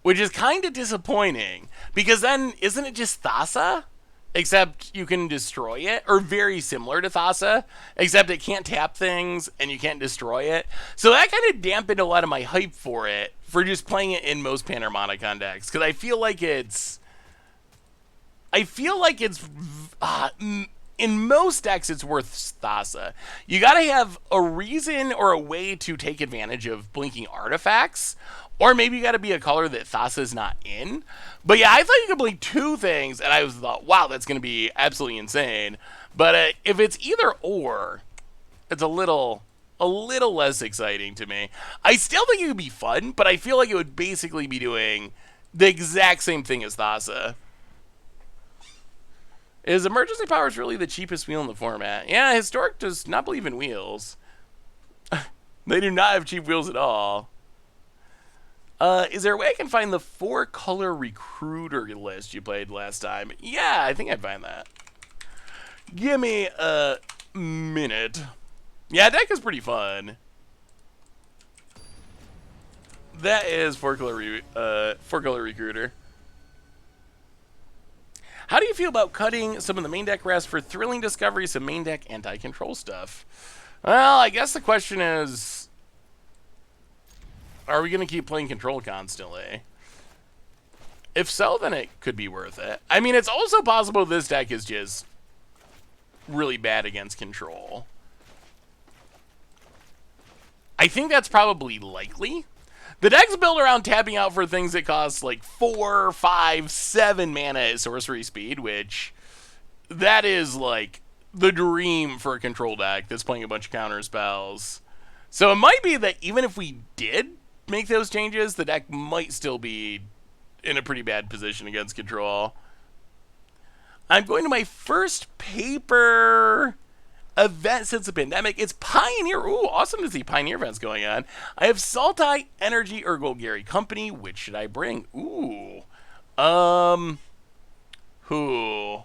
which is kind of disappointing because then isn't it just Thassa? Except you can destroy it, or very similar to Thassa, except it can't tap things and you can't destroy it. So that kind of dampened a lot of my hype for it, for just playing it in most Panharmonicon decks, because I feel like it's in most decks it's worth Thassa. You gotta have a reason or a way to take advantage of blinking artifacts, or maybe you gotta be a color that Thassa's not in. But yeah, I thought you could blink two things, and I thought, wow, that's gonna be absolutely insane. But if it's either or, it's a little less exciting to me. I still think it would be fun, but I feel like it would basically be doing the exact same thing as Thassa. Is Emergency Powers really the cheapest wheel in the format? Yeah, Historic does not believe in wheels. They do not have cheap wheels at all. Is there a way I can find the 4-color recruiter list you played last time? Yeah, I think I'd find that. Give me a minute. Yeah, deck is pretty fun. That is 4-color recruiter. How do you feel about cutting some of the main deck rest for thrilling discovery, some main deck anti-control stuff? Well, I guess the question is, are we going to keep playing control constantly? If so, then it could be worth it. I mean, it's also possible this deck is just really bad against control. I think that's probably likely. The deck's built around tapping out for things that cost like 4, 5, 7 mana at sorcery speed, which that is like the dream for a control deck that's playing a bunch of counter spells. So it might be that even if we did make those changes, the deck might still be in a pretty bad position against control. I'm going to my first paper event since the pandemic. It's Pioneer. Ooh, awesome to see Pioneer events going on. I have Saltai, Energy, or Golgari Company. Which should I bring? Ooh. Who?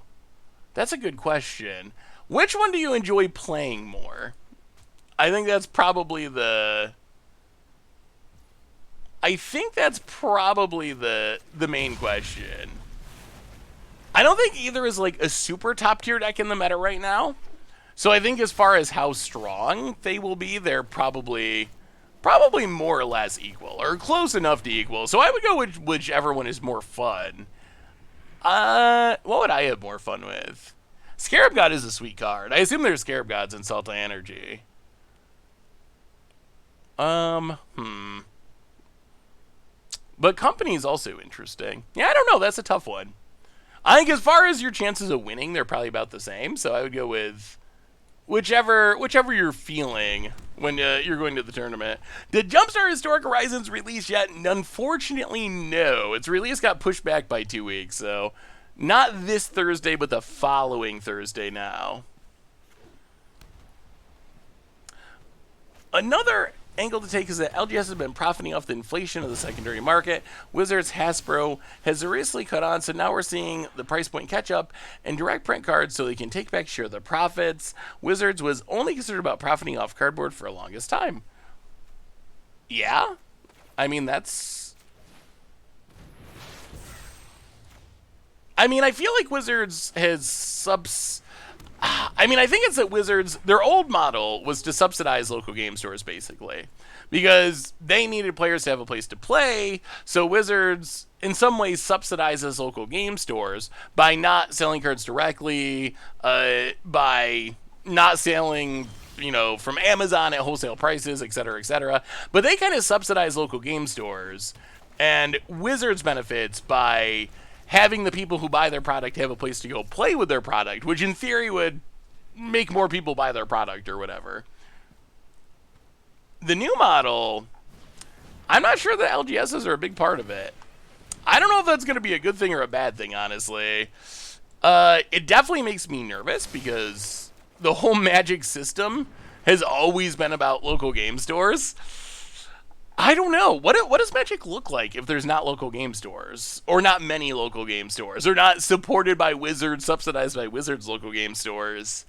That's a good question. Which one do you enjoy playing more? I think that's probably the... I think that's probably the main question. I don't think either is like a super top tier deck in the meta right now. So I think as far as how strong they will be, they're probably more or less equal, or close enough to equal. So I would go with whichever one is more fun. What would I have more fun with? Scarab God is a sweet card. I assume there's Scarab Gods in Salta Energy. But Company is also interesting. Yeah, I don't know. That's a tough one. I think as far as your chances of winning, they're probably about the same. So I would go with whichever you're feeling when you're going to the tournament. Did Jumpstart Historic Horizons release yet? And unfortunately, no. Its release got pushed back by 2 weeks, so not this Thursday, but the following Thursday now. Another angle to take is that LGS has been profiting off the inflation of the secondary market. Wizards Hasbro has recently cut on, so now we're seeing the price point catch up and direct print cards so they can take back share of the profits. Wizards was only concerned about profiting off cardboard for the longest time. Yeah? I mean, that's... I mean, I feel like Wizards has I think it's that Wizards, their old model was to subsidize local game stores, basically, because they needed players to have a place to play. So Wizards, in some ways, subsidizes local game stores by not selling cards directly, by not selling, from Amazon at wholesale prices, et cetera, et cetera. But they kind of subsidize local game stores, and Wizards benefits by having the people who buy their product have a place to go play with their product, which in theory would make more people buy their product or whatever. The new model, I'm not sure that LGSs are a big part of it. I don't know if that's going to be a good thing or a bad thing, honestly. It definitely makes me nervous because the whole Magic system has always been about local game stores. I don't know. What does Magic look like if there's not local game stores? Or not many local game stores? Or not supported by Wizards, subsidized by Wizards local game stores?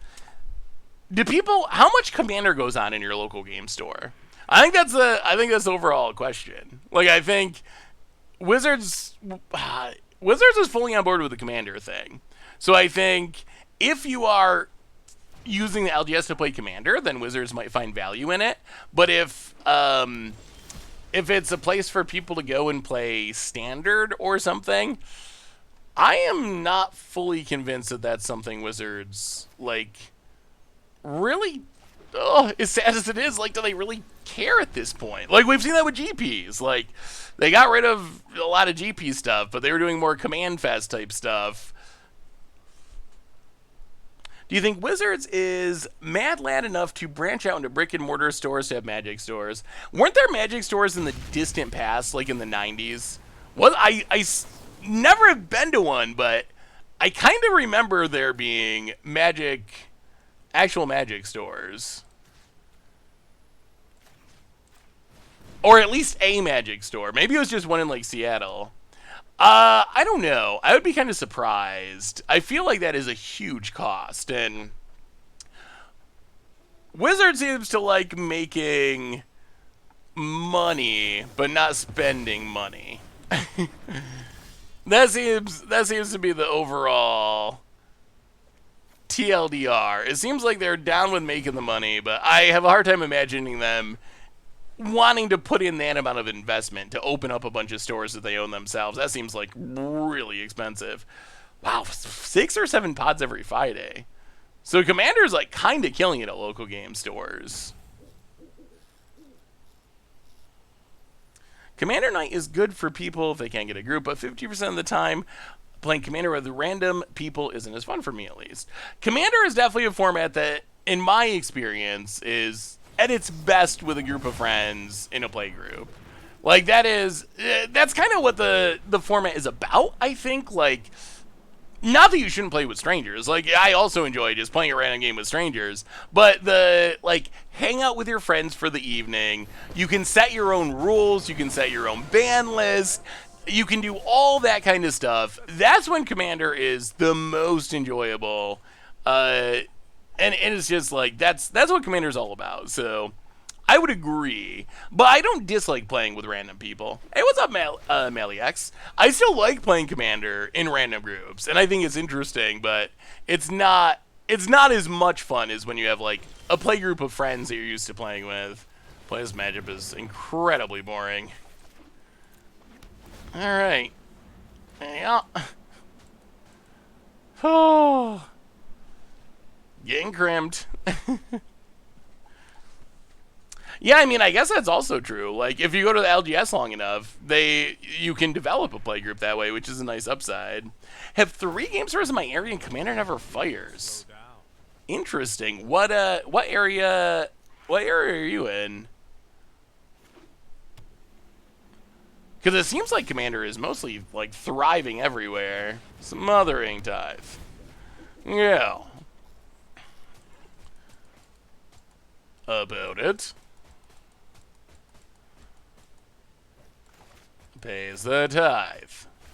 How much Commander goes on in your local game store? I think that's the overall question. Like, I think Wizards is fully on board with the Commander thing. So I think if you are using the LGS to play Commander, then Wizards might find value in it. But if it's a place for people to go and play Standard or something, I am not fully convinced that that's something Wizards, really, as sad as it is, do they really care at this point? We've seen that with GPs. They got rid of a lot of GP stuff, but they were doing more Command Fest type stuff. Do you think Wizards is mad lad enough to branch out into brick and mortar stores to have Magic stores? Weren't there Magic stores in the distant past, in the 90s? Well, I never have been to one, but I kind of remember there being actual Magic stores. Or at least a Magic store. Maybe it was just one in Seattle. I don't know. I would be kind of surprised. I feel like that is a huge cost, and Wizard seems to like making money, but not spending money. That seems to be the overall TLDR. It seems like they're down with making the money, but I have a hard time imagining them wanting to put in that amount of investment to open up a bunch of stores that they own themselves. That seems really expensive. Wow, 6 or 7 pods every Friday. So Commander's kind of killing it at local game stores. Commander Night is good for people if they can't get a group, but 50% of the time, playing Commander with random people isn't as fun for me, at least. Commander is definitely a format that, in my experience, is at its best with a group of friends in a play group. That's kind of what the format is about, I think. not that you shouldn't play with strangers. Like, I also enjoy just playing a random game with strangers. But like, hang out with your friends for the evening. You can set your own rules. You can set your own ban list. You can do all that kind of stuff. That's when Commander is the most enjoyable. And it's just like, that's what Commander's all about. So I would agree, but I don't dislike playing with random people. Hey, what's up, Malix? I still like playing Commander in random groups, and I think it's interesting, but it's not as much fun as when you have like a play group of friends that you're used to playing with. Playing this matchup is incredibly boring. All right, yeah. Oh, getting crimped. Yeah, I mean, I guess that's also true. Like, if you go to the LGS long enough, you can develop a playgroup that way, which is a nice upside. Have 3 game servers in my area and Commander never fires. Interesting. What area are you in? Because it seems like Commander is mostly, like, thriving everywhere. Smothering Tithe. Yeah. About it. Pays the tithe.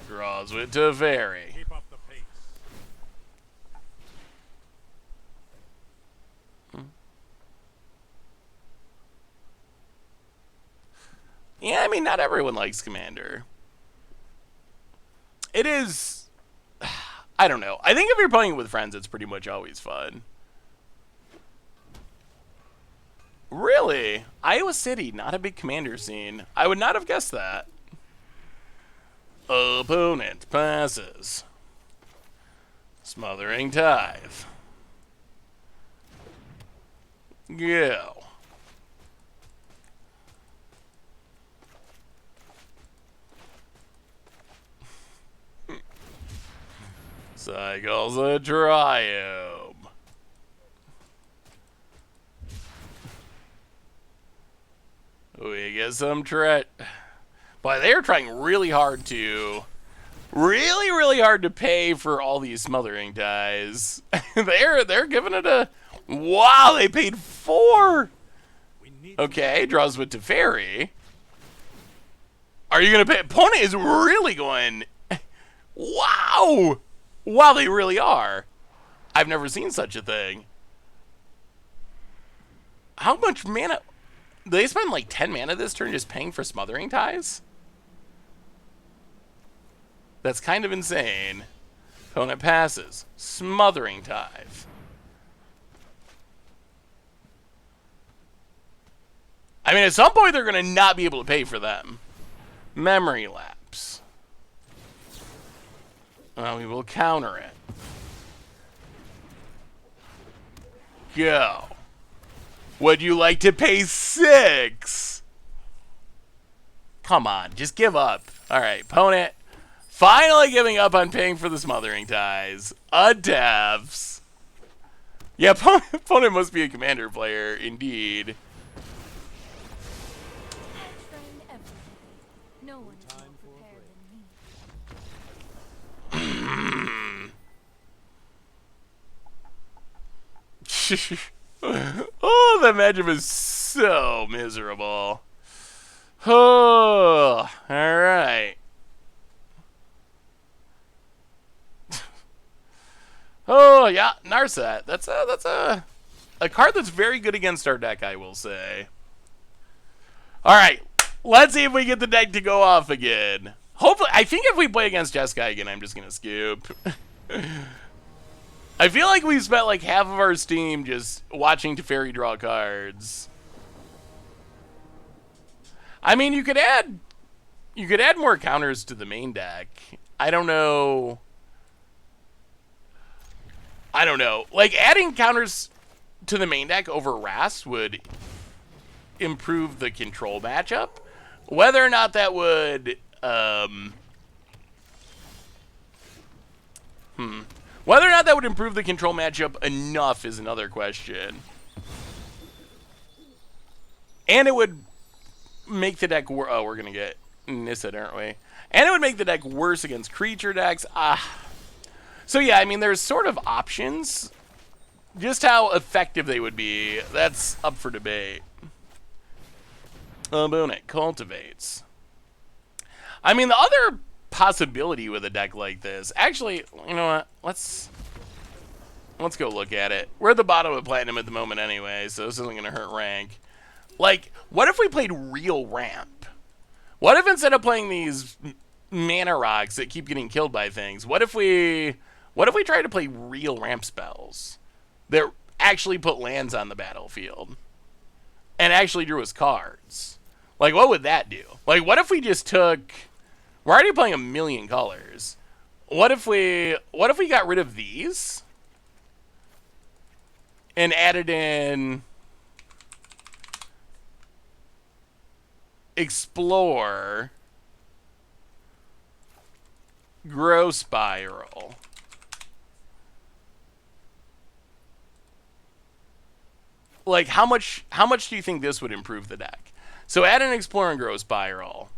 Draws with Teferi. Keep up the pace. Yeah, I mean, not everyone likes Commander. It is... I don't know. I think if you're playing it with friends, it's pretty much always fun. Really? Iowa City, not a big Commander scene. I would not have guessed that. Opponent passes. Smothering Tithe. Go. Cycles a Triome. We get some but they're trying really hard to pay for all these Smothering Ties. they're giving it a wow, they paid 4. Okay, draws with Teferi. Are you gonna pay? Opponent is really going. Wow! Wow, they really are. I've never seen such a thing. How much mana? They spend like 10 mana this turn just paying for Smothering Ties? That's kind of insane. Opponent passes. Smothering Tithe. I mean, at some point they're going to not be able to pay for them. Memory Lapse. Well, we will counter it. Go. Would you like to pay 6? Come on, just give up. Alright, opponent finally giving up on paying for the Smothering Ties. Adevs. Yeah, opponent must be a Commander player, indeed. Train everybody. No one is more prepared than me. Oh, that matchup is so miserable. Oh, all right. Oh yeah, Narset. That's a card that's very good against our deck, I will say. All right, let's see if we get the deck to go off again. Hopefully, I think if we play against Jeskai again, I'm just gonna scoop. I feel like we've spent like half of our Steam just watching Teferi draw cards. I mean, you could add more counters to the main deck. I don't know. Like, adding counters to the main deck over Rast would improve the control matchup. Whether or not that would, whether or not that would improve the control matchup enough is another question. And it would make the deck oh, we're gonna get Nissa, aren't we? And it would make the deck worse against creature decks. So yeah, I mean, there's sort of options. Just how effective they would be, that's up for debate. Bonet cultivates. I mean, the other possibility with a deck like this, actually, you know what? Let's go look at it. We're at the bottom of platinum at the moment anyway, so this isn't going to hurt rank. Like, what if we played real ramp? What if instead of playing these mana rocks that keep getting killed by things, what if we tried to play real ramp spells that actually put lands on the battlefield and actually drew us cards? Like, what would that do? Like, what if we just took... We're already playing a million colors. What if we got rid of these and added in Explore, Grow Spiral, like how much do you think this would improve the deck? So add an Explore and Grow Spiral.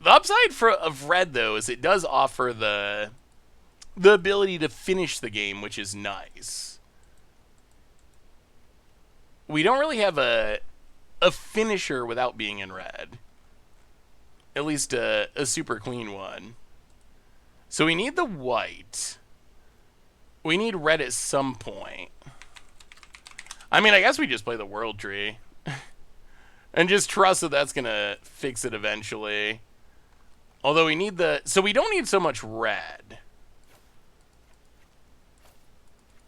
The upside of red, though, is it does offer the ability to finish the game, which is nice. We don't really have a finisher without being in red. At least a super clean one. So we need the white. We need red at some point. I mean, I guess we just play the World Tree. And just trust that that's going to fix it eventually. Although we need the... So we don't need so much red.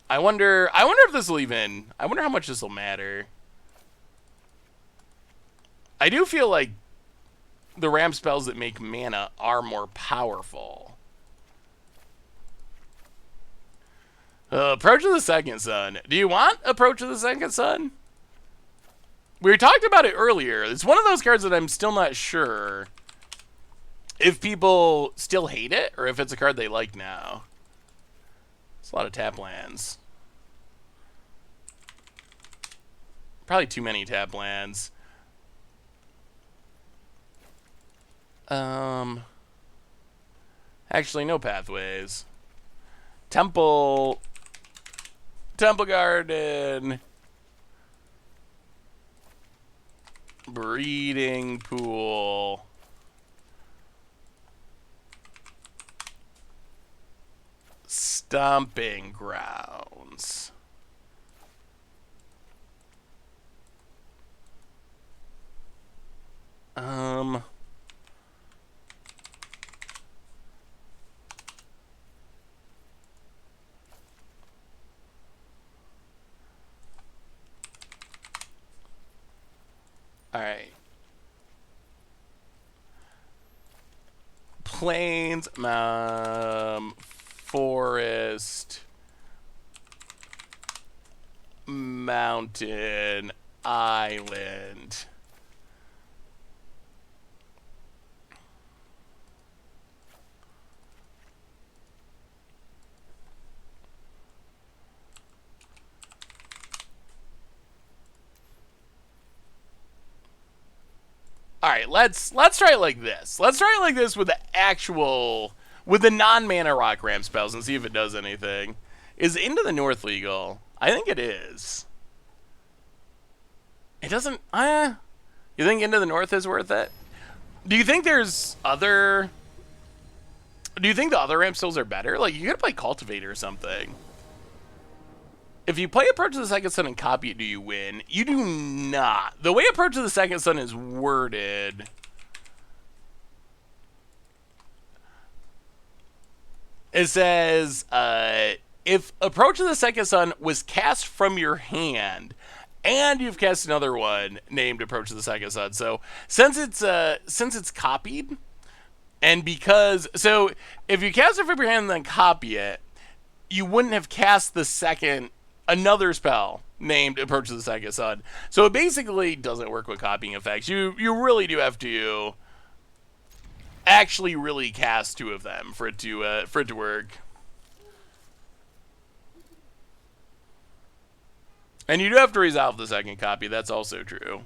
I wonder if this will even... I wonder how much this will matter. I do feel like the ramp spells that make mana are more powerful. Approach of the Second Sun. Do you want Approach of the Second Sun? We talked about it earlier. It's one of those cards that I'm still not sure if people still hate it, or if it's a card they like now. It's a lot of tap lands. Probably too many tap lands. Actually, no pathways. Temple Garden. Breeding Pool. Stomping Grounds. All right. Plains, forest, mountain, island. All right, let's try it like this. Let's try it like this with the non-mana rock ramp spells and see if it does anything. Is Into the North legal? I think it is. It doesn't. You think Into the North is worth it? Do you think there's other? Do you think the other ramp spells are better? Like, you could play Cultivate or something. If you play Approach to the Second Sun and copy it, do you win? You do not. The way Approach to the Second Sun is worded, it says, if Approach to the Second Sun was cast from your hand, and you've cast another one named Approach to the Second Sun. So since it's copied, and because if you cast it from your hand and then copy it, you wouldn't have cast another spell named Approach to the Second Sun. So it basically doesn't work with copying effects. You really do have to actually really cast two of them for it to work. And you do have to resolve the second copy. That's also true.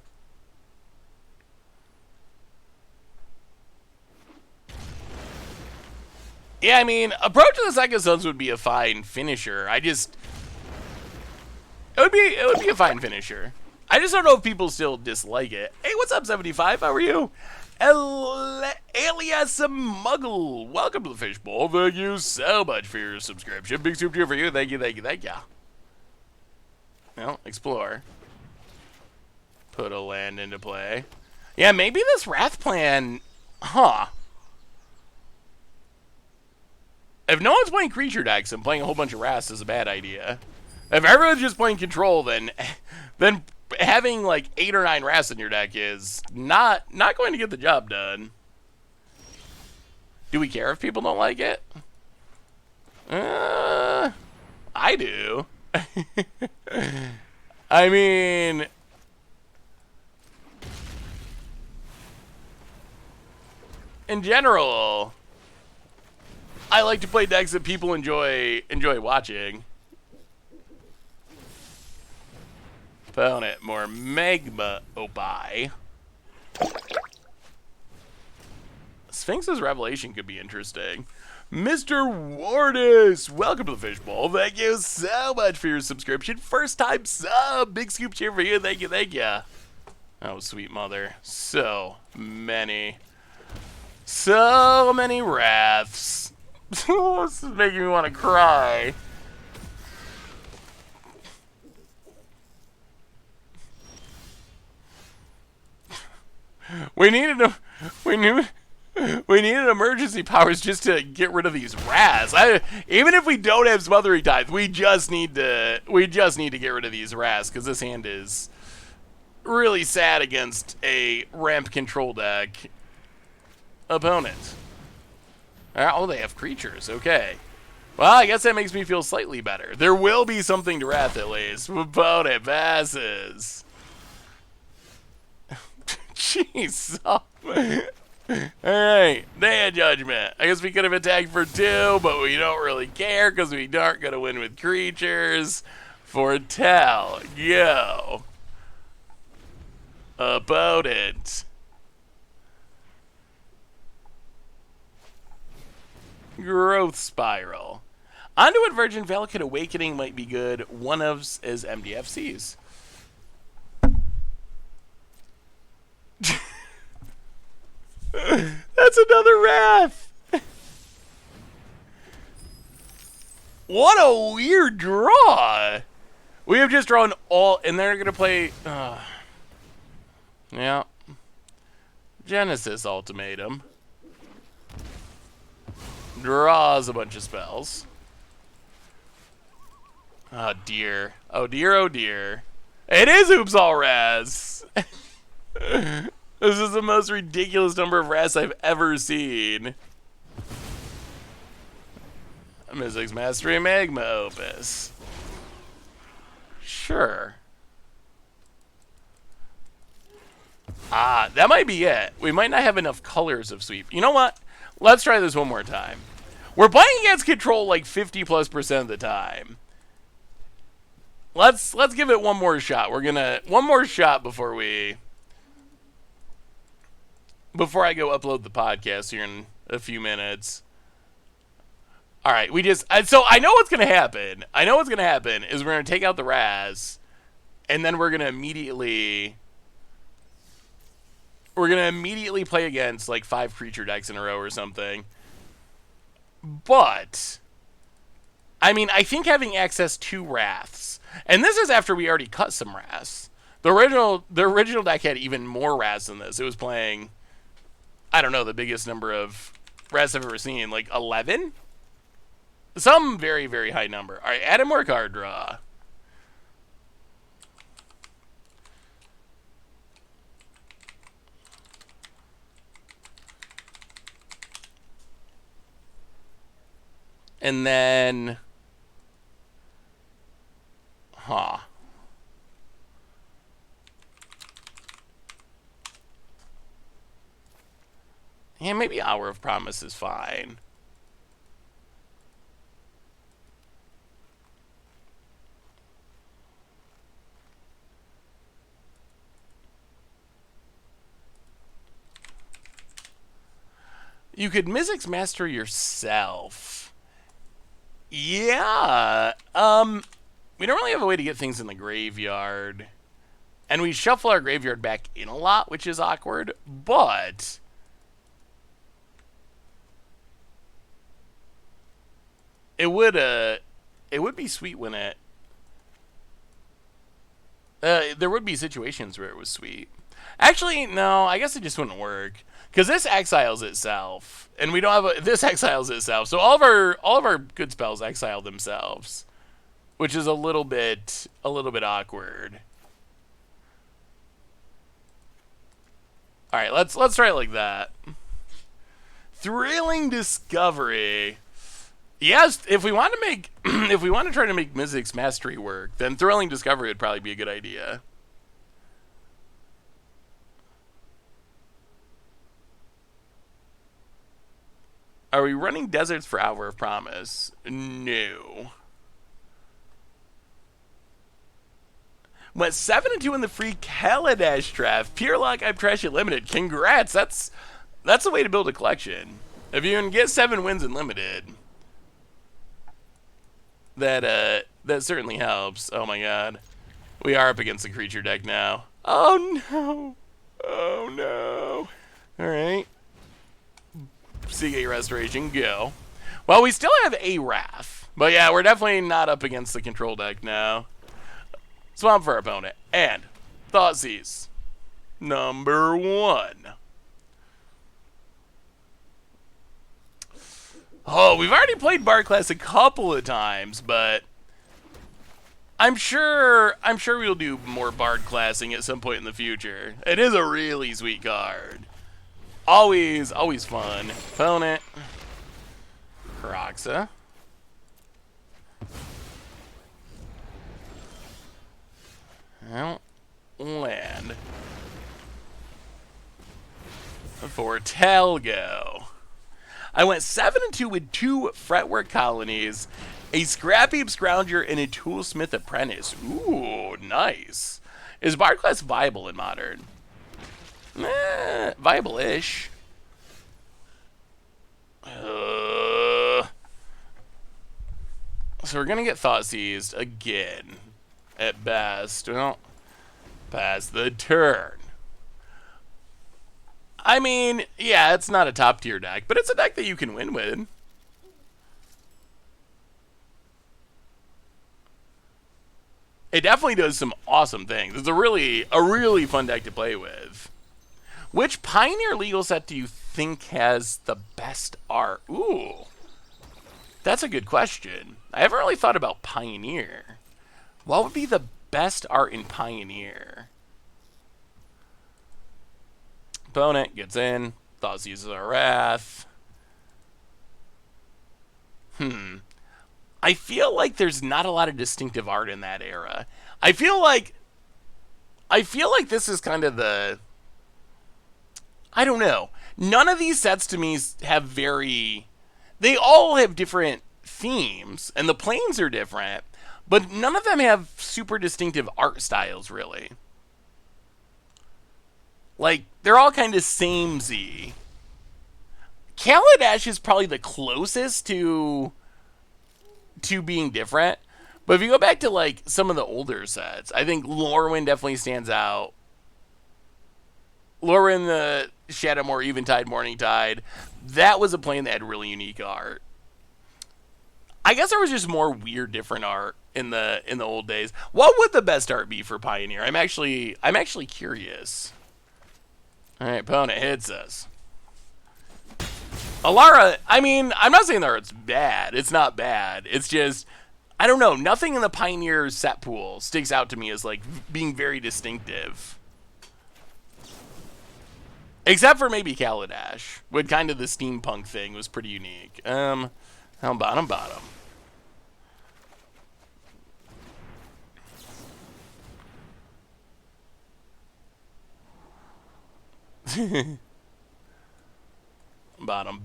Yeah, I mean, Approach of the Second Sons would be a fine finisher. It would be a fine finisher. I just don't know if people still dislike it. Hey, what's up, 75? How are you? Alias Muggle. Welcome to the Fishbowl. Thank you so much for your subscription. Big soup cheer for you. Thank you, thank you, thank you. Well, explore. Put a land into play. Yeah, maybe this Wrath plan... Huh. If no one's playing creature decks and playing a whole bunch of Wraths is a bad idea. If everyone's just playing control, then having like 8 or 9 Wraths in your deck is not going to get the job done. Do we care if people don't like it? I do. I mean, in general, I like to play decks that people enjoy watching. Opponent, more Magma Opie. Sphinx's Revelation could be interesting. Mr. Wardis, welcome to the Fishbowl. Thank you so much for your subscription. First time sub. Big scoop cheer for you. Thank you, thank you. Oh, sweet mother. So many wraths. This is making me want to cry. We needed emergency powers just to get rid of these wraths. Even if we don't have Smothering Tithe, we just need to get rid of these wraths because this hand is really sad against a ramp control deck opponent. Oh, they have creatures. Okay. Well, I guess that makes me feel slightly better. There will be something to wrath at least. Opponent passes. Jeez. Alright, Day of Judgment. I guess we could have attacked for 2, but we don't really care because we aren't going to win with creatures. Foretell. Go. Opponent. Growth Spiral. Onto it, Virgin Valakut Awakening might be good. One of is MDFCs. That's another Wrath. What a weird draw. We have just drawn all, and they're going to play... yeah. Genesis Ultimatum. Draws a bunch of spells. Oh, dear. Oh, dear, oh, dear. It is Oops All Raz. This is the most ridiculous number of Wraths I've ever seen. Mystic's Mastery Magma Opus. Sure. Ah, that might be it. We might not have enough colors of sweep. You know what? Let's try this one more time. We're playing against control like 50+% of the time. Let's give it one more shot. We're gonna one more shot before I go upload the podcast here in a few minutes. All right, so I know what's gonna happen. I know what's gonna happen is we're gonna take out the Raz, and then we're gonna immediately play against like 5 creature decks in a row or something. But I mean, I think having access to Wraths, and this is after we already cut some Wraths. The original deck had even more Wraths than this. It was playing, I don't know, the biggest number of Wraths I've ever seen, like 11? Some very, very high number. All right, add a more card draw. And then, yeah, maybe Hour of Promise is fine. You could Mystics Master yourself. Yeah. We don't really have a way to get things in the graveyard. And we shuffle our graveyard back in a lot, which is awkward, but it would be sweet when there would be situations where it was sweet. Actually, no, I guess it just wouldn't work. Because this exiles itself, and we don't have this exiles itself. So all of our good spells exile themselves, which is a little bit awkward. All right, let's try it like that. Thrilling Discovery. Yes, if we want to make if we want to try to make Mystics Mastery work, then Thrilling Discovery would probably be a good idea. Are we running Deserts for Hour of Promise? No. Went 7-2 in the free Kaladesh draft. Pure luck, I'm trash at limited. Congrats. That's the way to build a collection. If you can get 7 wins in limited, that certainly helps. Oh my god. We are up against the creature deck now. Oh no. Oh no. Alright. Seagate Restoration, go. Well, we still have a Wrath. But yeah, we're definitely not up against the control deck now. Swamp for our opponent. And Thoughtseize. Number 1. Oh, we've already played Bard Class a couple of times, but I'm sure we'll do more Bard Classing at some point in the future. It is a really sweet card. Always fun. Opponent. Kroxa. Well, land. For Talgo. I went 7-2 with 2 Fretwork Colonies, a Scrappy Scrounger, and a Toolsmith Apprentice. Ooh, nice. Is Bard Class viable in Modern? Viable-ish. So we're going to get Thoughtseized again. At best. Well, pass the turn. I mean, yeah, it's not a top tier deck, but it's a deck that you can win with. It definitely does some awesome things. It's a really fun deck to play with. Which Pioneer legal set do you think has the best art? Ooh. That's a good question. I haven't really thought about Pioneer. What would be the best art in Pioneer? Opponent gets in. Thoughts uses a Wrath. I feel like there's not a lot of distinctive art in that era. I feel like this is kind of the... I don't know. None of these sets to me have very... They all have different themes, and the planes are different. But none of them have super distinctive art styles, really. Like, they're all kind of samey. Kaladesh is probably the closest to being different. But if you go back to, like, some of the older sets, I think Lorwyn definitely stands out. Lorwyn, the Shadowmoor, Eventide, Morningtide, that was a plane that had really unique art. I guess there was just more weird, different art in the old days. What would the best art be for Pioneer? I'm actually curious. All right, opponent hits us. Alara, I mean, I'm not saying the art's bad. It's not bad. It's just, I don't know. Nothing in the Pioneer set pool sticks out to me as like being very distinctive. Except for maybe Kaladesh, with kind of the steampunk thing was pretty unique. Bottom.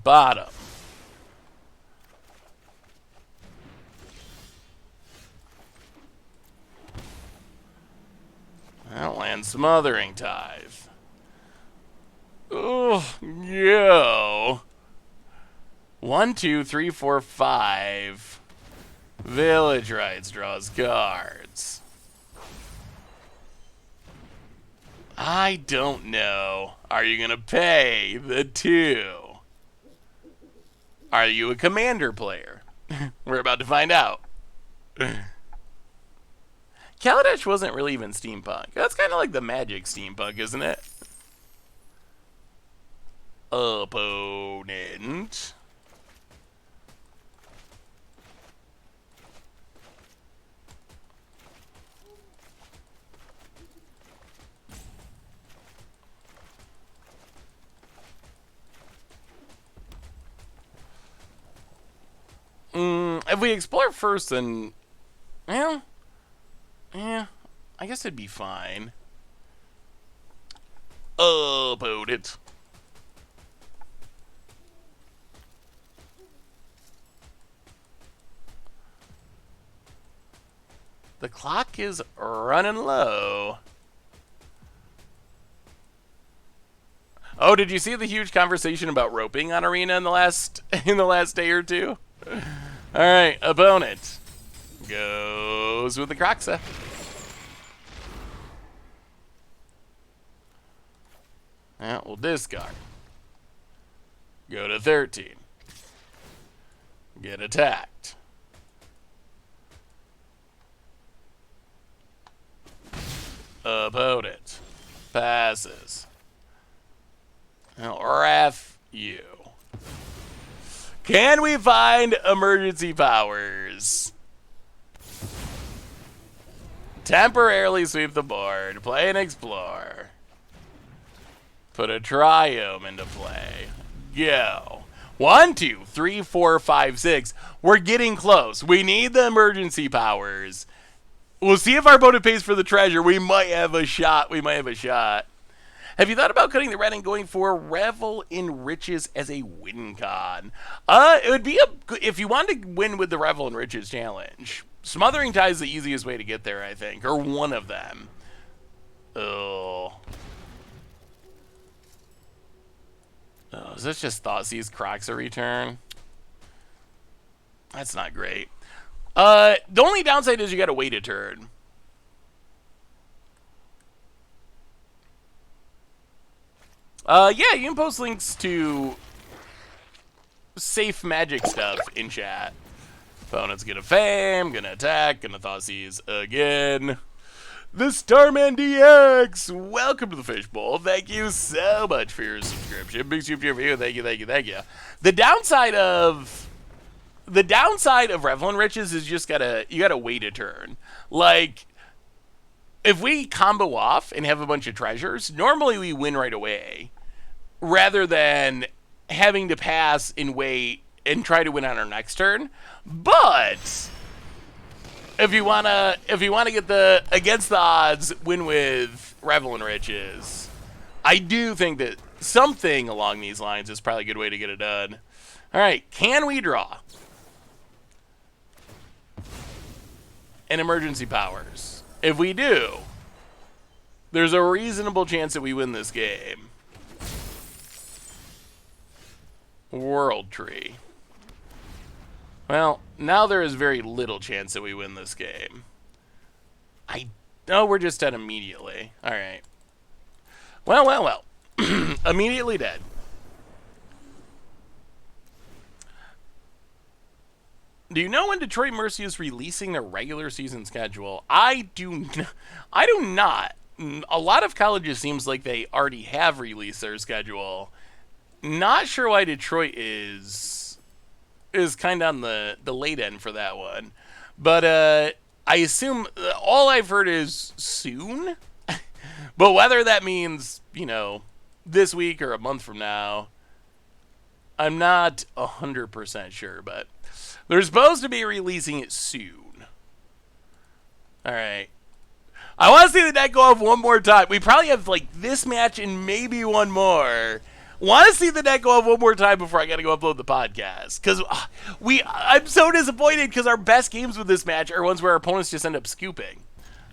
Bottom. Outland Smothering Tithe. Oh, yo. 1, 2, 3, 4, 5. Village Rites draws cards. I don't know. Are you going to pay the 2? Are you a commander player? We're about to find out. Kaladesh wasn't really even steampunk. That's kind of like the Magic steampunk, isn't it? Opponent. If we explore first, then, well, yeah, I guess it'd be fine. Opponent. The clock is running low. Oh, did you see the huge conversation about roping on Arena in the last day or two? All right, opponent goes with the Croxa. Yeah, we'll discard. Go to 13. Get attacked. Opponent passes. Now, Wrath you. Can we find emergency powers? Temporarily sweep the board. Play and explore. Put a Triome into play. Go. 1, 2, 3, 4, 5, 6. We're getting close. We need the emergency powers. We'll see if our opponent pays for the treasure. We might have a shot. Have you thought about cutting the red and going for Revel in Riches as a win con? It would be if you wanted to win with the Revel in Riches challenge. Smothering Tithe is the easiest way to get there, I think, or one of them. Oh, is this just Thoughtseize Croxa return? That's not great. The only downside is you gotta wait a turn. Yeah, you can post links to safe Magic stuff in chat. Opponent's gonna fame, gonna attack, gonna Thoughtseize again. The Starman DX! Welcome to the Fishbowl. Thank you so much for your subscription. Big super for you. Thank you. The downside of Revel in Riches is you gotta wait a turn. Like, if we combo off and have a bunch of treasures, normally we win right away, rather than having to pass and wait and try to win on our next turn. But if you wanna get the against the odds win with Revel in Riches, I do think that something along these lines is probably a good way to get it done. All right, can we draw? And emergency powers. If we do, there's a reasonable chance that we win this game. World Tree. Well, now there is very little chance that we win this game. We're just dead immediately. All right. Well. Immediately dead. Do you know when Detroit Mercy is releasing their regular season schedule? I do not. A lot of colleges seems like they already have released their schedule. Not sure why Detroit is kind of on the late end for that one. But I assume all I've heard is soon. But whether that means, this week or a month from now, I'm not 100% sure, but they're supposed to be releasing it soon. All right. I want to see the deck go off one more time. We probably have this match and maybe one more. Want to see the deck go off one more time before I got to go upload the podcast. Because I'm so disappointed because our best games with this match are ones where our opponents just end up scooping.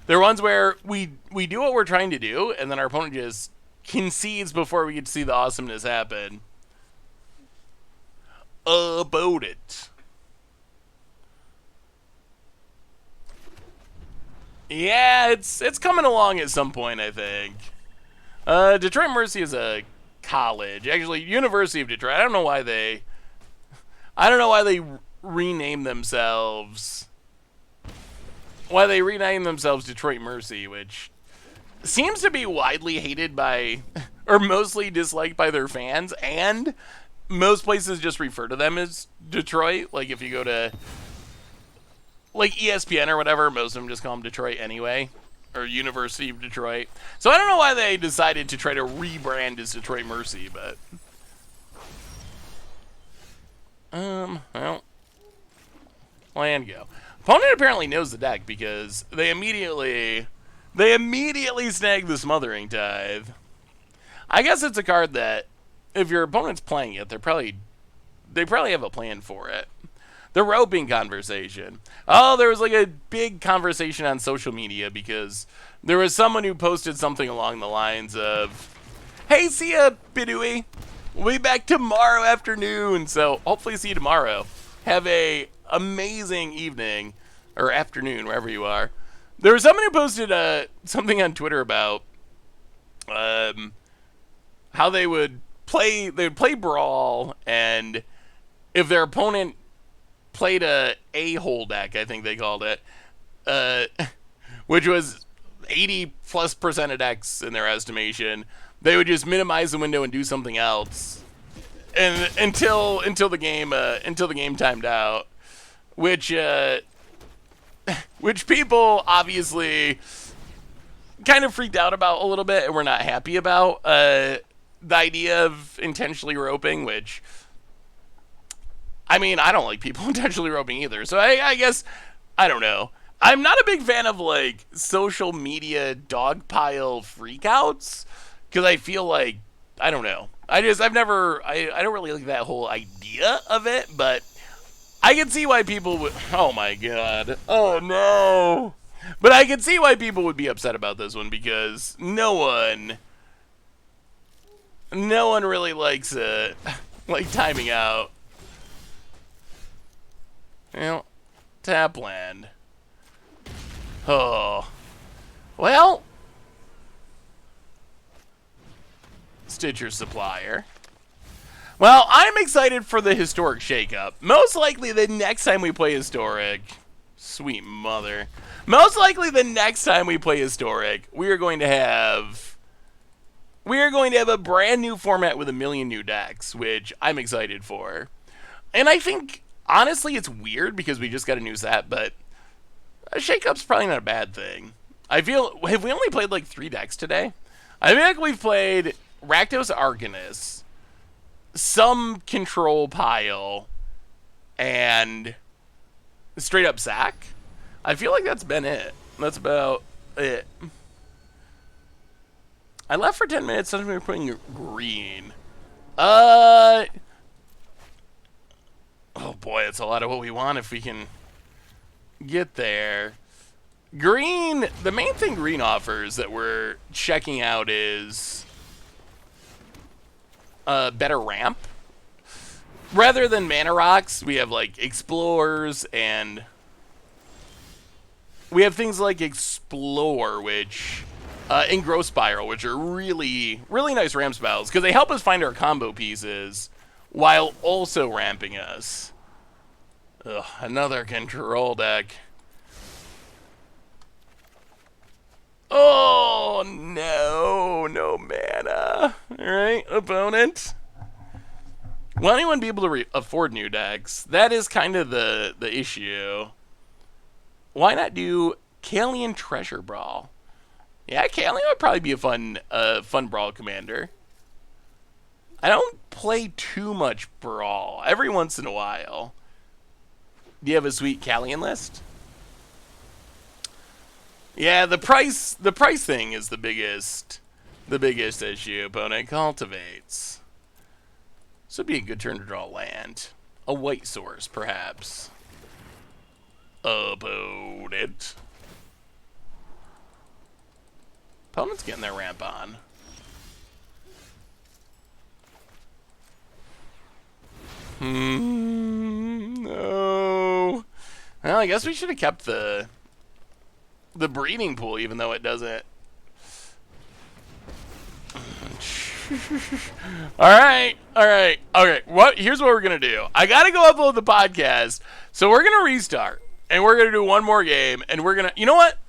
They're ones where we do what we're trying to do, and then our opponent just concedes before we get to see the awesomeness happen. about it. Yeah, it's coming along at some point, I think. Detroit Mercy is a college, actually, University of Detroit. I don't know why they rename themselves. Why they rename themselves Detroit Mercy, which seems to be widely hated by, or mostly disliked by their fans, and most places just refer to them as Detroit. Like if you go to like ESPN or whatever, most of them just call them Detroit anyway, or University of Detroit. So I don't know why they decided to try to rebrand as Detroit Mercy, but well, land go. Opponent apparently knows the deck because they immediately snag the Smothering Tithe. I guess it's a card that if your opponent's playing it, they probably have a plan for it. The roping conversation. Oh, there was like a big conversation on social media because there was someone who posted something along the lines of, "Hey, see ya, Bidooey. We'll be back tomorrow afternoon." So hopefully see you tomorrow. Have a amazing evening or afternoon, wherever you are. There was someone who posted something on Twitter about how they would play Brawl, and if their opponent played a hole deck, I think they called it, which was 80+% of decks in their estimation, they would just minimize the window and do something else, and until the game timed out, which people obviously kind of freaked out about a little bit and were not happy about. The idea of intentionally roping, which, I mean, I don't like people intentionally roping either. So I guess, I don't know. I'm not a big fan of like social media dogpile freakouts because I feel like, I don't know. I don't really like that whole idea of it, but I can see why people would, oh my god. Oh no. But I can see why people would be upset about this one because no one really likes like timing out. Well, tap land. Oh. Well, Stitcher Supplier. Well, I'm excited for the Historic Shakeup. Most likely the next time we play Historic, sweet mother. Most likely the next time we play Historic, we are going to have a brand new format with a million new decks, which I'm excited for. And I think, honestly, it's weird because we just got a new set, but a Shakeup's probably not a bad thing. I feel, have we only played like 3 decks today? I feel like we've played Rakdos Arcanist, some Control Pile, and straight up Sack. I feel like that's been it. That's about it. I left for 10 minutes, suddenly we were putting green. Oh boy, that's a lot of what we want if we can get there. Green, the main thing green offers that we're checking out is better ramp. Rather than mana rocks, we have like explores, and we have things like explore, which and growth spiral, which are really nice ramp spells because they help us find our combo pieces while also ramping us. Ugh, another control deck. Oh no mana. Alright, opponent. Will anyone be able to afford new decks? That is kind of the issue. Why not do Kalian Treasure Brawl? Yeah, Kalian would probably be a fun Brawl commander. I don't play too much Brawl. Every once in a while. Do you have a sweet Kalian list? Yeah, the price thing is the biggest issue. Opponent cultivates. This would be a good turn to draw land. A white source, perhaps. Opponent. Opponent's getting their ramp on. No. Well, I guess we should have kept the breeding pool, even though it doesn't. All right. Okay, here's what we're gonna do. I gotta go upload the podcast, so we're gonna restart, and we're gonna do one more game, and we're gonna, you know what?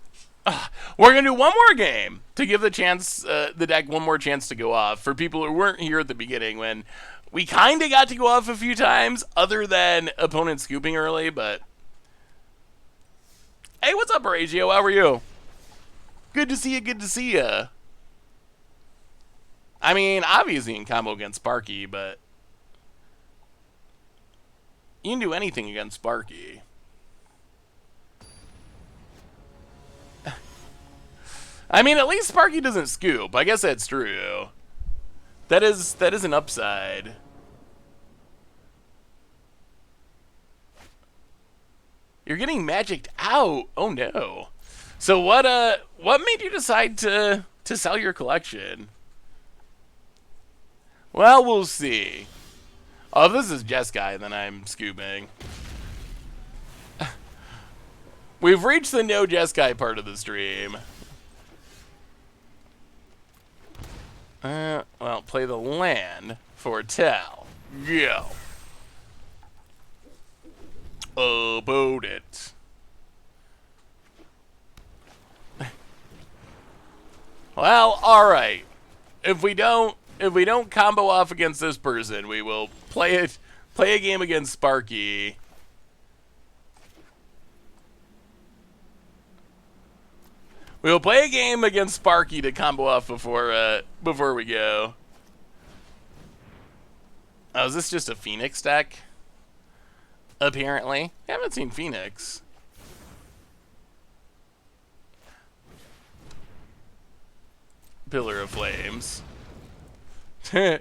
We're gonna do one more game to give the deck one more chance to go off for people who weren't here at the beginning when we kind of got to go off a few times, other than opponent scooping early. But hey, what's up, Horatio? How are you? Good to see you. Good to see you. I mean, obviously in combo against Sparky, but you can do anything against Sparky. I mean, at least Sparky doesn't scoop. I guess that's true. That is an upside. You're getting magicked out. Oh no. So what made you decide to sell your collection? Well, we'll see. Oh, if this is Jeskai, then I'm scooping. We've reached the no Jeskai part of the stream. Well, play the land for Tal. Go. About it. Well, alright. If we don't combo off against this person, we will play a game against Sparky. We will play a game against Sparky to combo off before we go. Oh, is this just a Phoenix deck? Apparently. I haven't seen Phoenix. Pillar of Flames. Oh,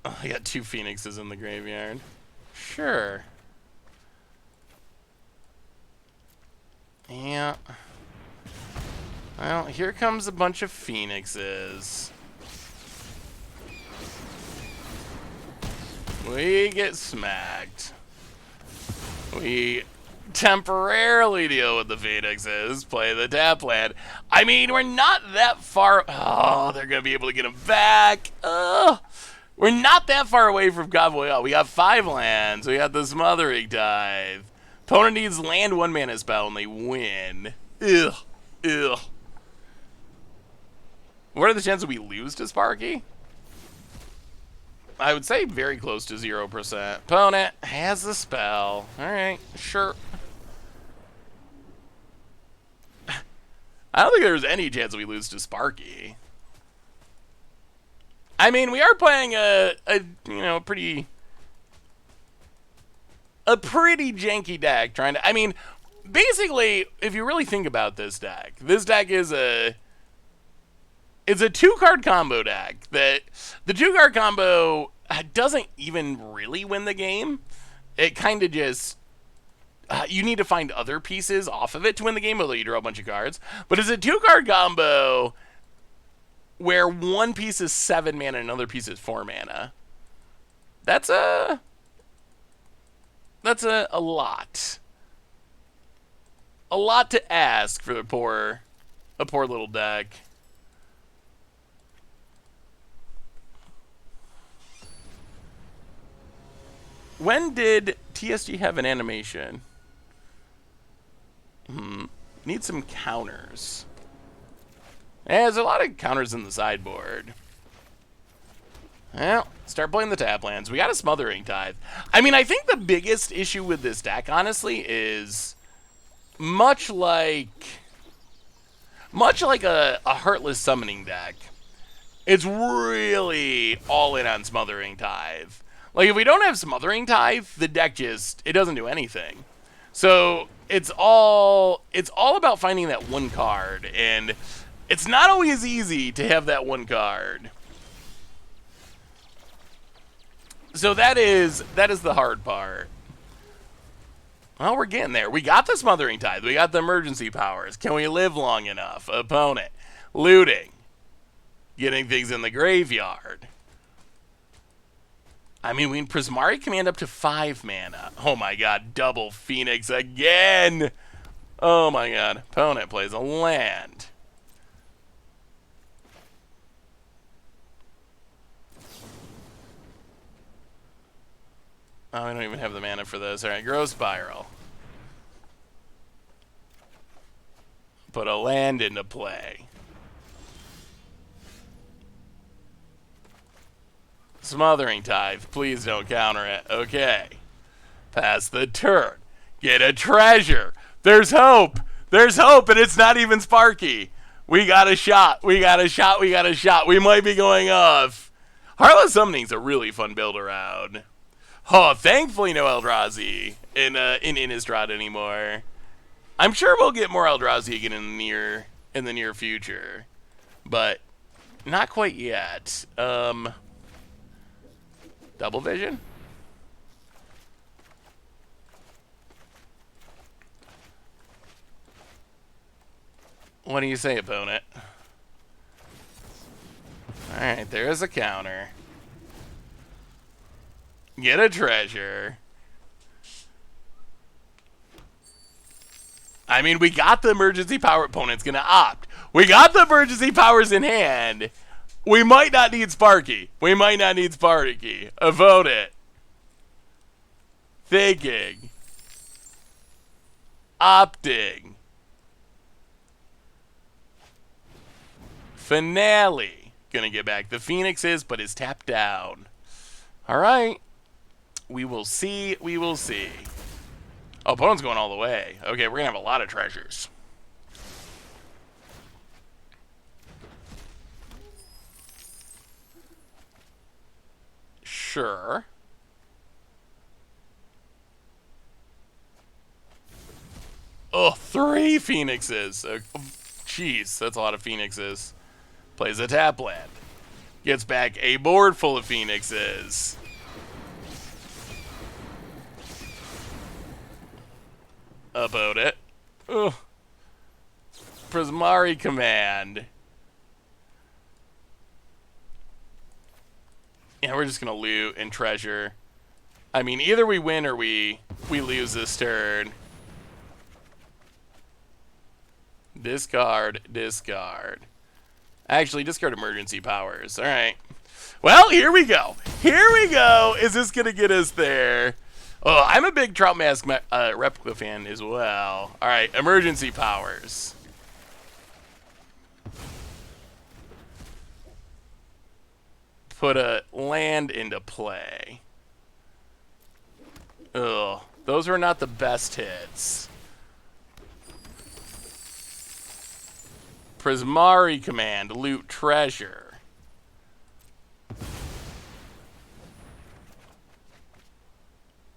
I got 2 Phoenixes in the graveyard. Sure. Yeah. Well, here comes a bunch of Phoenixes. We get smacked. We temporarily deal with the Phoenixes, play the tap land. I mean, we're not that far. Oh, they're going to be able to get them back. We're not that far away from God Voyage. We got 5 lands. We got the Smothering Tithe. Opponent needs land 1 mana spell and they win. Ugh. What are the chances we lose to Sparky? I would say very close to 0%. Opponent has the spell. Alright, sure. I don't think there's any chance we lose to Sparky. I mean, we are playing a pretty janky deck. I mean, basically, if you really think about this deck is it's a 2-card combo deck. That the 2-card combo doesn't even really win the game. It kind of just you need to find other pieces off of it to win the game, although you draw a bunch of cards. But it's a 2-card combo where one piece is 7 mana and another piece is 4 mana. That's a lot. A lot to ask for a poor little deck. When did TSG have an animation? Need some counters. Yeah, there's a lot of counters in the sideboard. Well, start playing the tap lands. We got a Smothering Tithe. I mean, I think the biggest issue with this deck, honestly, is much like a Heartless Summoning deck. It's really all in on Smothering Tithe. Like, if we don't have Smothering Tithe, the deck it doesn't do anything. So it's all about finding that one card, and it's not always easy to have that one card. So that is the hard part. Well, we're getting there. We got the Smothering Tithe. We got the emergency powers. Can we live long enough? Opponent. Looting. getting things in the graveyard. I mean, we can Prismari command up to 5 mana. Oh my god, double Phoenix again! Oh my god, opponent plays a land. Oh, I don't even have the mana for this. Alright, Growth Spiral. Put a land into play. Smothering Tithe. Please don't counter it. Okay. Pass the turn. Get a treasure. There's hope. There's hope, and it's not even Sparky. We got a shot. We got a shot. We got a shot. We might be going off. Heartless Summoning's a really fun build around. Oh, thankfully no Eldrazi in Innistrad anymore. I'm sure we'll get more Eldrazi again in the near future, but not quite yet. Double Vision? What do you say, opponent? Alright, there is a counter. Get a treasure. I mean, we got the emergency power. Opponent's gonna opt. We got the emergency powers in hand. We might not need Sparky. We might not need Sparky. Vote it. Thinking. Opting. Finale. Gonna get back the Phoenixes, but is tapped down. Alright. We will see. We will see. Oh, opponent's going all the way. Okay, we're gonna have a lot of treasures. Sure. Oh, 3 Phoenixes. Jeez, that's a lot of Phoenixes. Plays a tap land. Gets back a board full of Phoenixes. About it. Ugh. Prismari command. Yeah, we're just gonna loot and treasure. I mean, either we win or we lose this turn. Discard, discard. Actually, discard emergency powers. All right. Well, here we go. Here we go. Is this gonna get us there? Oh, I'm a big Trout Mask replica fan as well. All right, emergency powers. Put a land into play. Ugh, those were not the best hits. Prismari command, loot treasure.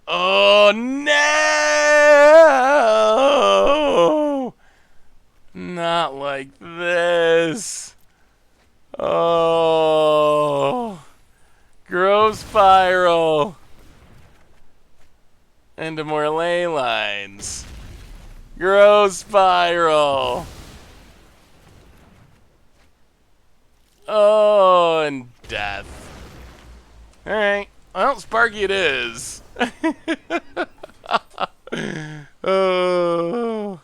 Oh no! Not like this. Oh. Growth Spiral. Into more ley lines. Growth Spiral. Oh, and death. Alright. Well, Sparky it is. Oh.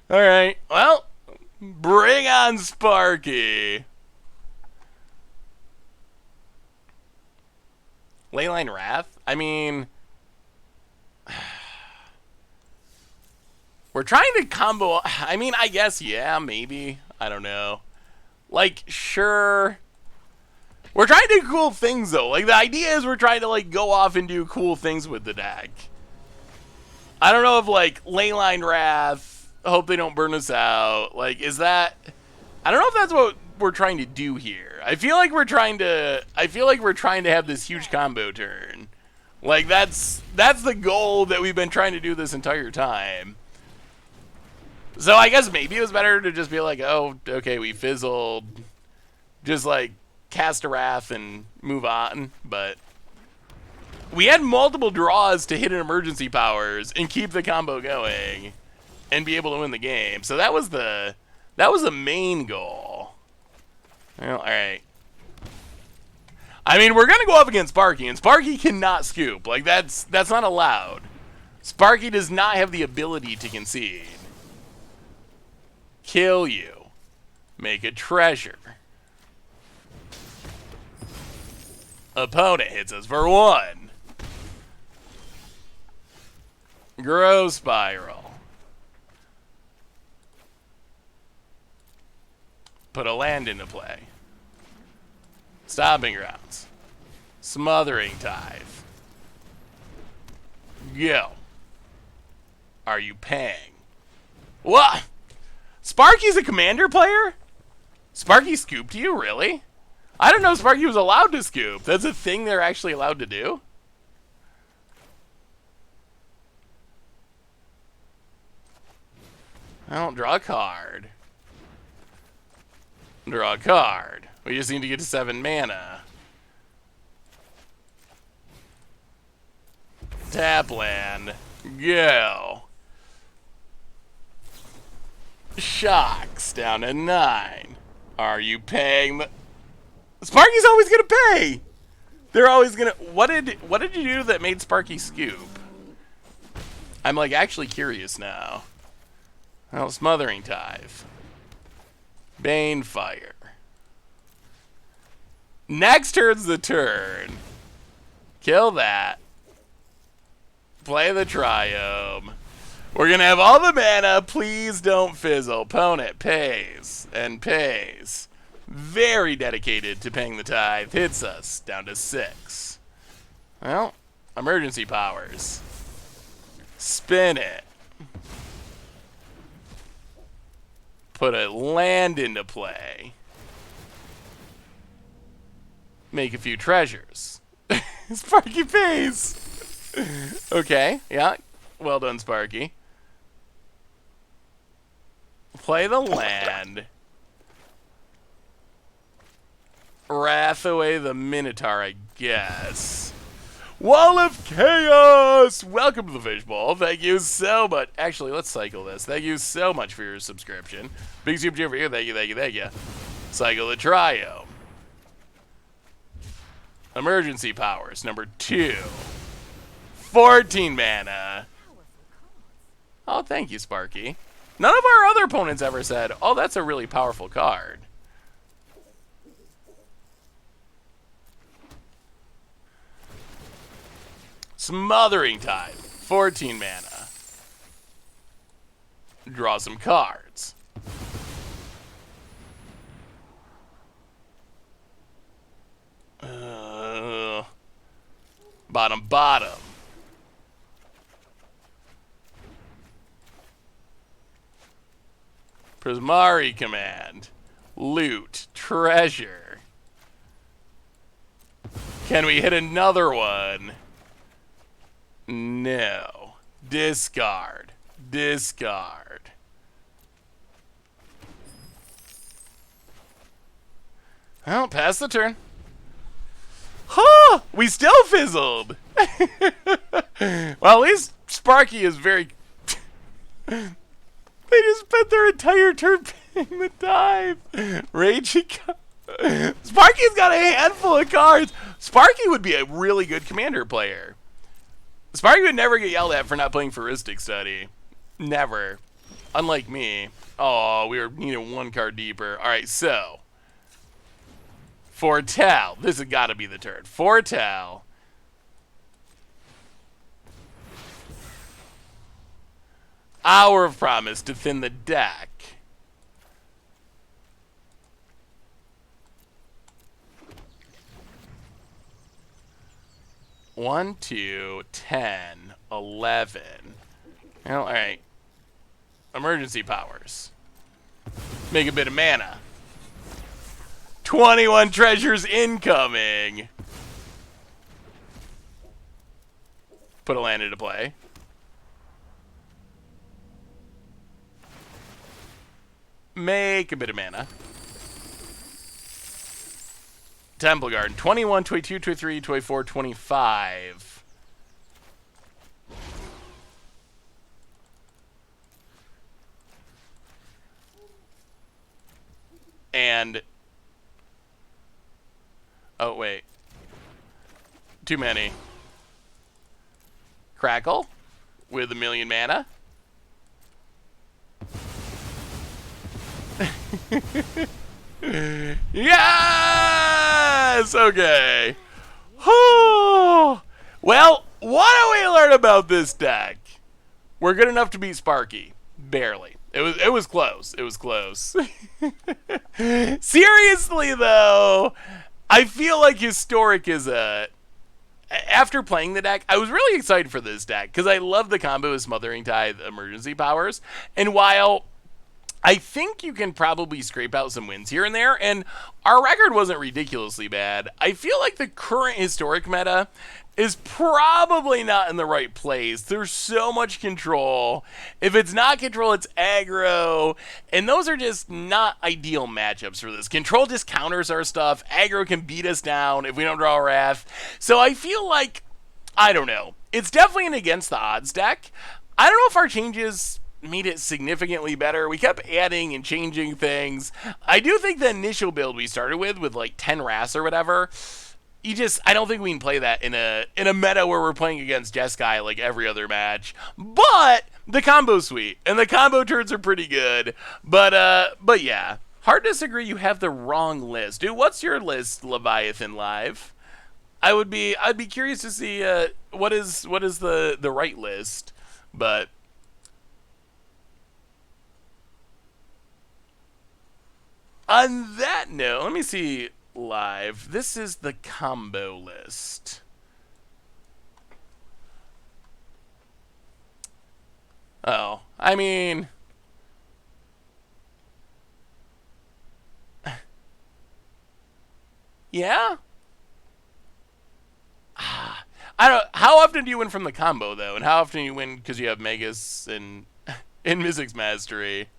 Alright. Well, bring on Sparky. Leyline Wrath? I mean, we're trying to combo. I mean, I guess, yeah, maybe. I don't know. Like, sure. We're trying to do cool things, though. Like, the idea is we're trying to, like, go off and do cool things with the deck. I don't know if, like, Leyline Wrath, hope they don't burn us out. Like, is that... I don't know if that's what we're trying to do here. I feel like we're trying to have this huge combo turn. Like, that's the goal that we've been trying to do this entire time. So I guess maybe it was better to just be like, oh, okay, we fizzled. Just, like, cast a Wrath and move on. But we had multiple draws to hit an emergency powers and keep the combo going and be able to win the game. So that was the That was the main goal. Well, alright. I mean, we're going to go up against Sparky, and Sparky cannot scoop. Like, that's not allowed. Sparky does not have the ability to concede. Kill you. Make a treasure. Opponent hits us for 1. Grow Spiral. Put a land into play. Stomping Grounds. Smothering Tithe. Go. Are you paying? What? Sparky's a commander player? Sparky scooped you? Really? I didn't know Sparky was allowed to scoop. That's a thing they're actually allowed to do? I don't draw a card. Draw a card. We just need to get to 7 mana. Tap land. Go. Shocks down to 9. Are you paying the... Sparky's always gonna pay! They're always gonna... What did you do that made Sparky scoop? I'm like actually curious now. Well, Smothering Tithe. Banefire. Next turn's the turn. Kill that. Play the Triome. We're gonna have all the mana. Please don't fizzle. Opponent pays and pays. Very dedicated to paying the tithe. Hits us down to 6. Well, emergency powers. Spin it. Put a land into play. Make a few treasures. Sparky pays. Okay, yeah. Well done, Sparky. Play the land. Wrath away the Minotaur, I guess. Wall of Chaos! Welcome to the Fishbowl. Thank you so much. Actually, let's cycle this. Thank you so much for your subscription. Big super chat for you. Thank you, thank you, thank you. Cycle the Triome. Emergency powers, number 2. 14 mana. Oh, thank you, Sparky. None of our other opponents ever said, oh, that's a really powerful card. Smothering Tithe. 14 mana. Draw some cards. Bottom. Prismari command. Loot. Treasure. Can we hit another one? No. Discard. Discard. Well, pass the turn. Huh! We still fizzled! Well, at least Sparky is very... They just spent their entire turn paying the tithe. Raging... Sparky's got a handful of cards. Sparky would be a really good commander player. Sparky would never get yelled at for not playing Furistic Study. Never. Unlike me. Oh, we were needing 1 card deeper. Alright, so... Foretell. This has got to be the turn. Foretell. Hour of Promise to thin the deck. One, 2, 10, 11. Well, all right. Emergency powers. Make a bit of mana. 21 treasures incoming. Put a land into play. Make a bit of mana. Temple Garden. 21, 22, 23, 24, 25. and... Oh, wait. Too many. Crackle with 1,000,000 mana. Yes! Okay. Well, what do we learn about this deck? We're good enough to beat Sparky. Barely. It was close. It was close. Seriously, though, I feel like Historic is a... After playing the deck, I was really excited for this deck because I love the combo of Smothering Tithe emergency powers. And while I think you can probably scrape out some wins here and there, and our record wasn't ridiculously bad, I feel like the current Historic meta is probably not in the right place. There's so much control. If it's not control, it's aggro. And those are just not ideal matchups for this. Control just counters our stuff. Aggro can beat us down if we don't draw Wrath. So I feel like, I don't know. It's definitely an against the odds deck. I don't know if our changes made it significantly better. We kept adding and changing things. I do think the initial build we started with like 10 Wraths or whatever, I don't think we can play that in a meta where we're playing against Jeskai like every other match. But the combo's sweet, and the combo turns are pretty good. But yeah, hard to disagree. You have the wrong list, dude. What's your list, Leviathan Live? I'd be curious to see what is the right list, but. On that note, let me see. Live. This is the combo list. Oh, I mean... Yeah? I don't... How often do you win from the combo, though? And how often do you win because you have Magus and Mystic's Mastery?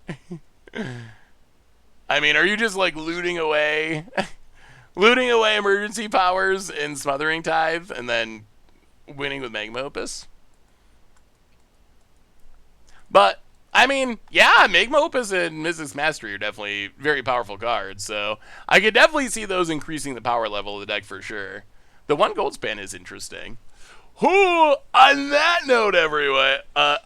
I mean, are you just, like, looting away emergency powers in Smothering Tithe and then winning with Magma Opus? But, I mean, yeah, Magma Opus and Mystic's Mastery are definitely very powerful cards, so I could definitely see those increasing the power level of the deck for sure. The 1 gold span is interesting. On that note, everyone, I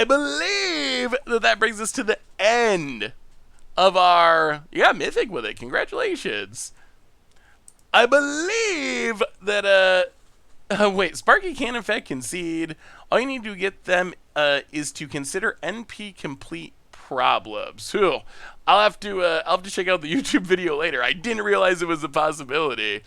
believe that brings us to the end of our... You got Mythic with it. Congratulations. I believe that, wait, Sparky can in fact concede. All you need to get them is to consider NP complete problems. Whew. I'll have to check out the YouTube video later. I didn't realize it was a possibility.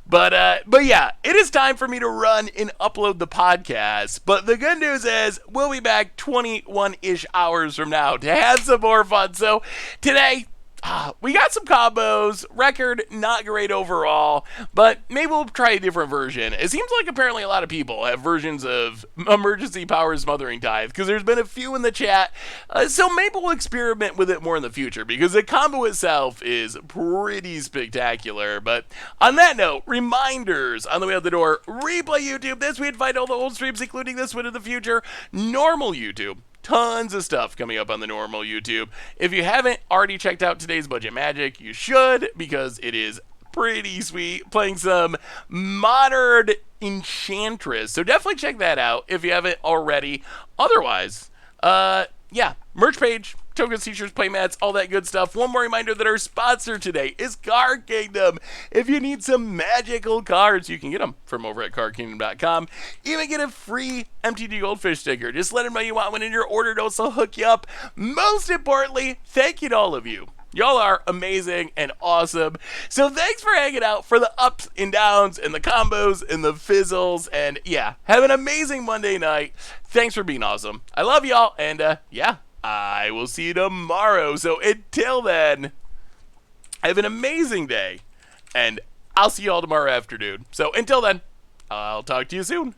But yeah, it is time for me to run and upload the podcast. But the good news is we'll be back 21-ish hours from now to have some more fun. So today, we got some combos. Record not great overall, but maybe we'll try a different version. It seems like apparently a lot of people have versions of Emergency Power Smothering Tithe because there's been a few in the chat. So maybe we'll experiment with it more in the future because the combo itself is pretty spectacular. But on that note, reminders on the way out the door. Replay YouTube. This week, find all the old streams, including this one in the future. Normal YouTube. Tons of stuff coming up on the normal YouTube. If you haven't already checked out today's Budget Magic, you should, because it is pretty sweet. Playing some Modern Enchantress. So definitely check that out if you haven't already. Otherwise, yeah, merch page, tokens, t-shirts, playmats, all that good stuff. One more reminder that our sponsor today is Card Kingdom. If you need some magical cards, you can get them from over at cardkingdom.com. Even get a free MTG Goldfish sticker. Just let them know you want one in your order notes. They'll hook you up. Most importantly, thank you to all of you. Y'all are amazing and awesome. So thanks for hanging out for the ups and downs and the combos and the fizzles. And yeah, have an amazing Monday night. Thanks for being awesome. I love y'all. And yeah, I will see you tomorrow. So until then, have an amazing day. And I'll see you all tomorrow afternoon. So until then, I'll talk to you soon.